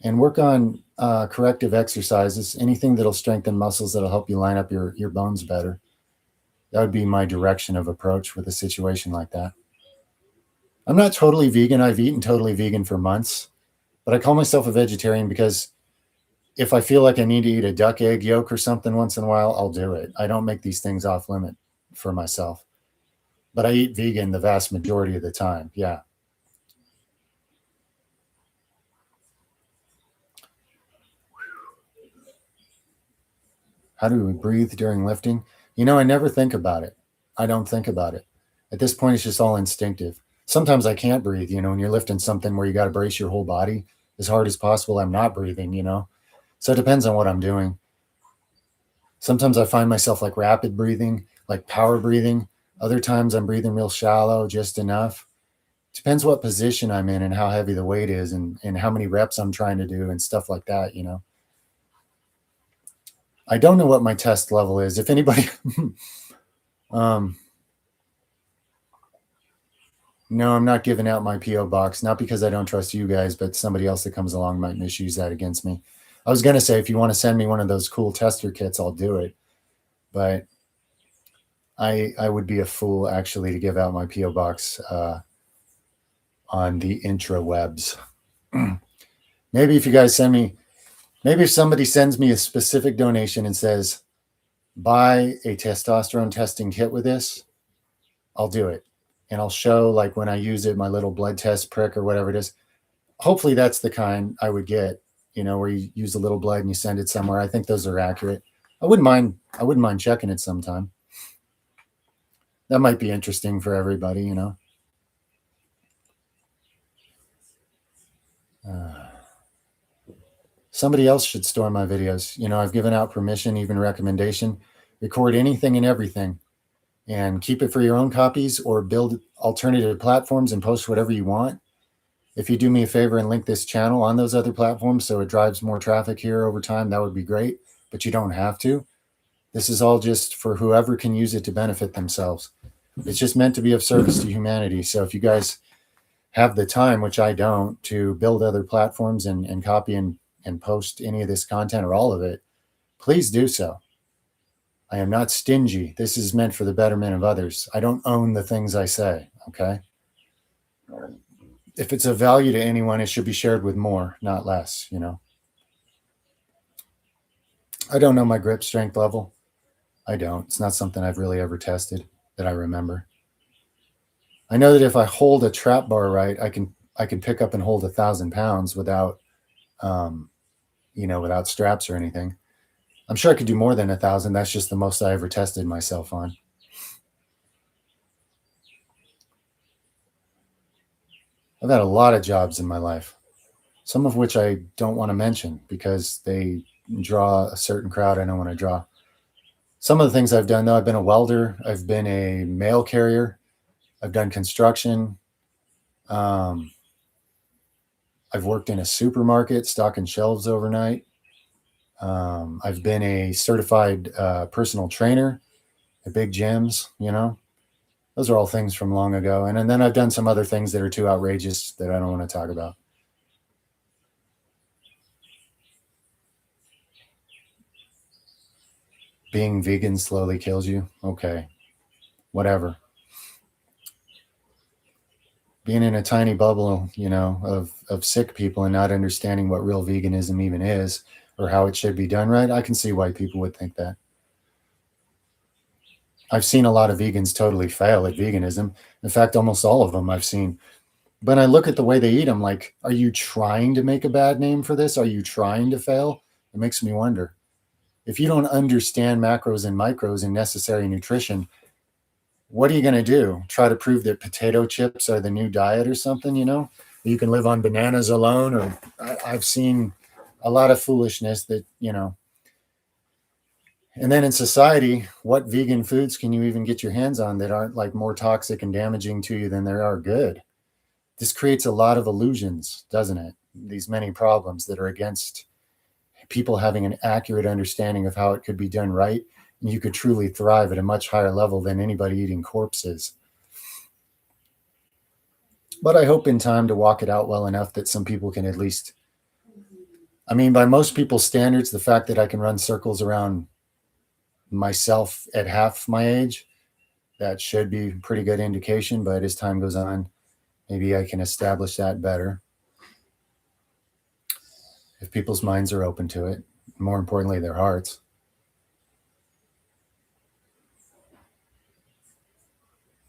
and work on corrective exercises, anything that'll strengthen muscles that'll help you line up your bones better. That would be my direction of approach with a situation like that. I'm not totally vegan. I've eaten totally vegan for months, but I call myself a vegetarian because if I feel like I need to eat a duck egg yolk or something once in a while, I'll do it. I don't make these things off limit for myself, but I eat vegan the vast majority of the time. Yeah. How do we breathe during lifting? I never think about it. I don't think about it. At this point, it's just all instinctive. Sometimes I can't breathe, when you're lifting something where you got to brace your whole body as hard as possible. I'm not breathing, So it depends on what I'm doing. Sometimes I find myself like rapid breathing, like power breathing. Other times I'm breathing real shallow, just enough. Depends what position I'm in and how heavy the weight is and how many reps I'm trying to do and stuff like that, I don't know what my test level is. If anybody, no, I'm not giving out my PO box, not because I don't trust you guys, but somebody else that comes along might misuse that against me. I was going to say, if you want to send me one of those cool tester kits, I'll do it. But I would be a fool actually to give out my PO box on the intrawebs. Maybe if you guys send me, maybe if somebody sends me a specific donation and says, buy a testosterone testing kit with this, I'll do it. And I'll show, like, when I use it, my little blood test prick or whatever it is. Hopefully that's the kind I would get, where you use a little blood and you send it somewhere. I think those are accurate. I wouldn't mind checking it sometime. That might be interesting for everybody, Somebody else should store my videos. I've given out permission, even recommendation. Record anything and everything and keep it for your own copies or build alternative platforms and post whatever you want. If you do me a favor and link this channel on those other platforms so it drives more traffic here over time, that would be great, but you don't have to. This is all just for whoever can use it to benefit themselves. It's just meant to be of service to humanity. So if you guys have the time, which I don't, to build other platforms and copy and post any of this content or all of it, please do so. I am not stingy. This is meant for the betterment of others. I don't own the things I say, okay? If it's of value to anyone, it should be shared with more, not less, I don't know my grip strength level. I don't. It's not something I've really ever tested that I remember. I know that if I hold a trap bar right, I can pick up and hold 1,000 pounds without, without straps or anything. I'm sure I could do more than 1,000. That's just the most I ever tested myself on. I've had a lot of jobs in my life, some of which I don't want to mention because they draw a certain crowd I don't want to draw. Some of the things I've done, though, I've been a welder. I've been a mail carrier. I've done construction. I've worked in a supermarket, stocking shelves overnight. I've been a certified personal trainer at big gyms, Those are all things from long ago. And then I've done some other things that are too outrageous that I don't want to talk about. Being vegan slowly kills you. Okay. Whatever. Being in a tiny bubble, of sick people and not understanding what real veganism even is or how it should be done right, I can see why people would think that. I've seen a lot of vegans totally fail at veganism. In fact, almost all of them I've seen. But I look at the way they eat, I'm like, are you trying to make a bad name for this? Are you trying to fail? It makes me wonder. If you don't understand macros and micros and necessary nutrition, what are you going to do? Try to prove that potato chips are the new diet or something, You can live on bananas alone, or I've seen a lot of foolishness that, And then in society, what vegan foods can you even get your hands on that aren't like more toxic and damaging to you than they are good? This creates a lot of illusions, doesn't it? These many problems that are against people having an accurate understanding of how it could be done right. And you could truly thrive at a much higher level than anybody eating corpses. But I hope in time to walk it out well enough that some people can at least, by most people's standards, the fact that I can run circles around myself at half my age That should be a pretty good indication, but as time goes on, maybe I can establish that better. If people's minds are open to it, more importantly, their hearts.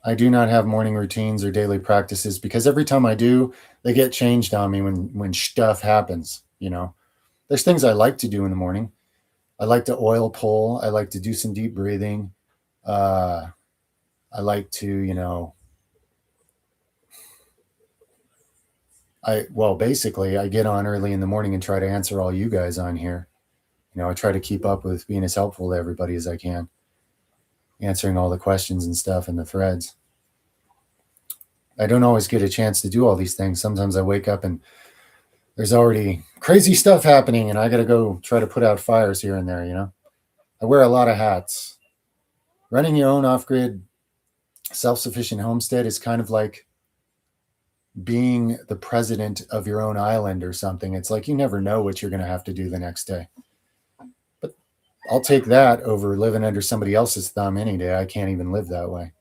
I do not have morning routines or daily practices because every time I do, they get changed on me when stuff happens. There's things I like to do in the morning. I like to oil pull. I like to do some deep breathing. I like to, basically I get on early in the morning and try to answer all you guys on here. I try to keep up with being as helpful to everybody as I can, answering all the questions and stuff in the threads. I don't always get a chance to do all these things. Sometimes I wake up and there's already crazy stuff happening and I got to go try to put out fires here and there. I wear a lot of hats. Running your own off-grid, self-sufficient homestead is kind of like being the president of your own island or something. It's like you never know what you're going to have to do the next day. But I'll take that over living under somebody else's thumb any day. I can't even live that way.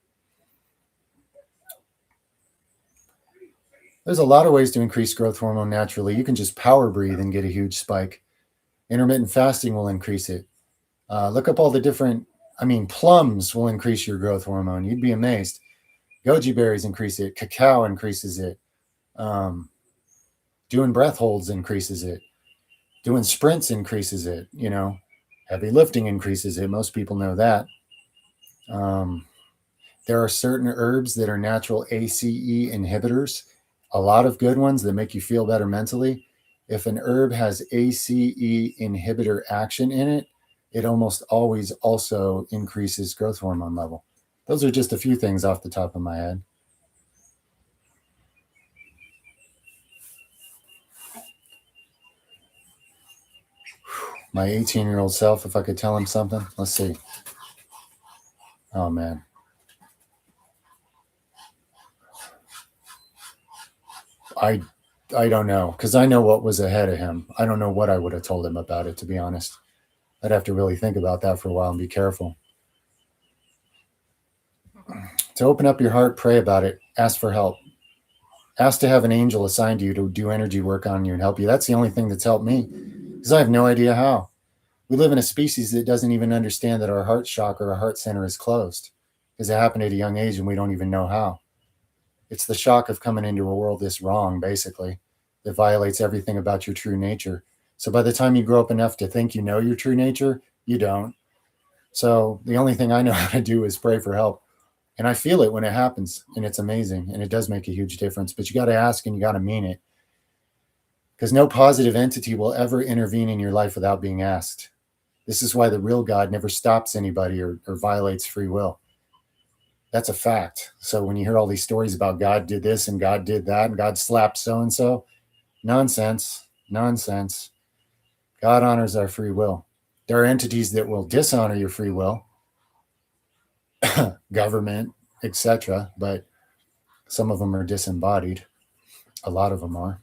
There's a lot of ways to increase growth hormone naturally. You can just power breathe and get a huge spike. Intermittent fasting will increase it. Look up all the different, plums will increase your growth hormone. You'd be amazed. Goji berries increase it. Cacao increases it. Doing breath holds increases it. Doing sprints increases it. Heavy lifting increases it. Most people know that. There are certain herbs that are natural ACE inhibitors. A lot of good ones that make you feel better mentally. If an herb has ACE inhibitor action in it, it almost always also increases growth hormone level. Those are just a few things off the top of my head. My 18-year-old self, if I could tell him something. Let's see. Oh, man. I don't know, because I know what was ahead of him. I don't know what I would have told him about it, to be honest. I'd have to really think about that for a while and be careful. To open up your heart, pray about it. Ask for help. Ask to have an angel assigned to you to do energy work on you and help you. That's the only thing that's helped me, because I have no idea how. We live in a species that doesn't even understand that our heart chakra, our heart center is closed, because it happened at a young age and we don't even know how. It's the shock of coming into a world that's wrong, basically, that violates everything about your true nature. So by the time you grow up enough to think you know your true nature, you don't. So the only thing I know how to do is pray for help. And I feel it when it happens, and it's amazing, and it does make a huge difference. But you got to ask and you got to mean it, because no positive entity will ever intervene in your life without being asked. This is why the real God never stops anybody or violates free will. That's a fact. So when you hear all these stories about God did this and God did that and God slapped so-and-so, nonsense. God honors our free will. There are entities that will dishonor your free will, government, etc., but some of them are disembodied. A lot of them are.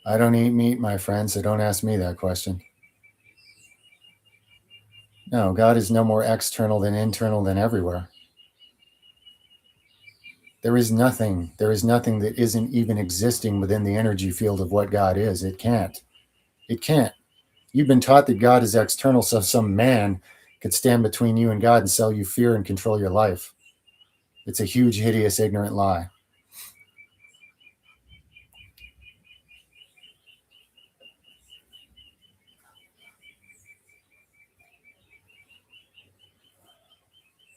I don't eat meat, my friend, so don't ask me that question. No, God is no more external than internal than everywhere. There is nothing that isn't even existing within the energy field of what God is. It can't. You've been taught that God is external, so some man could stand between you and God and sell you fear and control your life. It's a huge, hideous, ignorant lie.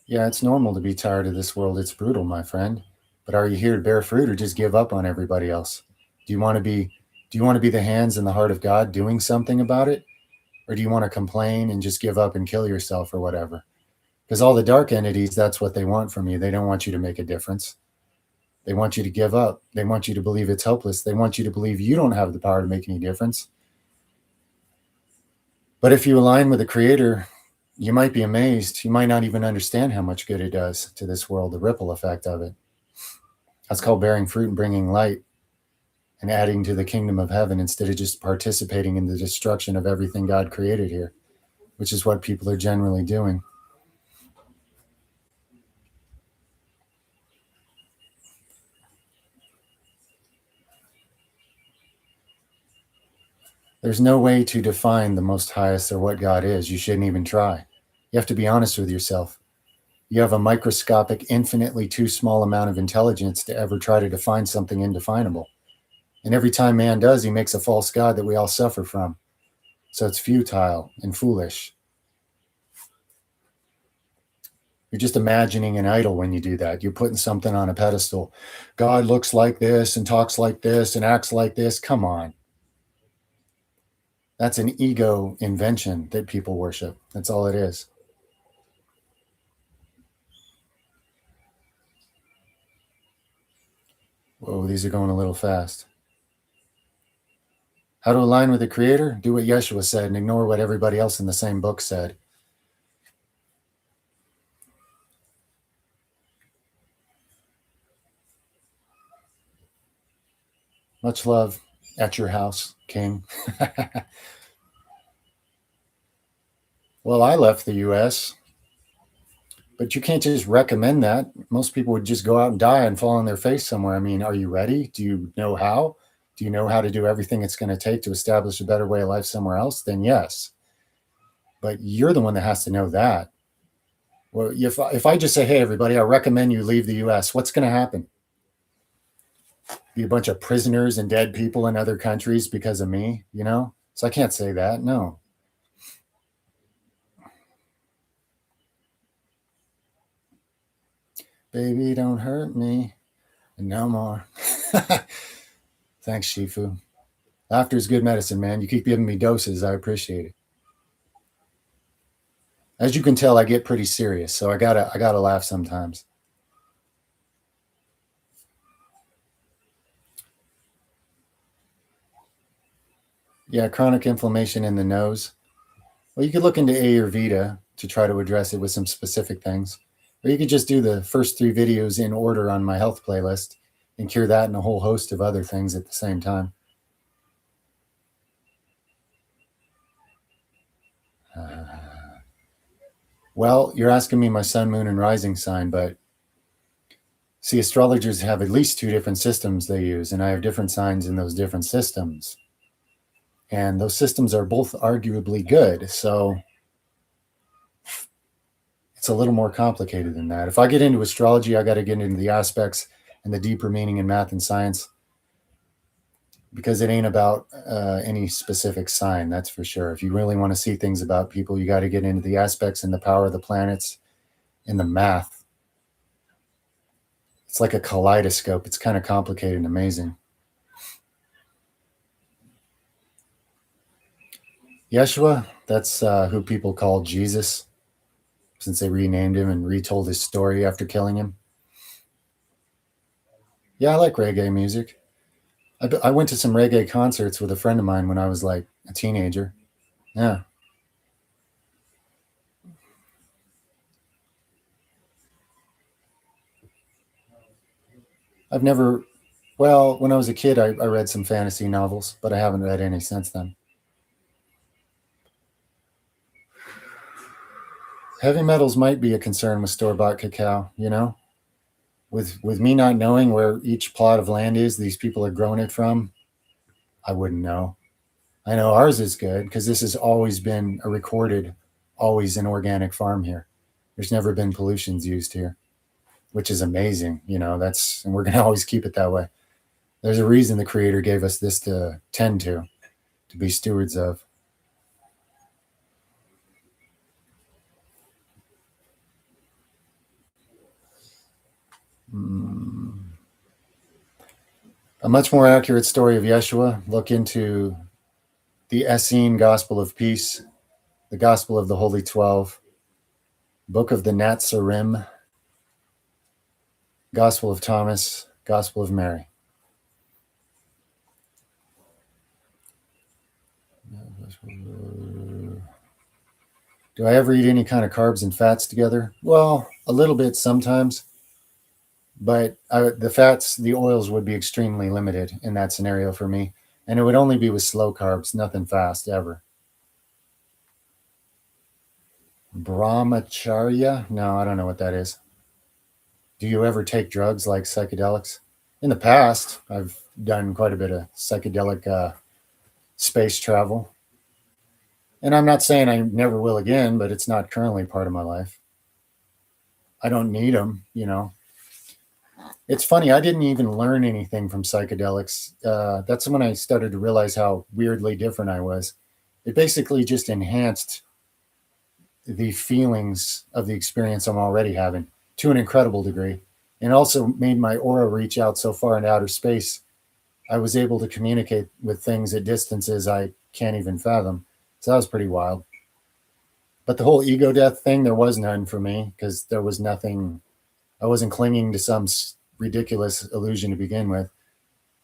Yeah, it's normal to be tired of this world. It's brutal, my friend. But are you here to bear fruit or just give up on everybody else? Do you want to be the hands and the heart of God doing something about it? Or do you want to complain and just give up and kill yourself or whatever? Because all the dark entities, that's what they want from you. They don't want you to make a difference. They want you to give up. They want you to believe it's hopeless. They want you to believe you don't have the power to make any difference. But if you align with the Creator, you might be amazed. You might not even understand how much good it does to this world, the ripple effect of it. That's called bearing fruit and bringing light and adding to the kingdom of heaven instead of just participating in the destruction of everything God created here. which is what people are generally doing. There's no way to define the most highest or what God is. You shouldn't even try. You have to be honest with yourself. You have a microscopic, infinitely too small amount of intelligence to ever try to define something indefinable. And every time man does, he makes a false God that we all suffer from. So it's futile and foolish. You're just imagining an idol when you do that. You're putting something on a pedestal. God looks like this and talks like this and acts like this. Come on. That's an ego invention that people worship. That's all it is. Whoa, these are going a little fast. How to align with the Creator? Do what Yeshua said and ignore what everybody else in the same book said. Much love at your house, King. Well, I left the U.S., but you can't just recommend that. Most people would just go out and die and fall on their face somewhere. I mean, are you ready? Do you know how? Do you know how to do everything it's going to take to establish a better way of life somewhere else? Then yes. But you're the one that has to know that. Well, if I just say, hey, everybody, I recommend you leave the U.S., what's going to happen? Be a bunch of prisoners and dead people in other countries because of me, you know? So I can't say that. No. Baby, don't hurt me. No more. Thanks, Shifu. Laughter is good medicine, man. You keep giving me doses. I appreciate it. As you can tell, I get pretty serious, so I gotta laugh sometimes. Yeah, chronic inflammation in the nose. Well, you could look into Ayurveda to try to address it with some specific things. Or you could just do the first 3 videos in order on my health playlist and cure that and a whole host of other things at the same time. Well, you're asking me my sun, moon, and rising sign, but see, astrologers have at least 2 different systems they use, and I have different signs in those different systems. And those systems are both arguably good, so it's a little more complicated than that. If I get into astrology, I got to get into the aspects and the deeper meaning in math and science, because it ain't about any specific sign, that's for sure. If you really want to see things about people, you got to get into the aspects and the power of the planets and the math. It's like a kaleidoscope. It's kind of complicated and amazing. Yeshua, that's who people call Jesus, since they renamed him and retold his story after killing him. Yeah, I like reggae music. I went to some reggae concerts with a friend of mine when I was like a teenager. Yeah. I've never, well, when I was a kid, I read some fantasy novels, but I haven't read any since then. Heavy metals might be a concern with store-bought cacao, you know? With me not knowing where each plot of land is these people are growing it from, I wouldn't know. I know ours is good because this has always been a recorded, always an organic farm here. There's never been pollutions used here, which is amazing. You know, and we're going to always keep it that way. There's a reason the Creator gave us this to tend to be stewards of. A much more accurate story of Yeshua. Look into the Essene Gospel of Peace, the Gospel of the Holy 12, Book of the Natsarim, Gospel of Thomas, Gospel of Mary. Do I ever eat any kind of carbs and fats together? Well, a little bit sometimes, but the fats, the oils would be extremely limited in that scenario for me. And it would only be with slow carbs, nothing fast ever. Brahmacharya? No, I don't know what that is. Do you ever take drugs like psychedelics? In the past, I've done quite a bit of psychedelic space travel. And I'm not saying I never will again, but it's not currently part of my life. I don't need them, you know. It's funny, I didn't even learn anything from psychedelics. That's when I started to realize how weirdly different I was. It basically just enhanced the feelings of the experience I'm already having to an incredible degree, and also made my aura reach out so far into outer space. I was able to communicate with things at distances I can't even fathom. So that was pretty wild. But the whole ego death thing, there was none for me because there was nothing. I wasn't clinging to some ridiculous illusion to begin with.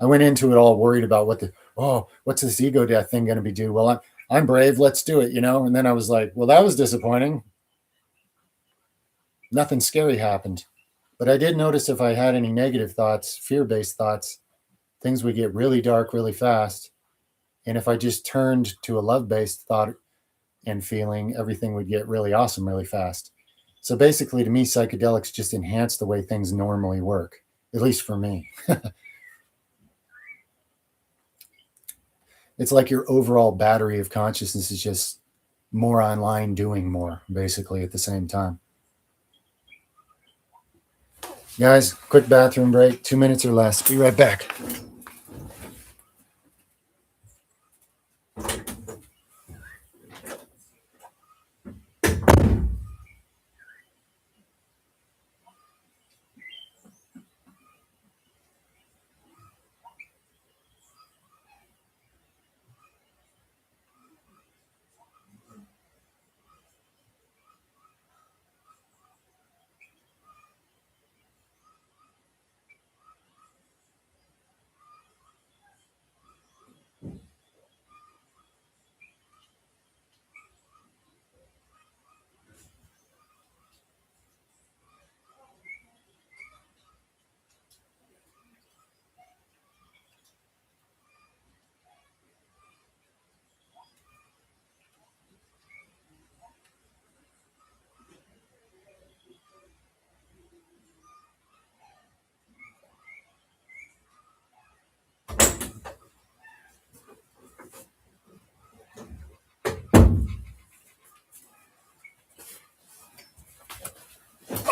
I went into it all worried about what's this ego death thing going to be do? Well, I'm brave. Let's do it, you know? And then I was like, well, that was disappointing. Nothing scary happened. But I did notice if I had any negative thoughts, fear based thoughts, things would get really dark really fast. And if I just turned to a love based thought and feeling, everything would get really awesome really fast. So basically, to me, psychedelics just enhance the way things normally work, at least for me. It's like your overall battery of consciousness is just more online doing more, basically, at the same time. Guys, quick bathroom break, 2 minutes or less. Be right back.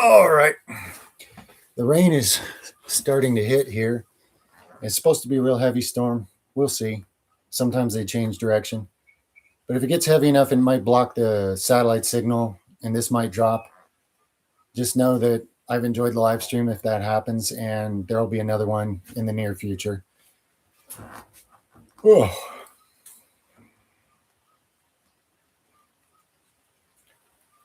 All right. The rain is starting to hit here. It's supposed to be a real heavy storm. We'll see. Sometimes they change direction. But if it gets heavy enough, it might block the satellite signal and this might drop. Just know that I've enjoyed the live stream if that happens, and there'll be another one in the near future. Oh.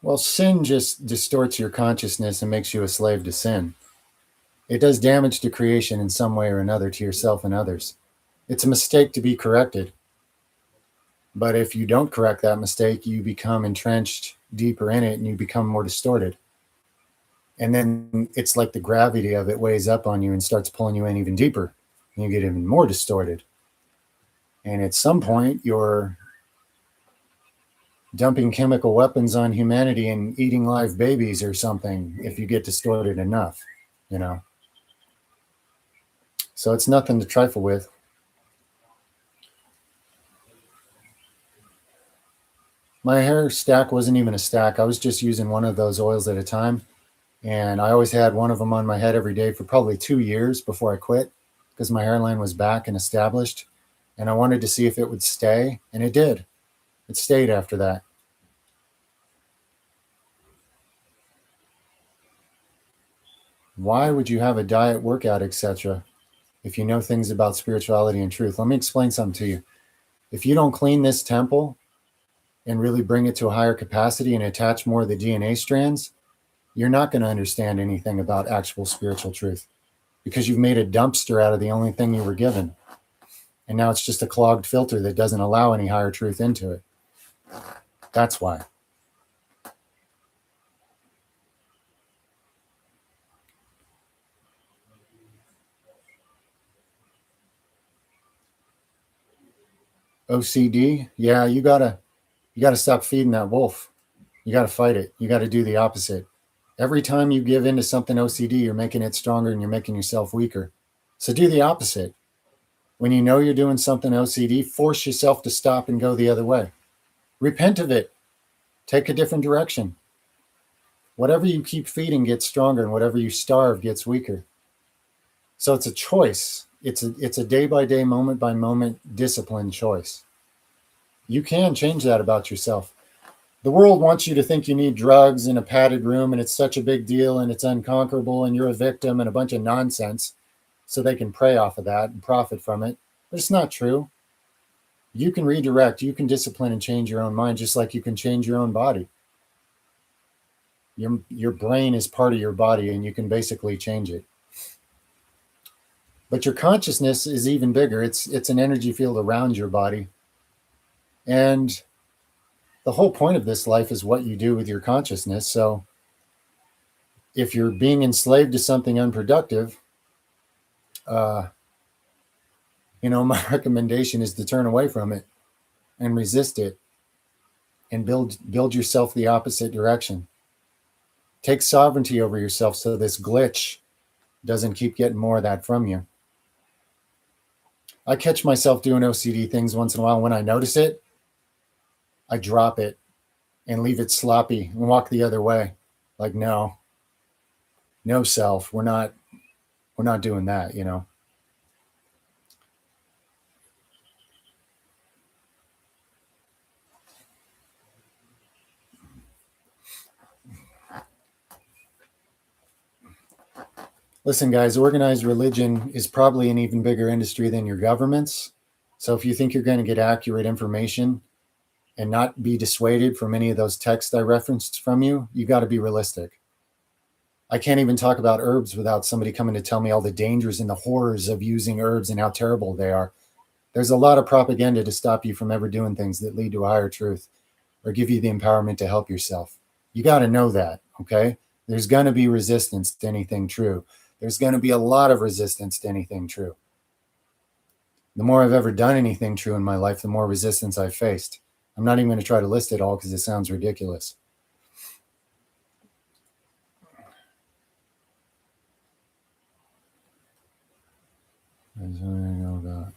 Well, sin just distorts your consciousness and makes you a slave to sin. It does damage to creation in some way or another to yourself and others. It's a mistake to be corrected. But if you don't correct that mistake, you become entrenched deeper in it and you become more distorted. And then it's like the gravity of it weighs up on you and starts pulling you in even deeper. And you get even more distorted. And at some point, you're dumping chemical weapons on humanity and eating live babies or something if you get distorted enough, you know. So it's nothing to trifle with. My hair stack wasn't even a stack. I was just using one of those oils at a time. And I always had one of them on my head every day for probably 2 years before I quit because my hairline was back and established. And I wanted to see if it would stay. And it did. It stayed after that. Why would you have a diet, workout, etc., if you know things about spirituality and truth? Let me explain something to you. If you don't clean this temple and really bring it to a higher capacity and attach more of the DNA strands, you're not going to understand anything about actual spiritual truth because you've made a dumpster out of the only thing you were given. And now it's just a clogged filter that doesn't allow any higher truth into it. That's why. OCD, yeah, you gotta stop feeding that wolf. You got to fight it. You got to do the opposite. Every time you give in to something OCD, you're making it stronger and you're making yourself weaker. So do the opposite. When you know you're doing something OCD, force yourself to stop and go the other way. Repent of it. Take a different direction. Whatever you keep feeding gets stronger, and whatever you starve gets weaker. So it's a choice. It's a day-by-day, moment-by-moment discipline choice. You can change that about yourself. The world wants you to think you need drugs in a padded room and it's such a big deal and it's unconquerable and you're a victim and a bunch of nonsense, so they can prey off of that and profit from it. But it's not true. You can redirect, you can discipline and change your own mind, just like you can change your own body. Your brain is part of your body and you can basically change it. But your consciousness is even bigger. It's an energy field around your body. And the whole point of this life is what you do with your consciousness. So if you're being enslaved to something unproductive, my recommendation is to turn away from it and resist it and build yourself the opposite direction. Take sovereignty over yourself so this glitch doesn't keep getting more of that from you. I catch myself doing OCD things once in a while. When I notice it, I drop it and leave it sloppy and walk the other way. Like, no self. We're not doing that, Listen, guys, organized religion is probably an even bigger industry than your governments. So if you think you're going to get accurate information and not be dissuaded from any of those texts I referenced from you, you got to be realistic. I can't even talk about herbs without somebody coming to tell me all the dangers and the horrors of using herbs and how terrible they are. There's a lot of propaganda to stop you from ever doing things that lead to a higher truth or give you the empowerment to help yourself. You got to know that, okay? There's going to be resistance to anything true. There's going to be a lot of resistance to anything true. The more I've ever done anything true in my life, the more resistance I've faced. I'm not even going to try to list it all because it sounds ridiculous. There's something I know about.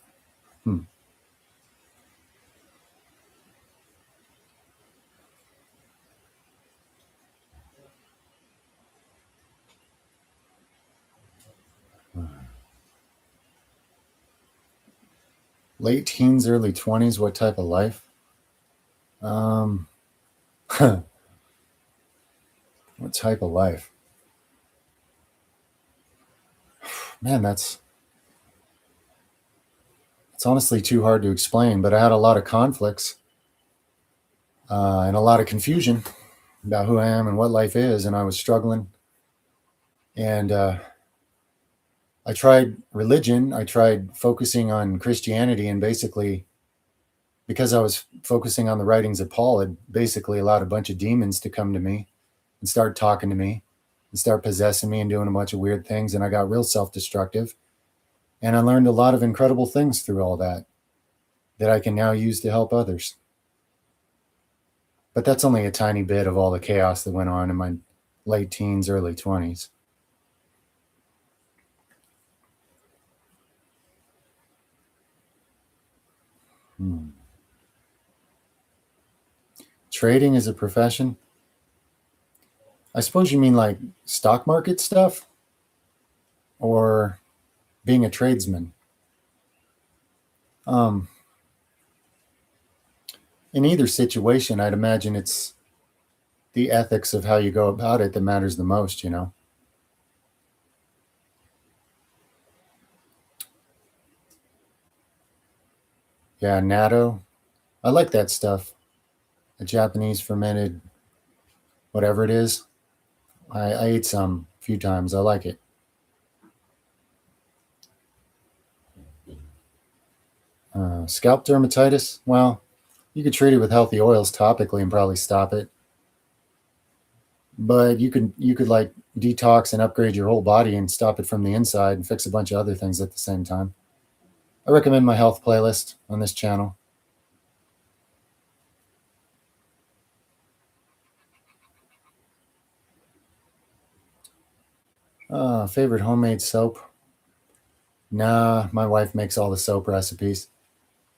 Late teens, early 20s, what type of life? What type of life? Man, it's honestly too hard to explain, but I had a lot of conflicts and a lot of confusion about who I am and what life is, and I was struggling. And I tried religion. I tried focusing on Christianity, and basically, because I was focusing on the writings of Paul, it basically allowed a bunch of demons to come to me and start talking to me and start possessing me and doing a bunch of weird things. And I got real self-destructive. And I learned a lot of incredible things through all that I can now use to help others. But that's only a tiny bit of all the chaos that went on in my late teens, early 20s. Trading is a profession? I suppose you mean like stock market stuff? Or being a tradesman? In either situation, I'd imagine it's the ethics of how you go about it that matters the most, Yeah, natto. I like that stuff. A Japanese fermented whatever it is. I ate some a few times. I like it. Scalp dermatitis? Well, you could treat it with healthy oils topically and probably stop it. But you could like detox and upgrade your whole body and stop it from the inside and fix a bunch of other things at the same time. I recommend my health playlist on this channel. Favorite homemade soap? Nah, my wife makes all the soap recipes.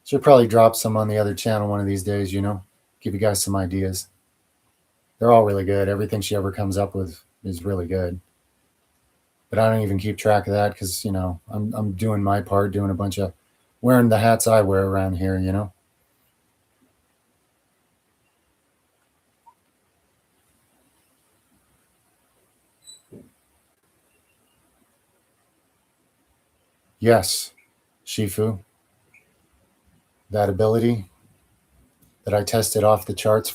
She'll probably drop some on the other channel one of these days, give you guys some ideas. They're all really good. Everything she ever comes up with is really good. But I don't even keep track of that because, I'm doing my part, doing a bunch of wearing the hats I wear around here. Yes, Shifu, that ability that I tested off the charts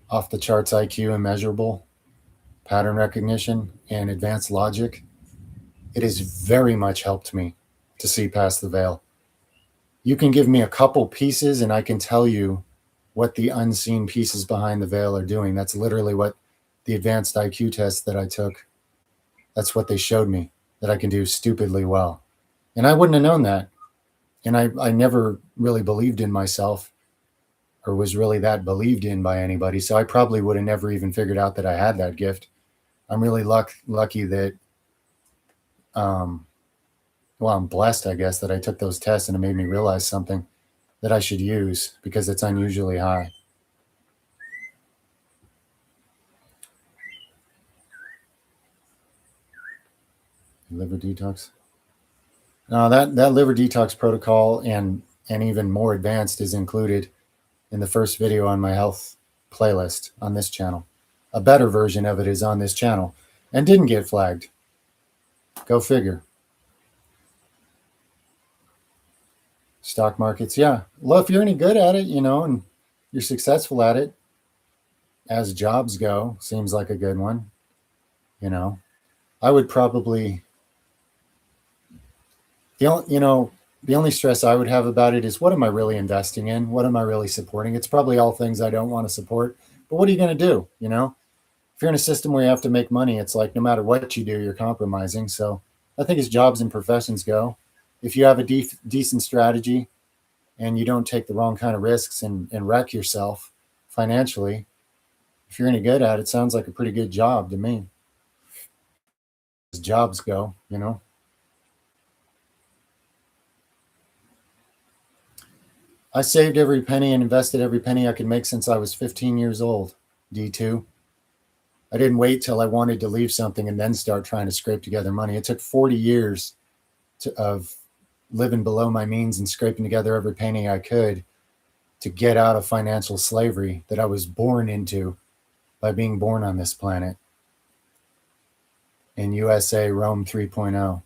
off the charts IQ, immeasurable, pattern recognition, and advanced logic, it has very much helped me to see past the veil. You can give me a couple pieces and I can tell you what the unseen pieces behind the veil are doing. That's literally what the advanced IQ test that I took, that's what they showed me, that I can do stupidly well. And I wouldn't have known that. And I never really believed in myself or was really that believed in by anybody. So I probably would have never even figured out that I had that gift. I'm really lucky that, well, I'm blessed, I guess, that I took those tests and it made me realize something that I should use because it's unusually high. Liver detox. Now that liver detox protocol and even more advanced is included in the first video on my health playlist on this channel. A better version of it is on this channel and didn't get flagged. Go figure. Stock markets, yeah. Well, if you're any good at it, and you're successful at it, as jobs go, seems like a good one. I would probably, the only stress I would have about it is what am I really investing in? What am I really supporting? It's probably all things I don't want to support, but what are you going to do? If you're in a system where you have to make money, it's like no matter what you do, you're compromising. So I think as jobs and professions go, if you have a decent strategy and you don't take the wrong kind of risks and wreck yourself financially, if you're any good at it, sounds like a pretty good job to me. As jobs go. I saved every penny and invested every penny I could make since I was 15 years old, D2. I didn't wait till I wanted to leave something and then start trying to scrape together money. It took 40 years of living below my means and scraping together every penny I could to get out of financial slavery that I was born into by being born on this planet in USA Rome 3.0.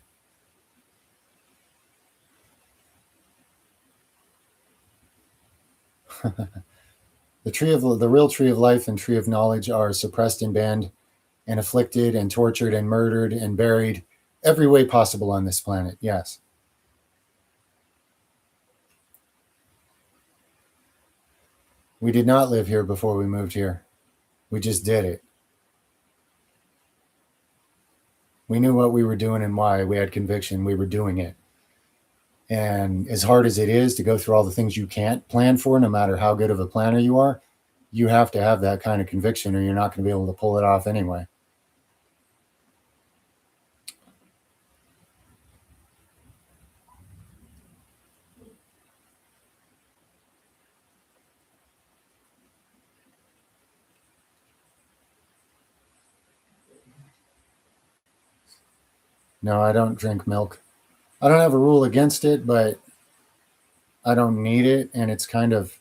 The real tree of life and tree of knowledge are suppressed and banned and afflicted and tortured and murdered and buried every way possible on this planet. Yes. We did not live here before we moved here. We just did it. We knew what we were doing and why. We had conviction. We were doing it. And as hard as it is to go through all the things you can't plan for, no matter how good of a planner you are, you have to have that kind of conviction or you're not going to be able to pull it off anyway. No, I don't drink milk. I don't have a rule against it, but I don't need it. And it's kind of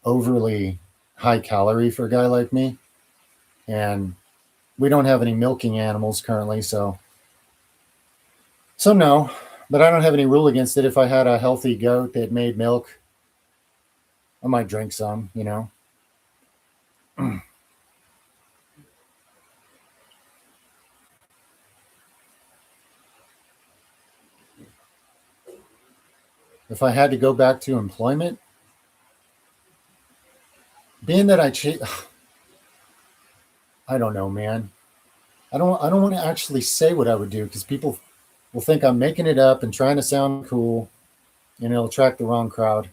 overly high calorie for a guy like me. And we don't have any milking animals currently. So no, but I don't have any rule against it. If I had a healthy goat that made milk, I might drink some. If I had to go back to employment, being that I don't know, man. I don't want to actually say what I would do because people will think I'm making it up and trying to sound cool, and it'll attract the wrong crowd.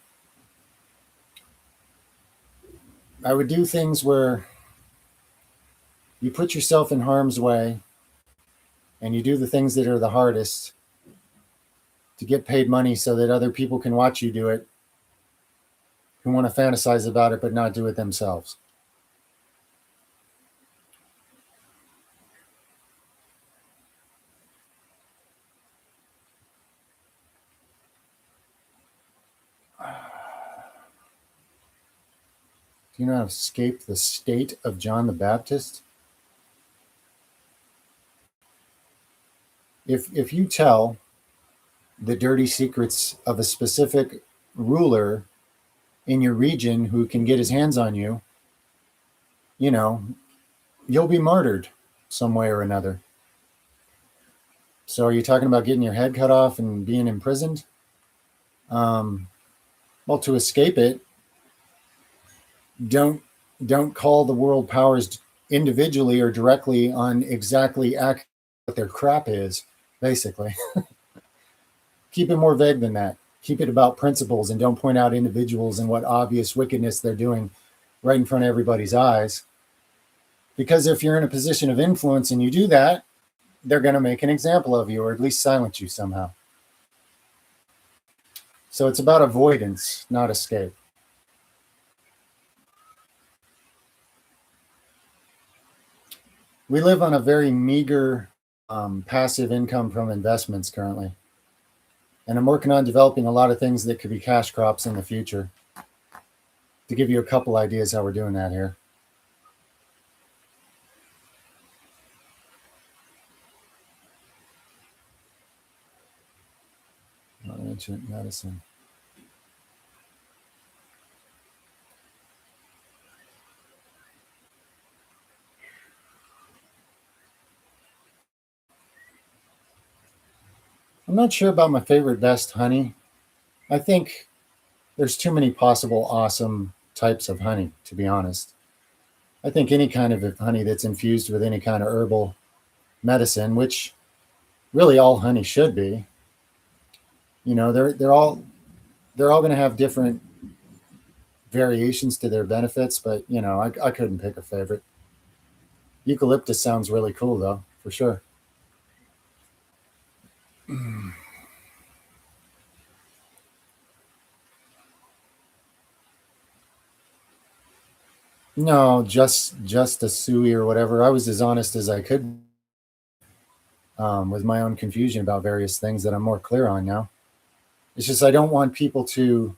I would do things where you put yourself in harm's way and you do the things that are the hardest to get paid money so that other people can watch you do it, who want to fantasize about it but not do it themselves. Do you know how to escape the state of John the Baptist? If you tell the dirty secrets of a specific ruler in your region who can get his hands on you, you know, you'll be martyred some way or another. So are you talking about getting your head cut off and being imprisoned? Well, to escape it, don't call the world powers individually or directly on exactly what their crap is, basically. Keep it more vague than that. Keep it about principles and don't point out individuals and what obvious wickedness they're doing right in front of everybody's eyes. Because if you're in a position of influence and you do that, they're going to make an example of you or at least silence you somehow. So it's about avoidance, not escape. We live on a very meager passive income from investments currently. And I'm working on developing a lot of things that could be cash crops in the future. To give you a couple ideas how we're doing that here. Ancient medicine. I'm not sure about my favorite best honey. I think there's too many possible awesome types of honey, to be honest. I think any kind of honey that's infused with any kind of herbal medicine, which really all honey should be, you know, they're all going to have different variations to their benefits, but you know, I couldn't pick a favorite. Eucalyptus sounds really cool though, for sure. No, just a suey or whatever. I was as honest as I could with my own confusion about various things that I'm more clear on now. It's just I don't want people to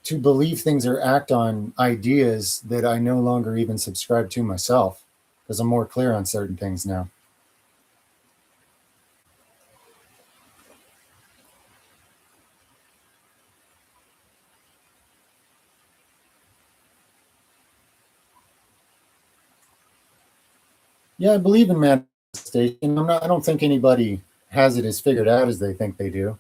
believe things or act on ideas that I no longer even subscribe to myself, because I'm more clear on certain things now. Yeah, I believe in manifestation. I don't think anybody has it as figured out as they think they do.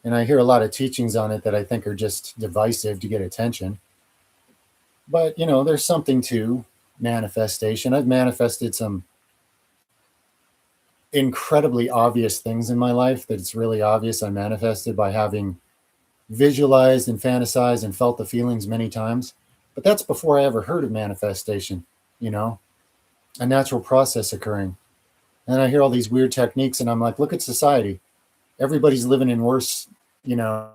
And I hear a lot of teachings on it that I think are just divisive to get attention. But, you know, there's something to manifestation. I've manifested some incredibly obvious things in my life that it's really obvious I manifested by having visualized and fantasized and felt the feelings many times. But that's before I ever heard of manifestation, you know, a natural process occurring. And I hear all these weird techniques and I'm like, look at society. Everybody's living in worse, you know,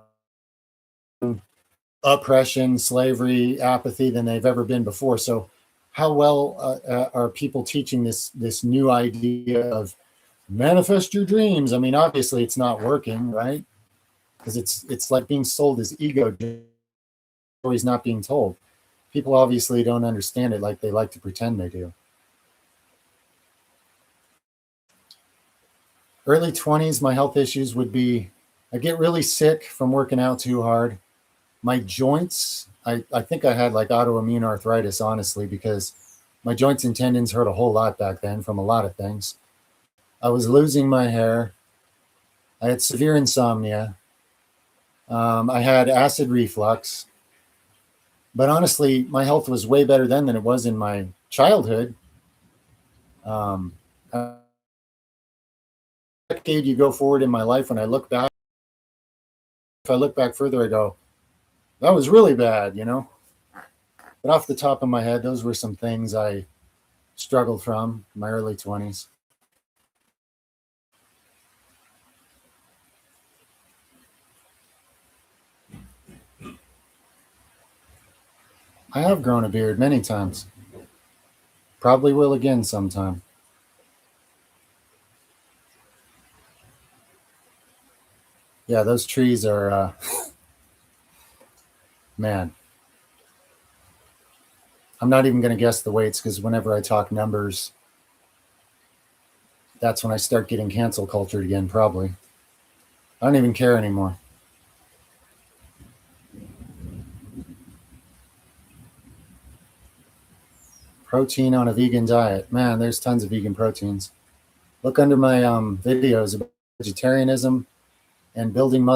oppression, slavery, apathy than they've ever been before. So how well are people teaching this new idea of manifest your dreams? I mean, obviously it's not working, right? Because it's like being sold as ego stories not being told. People obviously don't understand it like they like to pretend they do. Early 20s, my health issues would be I get really sick from working out too hard. My joints, I think I had like autoimmune arthritis, honestly, because my joints and tendons hurt a whole lot back then from a lot of things. I was losing my hair. I had severe insomnia. I had acid reflux. But honestly, my health was way better then than it was in my childhood. Um, decade you go forward in my life, when I look back, if I look back further, I go, that was really bad, you know? But off the top of my head, those were some things I struggled from in my early 20s. I have grown a beard many times. Probably will again sometime. Yeah, those trees are, man. I'm not even going to guess the weights because whenever I talk numbers, that's when I start getting cancel cultured again, probably. I don't even care anymore. Protein on a vegan diet. Man, there's tons of vegan proteins. Look under my videos about vegetarianism and building muscle.